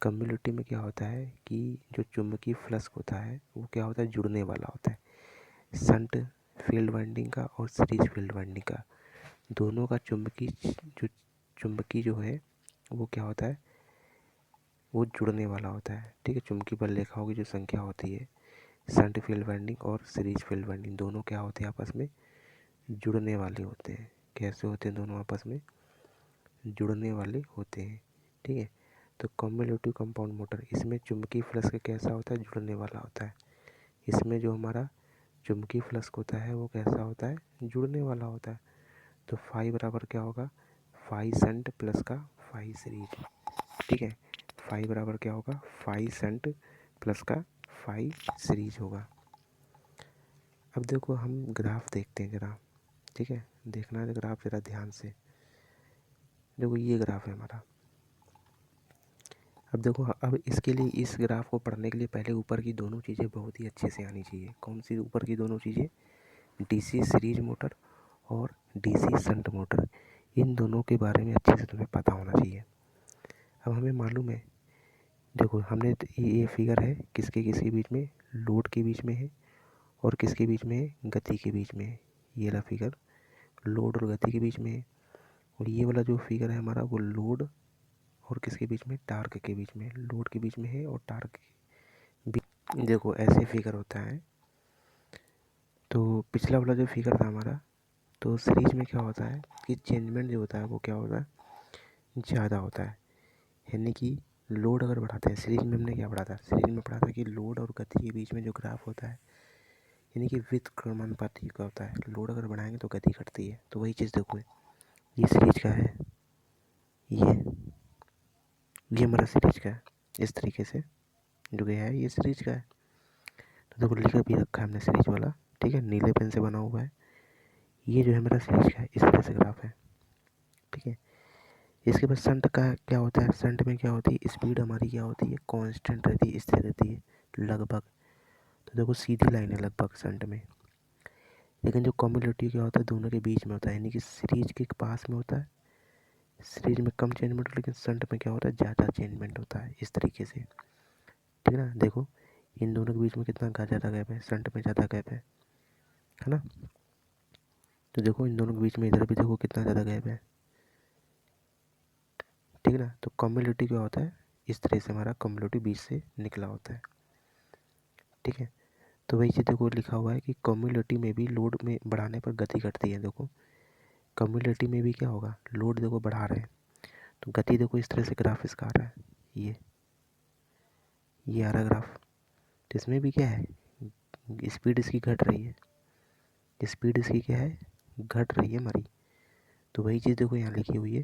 कम्युलेटिव में क्या होता है कि जो चुंबकीय फ्लक्स होता है वो क्या होता है, जुड़ने वाला होता है। शंट फील्ड वाइंडिंग का और सीरीज फील्ड वाइंडिंग का दोनों का चुंबकीय जो है वो क्या होता है, वो जुड़ने वाला होता है। ठीक है, चुंबकीय बल रेखाओं की जो संख्या होती है, शंट फील्ड वाइंडिंग और सीरीज फील्ड वाइंडिंग दोनों क्या होते हैं, आपस में जुड़ने वाले होते हैं। कैसे होते हैं, दोनों आपस में जुड़ने वाले होते हैं। ठीक है, तो कम्युलेटिव कंपाउंड मोटर, इसमें चुंबकीय फ्लक्स का कैसा होता है, जुड़ने वाला होता है। इसमें जो हमारा चुंबकीय फ्लक्स होता है वो कैसा होता है, जुड़ने वाला होता है। तो फाई बराबर क्या होगा, फाई शंट प्लस का फाई सीरीज। ठीक है, फाई बराबर क्या होगा, फाई शंट प्लस का फाई सीरीज होगा। अब देखो हम ग्राफ देखते हैं जरा, ठीक है, देखना है ग्राफ जरा ध्यान से। देखो ये ग्राफ है हमारा। अब देखो, अब इसके लिए, इस ग्राफ को पढ़ने के लिए पहले ऊपर की दोनों चीज़ें बहुत ही अच्छे से आनी चाहिए। कौन सी ऊपर की दोनों चीज़ें, डीसी सीरीज मोटर और डीसी शंट मोटर, इन दोनों के बारे में अच्छे से तुम्हें पता होना चाहिए। अब हमें मालूम है, देखो हमने ये फिगर है किसके किसके बीच में, लोड के बीच में है और किसके बीच में है, गति के बीच में है। ये वाला फिगर लोड और गति के बीच में है। और ये वाला जो फिगर है हमारा वो लोड और किसके बीच में, टार्क के बीच में, लोड के बीच में है और टार्क के बीच। देखो ऐसे फिगर होता है। तो पिछला वाला जो फिगर था हमारा, तो सीरीज में क्या होता है कि चेंजमेंट जो होता है वो क्या होता है, ज़्यादा होता है। यानी कि लोड अगर बढ़ाते हैं, सीरीज में हमने क्या पढ़ा था, सीरीज में पढ़ा था कि लोड और गति के बीच में जो ग्राफ होता है, यानी कि व्युत्क्रमानुपाती का होता है। लोड अगर बढ़ाएंगे तो गति घटती है। तो वही चीज़ देखो, ये सीरीज का है, ये हमारा सीरीज का है। इस तरीके से जो गया है ये सीरीज का है। तो देखो लिख भी रखा है हमने सीरीज वाला, ठीक है, नीले पेन से बना हुआ है। ये जो है मेरा सीरीज का है, इस तरह से ग्राफ है। ठीक है, इसके बाद शंट का क्या होता है, शंट में क्या होती है, स्पीड हमारी क्या होती है, कांस्टेंट रहती है, स्थिर रहती है लगभग। तो देखो सीधी लाइन है लगभग शंट में। लेकिन जो कम्युलेटिव क्या होता है, दोनों के बीच में होता है, यानी कि सीरीज के पास में होता है, सीरीज में कम चेंजमेंट, लेकिन शंट में क्या होता है, ज़्यादा चेंजमेंट होता है, इस तरीके से। ठीक है ना, देखो इन दोनों के बीच में कितना ज़्यादा गैप है, शंट में ज़्यादा गैप है ना। तो देखो इन दोनों के बीच में इधर भी देखो कितना ज़्यादा गैप है। ठीक है ना, तो कम्युलेटिव क्या होता है, इस तरह से हमारा कम्युलेटिव बीच से निकला होता है। ठीक है, तो वही चीज़ देखो लिखा हुआ है कि कम्युलेटिव में भी लोड में बढ़ाने पर गति घटती है। देखो कम्युलेटिव में भी क्या होगा, लोड देखो बढ़ा रहे हैं तो गति देखो इस तरह से ग्राफ इसका आ रहा है, ये आ रहा ग्राफ। तो इसमें भी क्या है, स्पीड इसकी घट रही है, स्पीड इसकी क्या है, घट रही है हमारी। तो वही चीज़ देखो यहाँ लिखी हुई है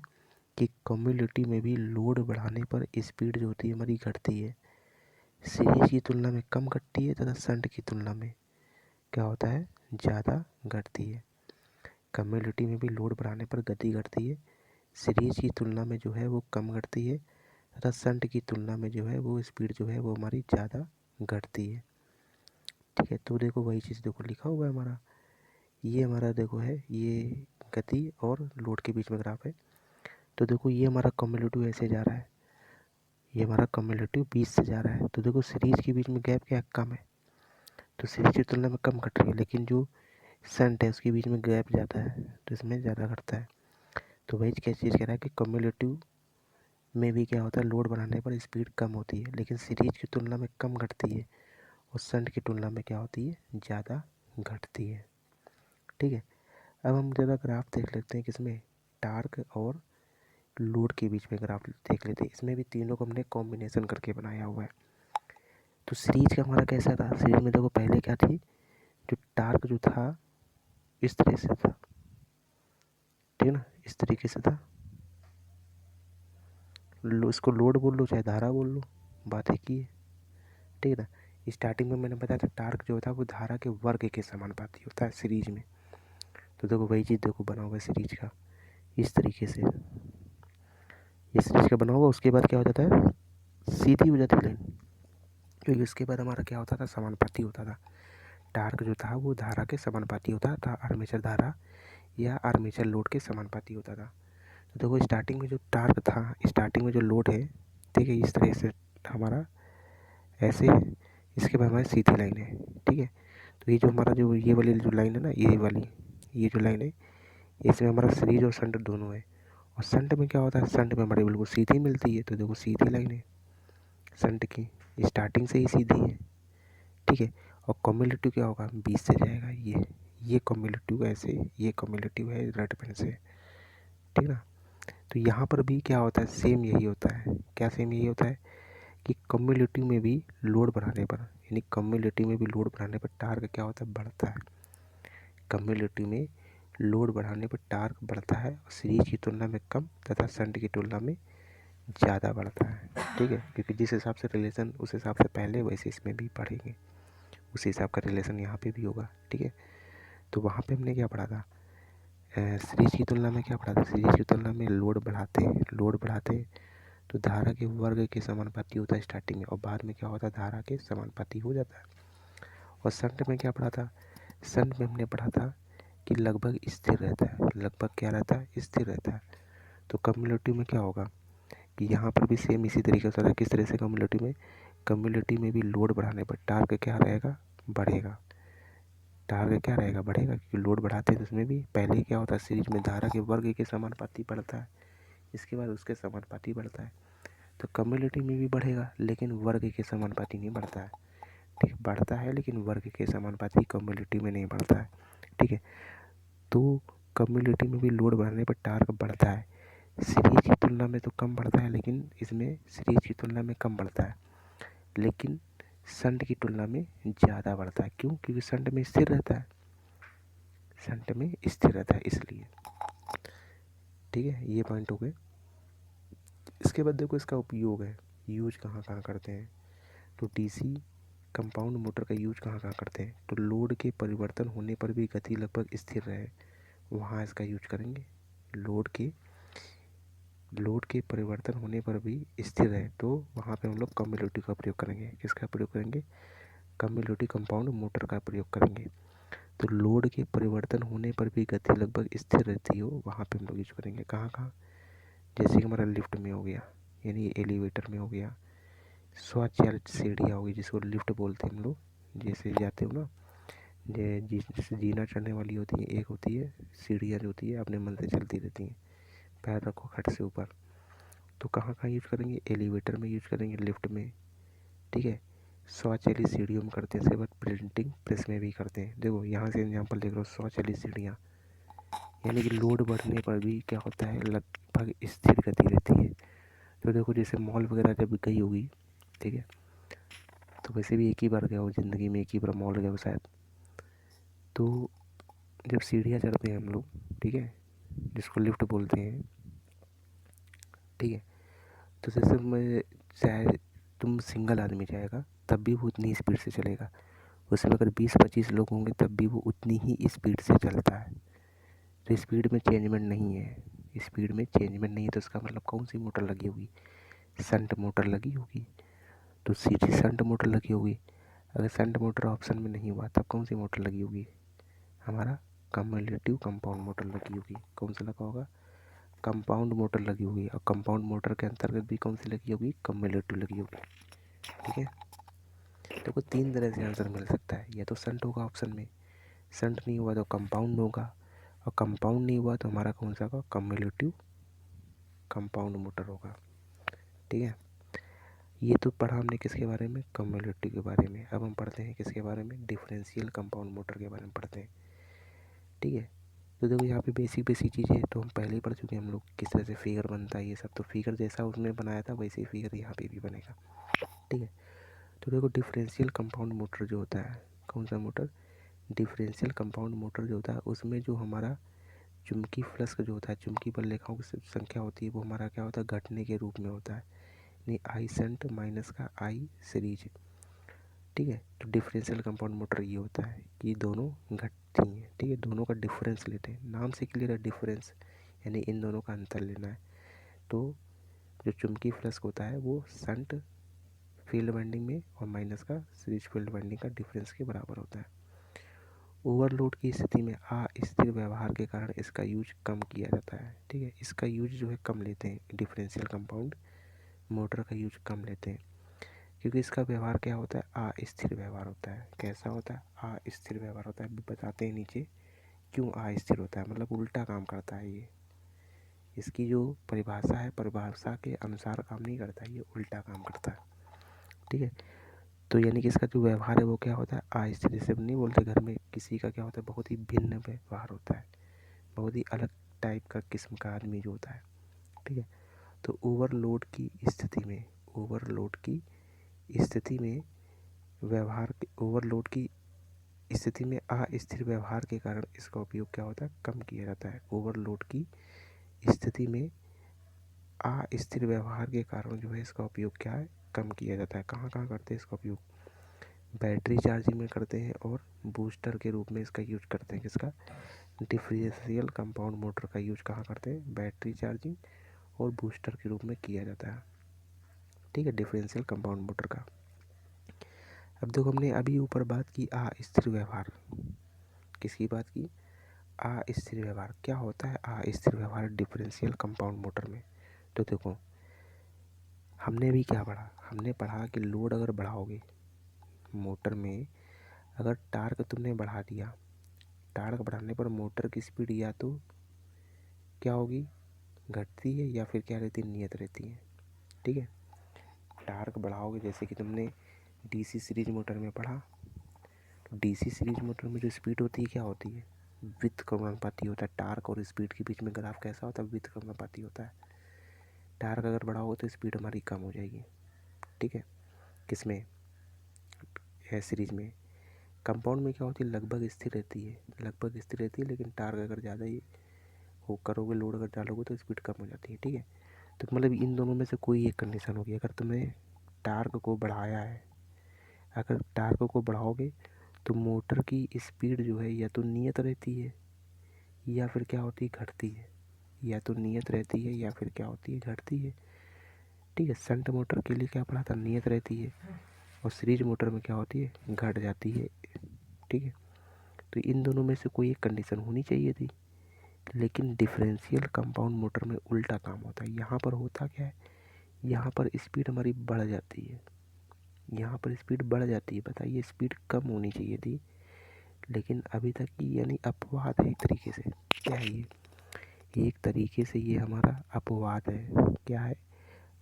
कि कम्युलेटिव में भी लोड बढ़ाने पर स्पीड जो होती है हमारी घटती है, सीरीज की तुलना में कम घटती है तथा शंट की तुलना में क्या होता है, ज़्यादा घटती है। कम्युलेटिव में भी लोड बढ़ाने पर गति घटती है, सीरीज की तुलना में जो है वो कम घटती है तथा शंट की तुलना में जो है वो स्पीड जो है वो हमारी ज़्यादा घटती है। ठीक है, तो देखो वही चीज़ देखो लिखा हुआ है हमारा, ये हमारा देखो है, ये गति और लोड के बीच में ग्राफ है। तो देखो ये हमारा कम्युलेटिव ऐसे जा रहा है, ये हमारा कम्युलेटिव 20 से जा रहा है। तो देखो सीरीज के बीच में गैप क्या कम है, तो सीरीज की तुलना में कम घट रही है, लेकिन जो शंट है उसके बीच में गैप ज़्यादा है तो इसमें ज़्यादा घटता है। तो वही क्या चीज़ कह रहा है कि कम्युलेटिव में भी क्या होता है, लोड बढ़ाने पर स्पीड कम होती है लेकिन सीरीज की तुलना में कम घटती है, और शंट की तुलना में क्या होती है, ज़्यादा घटती है। ठीक है, अब हम ज़रा ग्राफ देख लेते हैं किसमें, टार्क और लोड के बीच में ग्राफ देख लेते हैं। इसमें भी तीनों को हमने कॉम्बिनेशन करके बनाया हुआ है। तो सीरीज का हमारा कैसा था, सीरीज में देखो पहले क्या थी, जो टार्क जो था इस तरह से था, ठीक है ना, इस तरीके से था। इसको लोड बोल लो चाहे धारा बोल लो, बात एक ही है, ठीक है ना। स्टार्टिंग में मैंने बताया था टार्क जो होता है वो धारा के वर्ग के समानुपाती होता है सीरीज में। तो देखो वही चीज़ देखो बना हुआ है सीरीज का, इस तरीके से ये सीरीज का बना हुआ। उसके बाद क्या हो जाता है, सीधी हो जाती है लाइन, क्योंकि उसके बाद हमारा क्या होता था, समानुपाती होता था। टार्क जो था वो धारा के समानुपाती होता था, आर्मेचर धारा या आर्मेचर लोड के समानुपाती होता था। तो देखो स्टार्टिंग में जो टार्क था, स्टार्टिंग में जो लोड है, ठीक है, इस तरह से हमारा ऐसे है, इसके बाद हमारी सीधी लाइन है, ठीक है। तो ये जो हमारा जो ये वाली जो लाइन है ना, ये वाली, ये जो लाइन है, इसमें हमारा सीरीज और शंट दोनों है। और शंट में क्या होता है, शंट में हमारी बिल्कुल सीधी मिलती है। तो देखो सीधी लाइन है शंट की, स्टार्टिंग से ही सीधी है, ठीक है। और कम्युलेटिव क्या होगा, 20 से जाएगा, ये कम्युलेटिव ऐसे, ये कम्युलेटिव है रेड पेन से, ठीक है ना। तो यहाँ पर भी क्या होता है, सेम यही होता है, क्या सेम यही होता है कि कम्युलेटिव में भी लोड बढ़ाने पर, यानी कम्युलेटिव में भी लोड बढ़ाने पर टार्क क्या होता है, बढ़ता है। कम्युलेटिव में लोड बढ़ाने पर टार्क बढ़ता है, और सीरीज की तुलना में कम तथा शंट की तुलना में ज़्यादा बढ़ता है, ठीक है। क्योंकि जिस हिसाब से रिलेशन उस हिसाब से पहले, वैसे इसमें भी पढ़ेंगे, उसी हिसाब का रिलेशन यहाँ पे भी होगा, ठीक है। तो वहाँ पे हमने क्या पढ़ा था, सीरीज की तुलना में क्या पढ़ा था, सीरीज की तुलना में लोड बढ़ाते तो धारा के वर्ग के समानुपाती होता है स्टार्टिंग में, और बाद में क्या होता है, धारा के समानुपाती हो जाता है। और शंट में क्या पढ़ा था, शंट में हमने पढ़ा था कि लगभग स्थिर रहता है, लगभग क्या रहता है, स्थिर रहता है। तो कम्युलेटिव में क्या होगा कि यहाँ पर भी सेम इसी तरीके से होता है। किस तरह से, कम्युलेटिव में भी लोड बढ़ाने पर टार्क क्या रहेगा, बढ़ेगा। टार्क क्या रहेगा, बढ़ेगा, क्योंकि लोड बढ़ाते हैं तो उसमें भी पहले क्या होता है, सीरीज में धारा के वर्ग के समानुपाती बढ़ता है, इसके बाद उसके समानुपाती बढ़ता है। तो कम्युलेटिव में भी बढ़ेगा लेकिन वर्ग के समानुपाती नहीं बढ़ता है, ठीक है, बढ़ता है लेकिन वर्ग के समानुपाती कम्युलेटिव में नहीं बढ़ता है, ठीक है। तो कम्युलेटिव में भी लोड बढ़ने पर टार्क बढ़ता है, सीरीज की तुलना में तो कम बढ़ता है, लेकिन इसमें सीरीज की तुलना में कम बढ़ता है, लेकिन शंट की तुलना में ज़्यादा बढ़ता है। क्यों, क्योंकि शंट में स्थिर रहता है, शंट में स्थिर रहता है इसलिए, ठीक है। ये पॉइंट हो गए। इसके बाद देखो इसका उपयोग है, यूज कहाँ कहाँ करते हैं। तो डीसी कंपाउंड मोटर का यूज कहाँ कहाँ करते हैं, तो लोड के परिवर्तन होने पर भी गति लगभग स्थिर रहे, वहाँ इसका यूज करेंगे। लोड के परिवर्तन होने पर भी स्थिर है तो वहाँ पे हम लोग कम्युलेटिव का प्रयोग करेंगे। किसका प्रयोग करेंगे, कम्युलेटिव कंपाउंड मोटर का प्रयोग करेंगे। तो लोड के परिवर्तन होने पर भी गति लगभग स्थिर रहती हो, वहाँ पे हम लोग यूज करेंगे। कहाँ कहाँ, जैसे कि हमारा लिफ्ट में हो गया, यानी एलिवेटर में हो गया, स्वचालित सीढ़ियाँ होगी जिसको लिफ्ट बोलते हैं हम लोग, जैसे जाते हो ना, जैसे जीना चढ़ने वाली होती है, एक होती है सीढ़ियाँ जो होती है अपने मन से चलती रहती हैं, पैर रखो खट से ऊपर। तो कहाँ कहाँ यूज करेंगे, एलिवेटर में यूज करेंगे, लिफ्ट में, ठीक है। स्वचालित सीढ़ियों में करते हैं, इसके बाद प्रिंटिंग प्रेस में भी करते हैं। देखो यहाँ से एग्जाम्पल देख लो, स्वचालित सीढ़ियाँ, यानी कि लोड बढ़ने पर भी क्या होता है, लगभग स्थिर गति रहती है। तो देखो जैसे मॉल वगैरह जब गई होगी, ठीक है, तो वैसे भी एक ही बार गया हो ज़िंदगी में, एक ही बार मॉल गया हो शायद। तो जब सीढ़ियाँ चढ़ते हैं हम लोग, ठीक है, जिसको लिफ्ट बोलते हैं, ठीक है, तो जैसे मैं, चाहे तुम सिंगल आदमी जाएगा तब भी वो उतनी स्पीड से चलेगा, उसमें अगर 20-25 लोग होंगे तब भी वो उतनी ही स्पीड से चलता है। तो स्पीड में चेंजमेंट नहीं है, स्पीड में चेंजमेंट नहीं है, तो इसका मतलब कौन सी मोटर लगी होगी, शंट मोटर लगी होगी। तो सीधी शंट मोटर लगी होगी। अगर शंट मोटर ऑप्शन में नहीं हुआ तब कौन सी मोटर लगी होगी, हमारा कम्युलेटिव कंपाउंड मोटर लगी होगी। कौन सा लगा होगा, कंपाउंड मोटर लगी हुई है, और कंपाउंड मोटर के अंतर्गत भी कौन सी लगी होगी, कम्युलेटिव लगी होगी। ठीक है, देखो 3 तरह से आंसर मिल सकता है, या तो संट होगा ऑप्शन में, संट नहीं हुआ तो कंपाउंड होगा, और कंपाउंड नहीं हुआ तो हमारा कौन सा होगा, कम्युलेटिव कंपाउंड मोटर होगा। ठीक है, ये तो पढ़ा हमने किसके बारे में, कम्युलेटिव के बारे में। अब हम पढ़ते हैं किसके बारे में, डिफरेंशियल कंपाउंड मोटर के बारे में पढ़ते हैं। ठीक है, तो देखो यहाँ पे बेसिक बेसिक चीज़ें तो हम पहले ही पढ़ चुके हैं हम लोग, किस तरह से फिगर बनता है ये सब, तो फिगर जैसा उसने बनाया था वैसे ही फिगर यहाँ पे भी बनेगा। ठीक है, तो देखो डिफरेंशियल कंपाउंड मोटर जो होता है, कौन सा मोटर, डिफरेंशियल कंपाउंड मोटर जो होता है उसमें जो हमारा चुंबकीय फ्लक्स जो होता है, चुंबकीय बल रेखाओं की संख्या होती है, वो हमारा क्या होता है, घटने के रूप में होता है, यानी आई सेंट माइनस का आई सीरीज। ठीक है, तो डिफरेंशियल कंपाउंड मोटर ये होता है कि दोनों घटती हैं। ठीक है, दोनों का डिफरेंस लेते हैं, नाम से क्लियर है डिफरेंस, यानी इन दोनों का अंतर लेना है। तो जो चुंबकीय फ्लक्स होता है वो शंट फील्ड वाइंडिंग में और माइनस का सीरीज फील्ड वाइंडिंग का डिफरेंस के बराबर होता है। ओवरलोड की स्थिति में अस्थिर व्यवहार के कारण इसका यूज कम किया जाता है। ठीक है, इसका यूज जो है कम लेते हैं, डिफरेंशियल कंपाउंड मोटर का यूज कम लेते हैं, क्योंकि इसका व्यवहार क्या होता है, अस्थिर व्यवहार होता है। कैसा होता है, अस्थिर व्यवहार होता है। बताते हैं नीचे क्यों अस्थिर होता है, मतलब उल्टा काम करता है ये, इसकी जो परिभाषा है परिभाषा के अनुसार काम नहीं करता, ये उल्टा काम करता है। ठीक है, तो यानी कि इसका जो व्यवहार है वो क्या होता है, अस्थिर। जैसे नहीं बोलते घर में किसी का क्या होता है, बहुत ही भिन्न व्यवहार होता है, बहुत ही अलग टाइप का किस्म का आदमी जो होता है। ठीक है, तो ओवरलोड की स्थिति में, ओवरलोड की स्थिति में व्यवहार, ओवरलोड की स्थिति में अस्थिर व्यवहार के कारण इसका उपयोग क्या होता है, कम किया जाता है। ओवरलोड की स्थिति में अस्थिर व्यवहार के कारण जो है इसका उपयोग क्या है, कम किया जाता है। कहाँ कहाँ करते हैं इसका उपयोग, बैटरी चार्जिंग में करते हैं, और बूस्टर के रूप में इसका यूज करते हैं। किसका, डिफरेंशियल कंपाउंड मोटर का यूज कहाँ करते हैं, बैटरी चार्जिंग और बूस्टर के रूप में किया जाता है। ठीक है, डिफरेंशियल कंपाउंड मोटर का। अब देखो हमने अभी ऊपर बात की अस्थिर व्यवहार, किसकी बात की, अस्थिर व्यवहार। क्या होता है अस्थिर व्यवहार डिफरेंशियल कंपाउंड मोटर में, तो देखो हमने अभी क्या पढ़ा, हमने पढ़ा कि लोड अगर बढ़ाओगे मोटर में, अगर टार्क तुमने बढ़ा दिया, टार्क बढ़ाने पर मोटर की स्पीड या तो क्या होगी, घटती है, या फिर क्या रहती है, नियत रहती है। ठीक है, टार्क बढ़ाओगे, जैसे कि तुमने डीसी सीरीज मोटर में पढ़ा, तो डीसी सीरीज मोटर में जो स्पीड होती है क्या होती है, व्युत्क्रमानुपाती समानुपाती होता है। टार्क और स्पीड के बीच में ग्राफ कैसा होता है, व्युत्क्रमानुपाती होता है। टार्क अगर बढ़ाओगे तो स्पीड हमारी कम हो जाएगी। ठीक है, किसमें, है सीरीज में। कंपाउंड में क्या होती है, लगभग स्थिर रहती है, लगभग स्थिर रहती है, लेकिन टार्क अगर ज़्यादा ही वो करोगे, लोड अगर डालोगे तो स्पीड कम हो जाती है। ठीक है, तो मतलब इन दोनों में से कोई एक कंडीशन होगी। अगर तुमने टार्क को बढ़ाया है, अगर टार्क को बढ़ाओगे तो मोटर की स्पीड जो है या तो नियत रहती है, या फिर क्या होती है, घटती है। या तो नियत रहती है या फिर क्या होती है, घटती है। ठीक है, शंट मोटर के लिए क्या पढ़ा था, नियत रहती है, और सीरीज मोटर में क्या होती है, घट जाती है। ठीक है, तो इन दोनों में से कोई एक कंडीशन होनी चाहिए थी, लेकिन डिफरेंशियल कंपाउंड मोटर में उल्टा काम होता है। यहाँ पर होता क्या है, यहाँ पर स्पीड हमारी बढ़ जाती है, यहाँ पर स्पीड बढ़ जाती है। बताइए, स्पीड कम होनी चाहिए थी, लेकिन अभी तक की यानी अपवाद है एक तरीके से। क्या है ये, एक तरीके से ये हमारा अपवाद है। क्या है,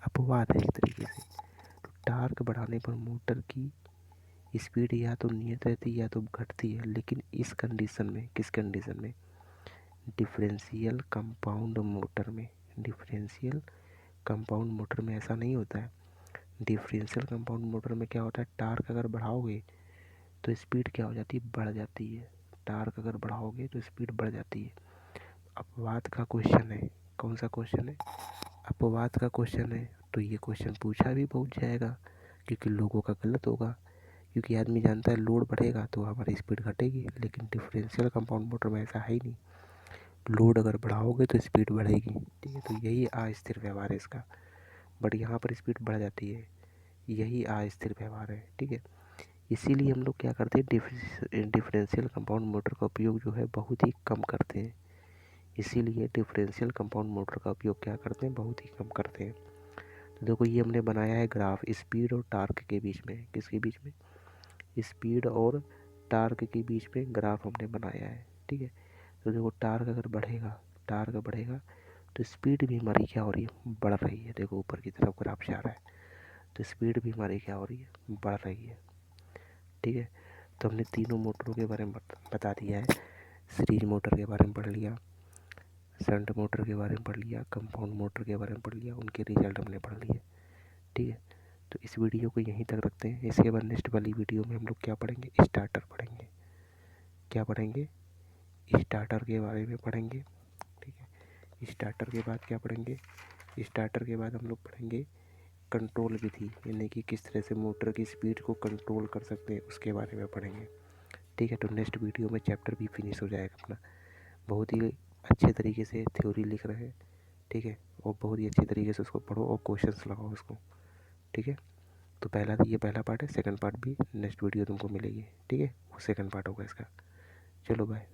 अपवाद है एक तरीके से। तो टार्क बढ़ाने पर मोटर की स्पीड या तो नियत रहती है या तो घटती है, लेकिन इस कंडीशन में, किस कंडीशन में, डिफरेंशियल कंपाउंड मोटर में, डिफरेंशियल कंपाउंड मोटर में ऐसा नहीं होता है। डिफरेंशियल कंपाउंड मोटर में क्या होता है, टार्क अगर बढ़ाओगे तो स्पीड क्या हो जाती है, बढ़ जाती है। टार्क अगर बढ़ाओगे तो स्पीड बढ़ जाती है। अपवाद का क्वेश्चन है, कौन सा क्वेश्चन है, अपवाद का क्वेश्चन है। तो ये क्वेश्चन पूछा भी बहुत जाएगा, क्योंकि लोगों का गलत होगा, क्योंकि आदमी जानता है लोड बढ़ेगा तो हमारी स्पीड घटेगी, लेकिन डिफरेंशियल कंपाउंड मोटर में ऐसा है ही नहीं। लोड अगर बढ़ाओगे तो स्पीड बढ़ेगी। ठीक है, तो यही अस्थिर व्यवहार है इसका, बट यहाँ पर स्पीड बढ़ जाती है, यही अस्थिर व्यवहार है। ठीक है, इसीलिए हम लोग क्या करते हैं, डिफरेंशियल कंपाउंड मोटर का उपयोग जो है बहुत ही कम करते हैं, इसीलिए डिफरेंशियल कंपाउंड मोटर का उपयोग क्या करते हैं, बहुत ही कम करते हैं। तो देखो ये हमने बनाया है ग्राफ स्पीड और टार्क के बीच में, किसके बीच में, स्पीड और टार्क के बीच में ग्राफ हमने बनाया है, ठीक है। तो देखो टार्क अगर बढ़ेगा, टार्क बढ़ेगा तो स्पीड भी हमारी क्या हो रही है, बढ़ रही है। देखो ऊपर की तरफ ग्राफ जा रहा है तो स्पीड भी हमारी क्या हो रही है, बढ़ रही है, ठीक है। तो हमने तीनों मोटरों के बारे में बता दिया है। सीरीज मोटर के बारे में पढ़ लिया, शंट मोटर के बारे में पढ़ लिया, कंपाउंड मोटर के बारे में पढ़ लिया, उनके रिजल्ट हमने पढ़ लिए, ठीक है। तो इस वीडियो को यहीं तक रखते हैं। इसके बाद नेक्स्ट वाली वीडियो में हम लोग क्या पढ़ेंगे, स्टार्टर पढ़ेंगे। क्या पढ़ेंगे, स्टार्टर के बारे में पढ़ेंगे, ठीक है। स्टार्टर के बाद क्या पढ़ेंगे, स्टार्टर के बाद हम लोग पढ़ेंगे कंट्रोल विधि, यानी कि किस तरह से मोटर की स्पीड को कंट्रोल कर सकते हैं, उसके बारे में पढ़ेंगे, ठीक है। तो नेक्स्ट वीडियो में चैप्टर भी फिनिश हो जाएगा अपना। बहुत ही अच्छे तरीके से थ्योरी लिख रहे हैं, ठीक है, और बहुत ही अच्छे तरीके से उसको पढ़ो और क्वेश्चंस लगाओ उसको, ठीक है। तो ये पहला पार्ट है, सेकंड पार्ट भी नेक्स्ट वीडियो तुमको मिलेगी, ठीक है, वो सेकंड पार्ट होगा इसका। चलो बाय।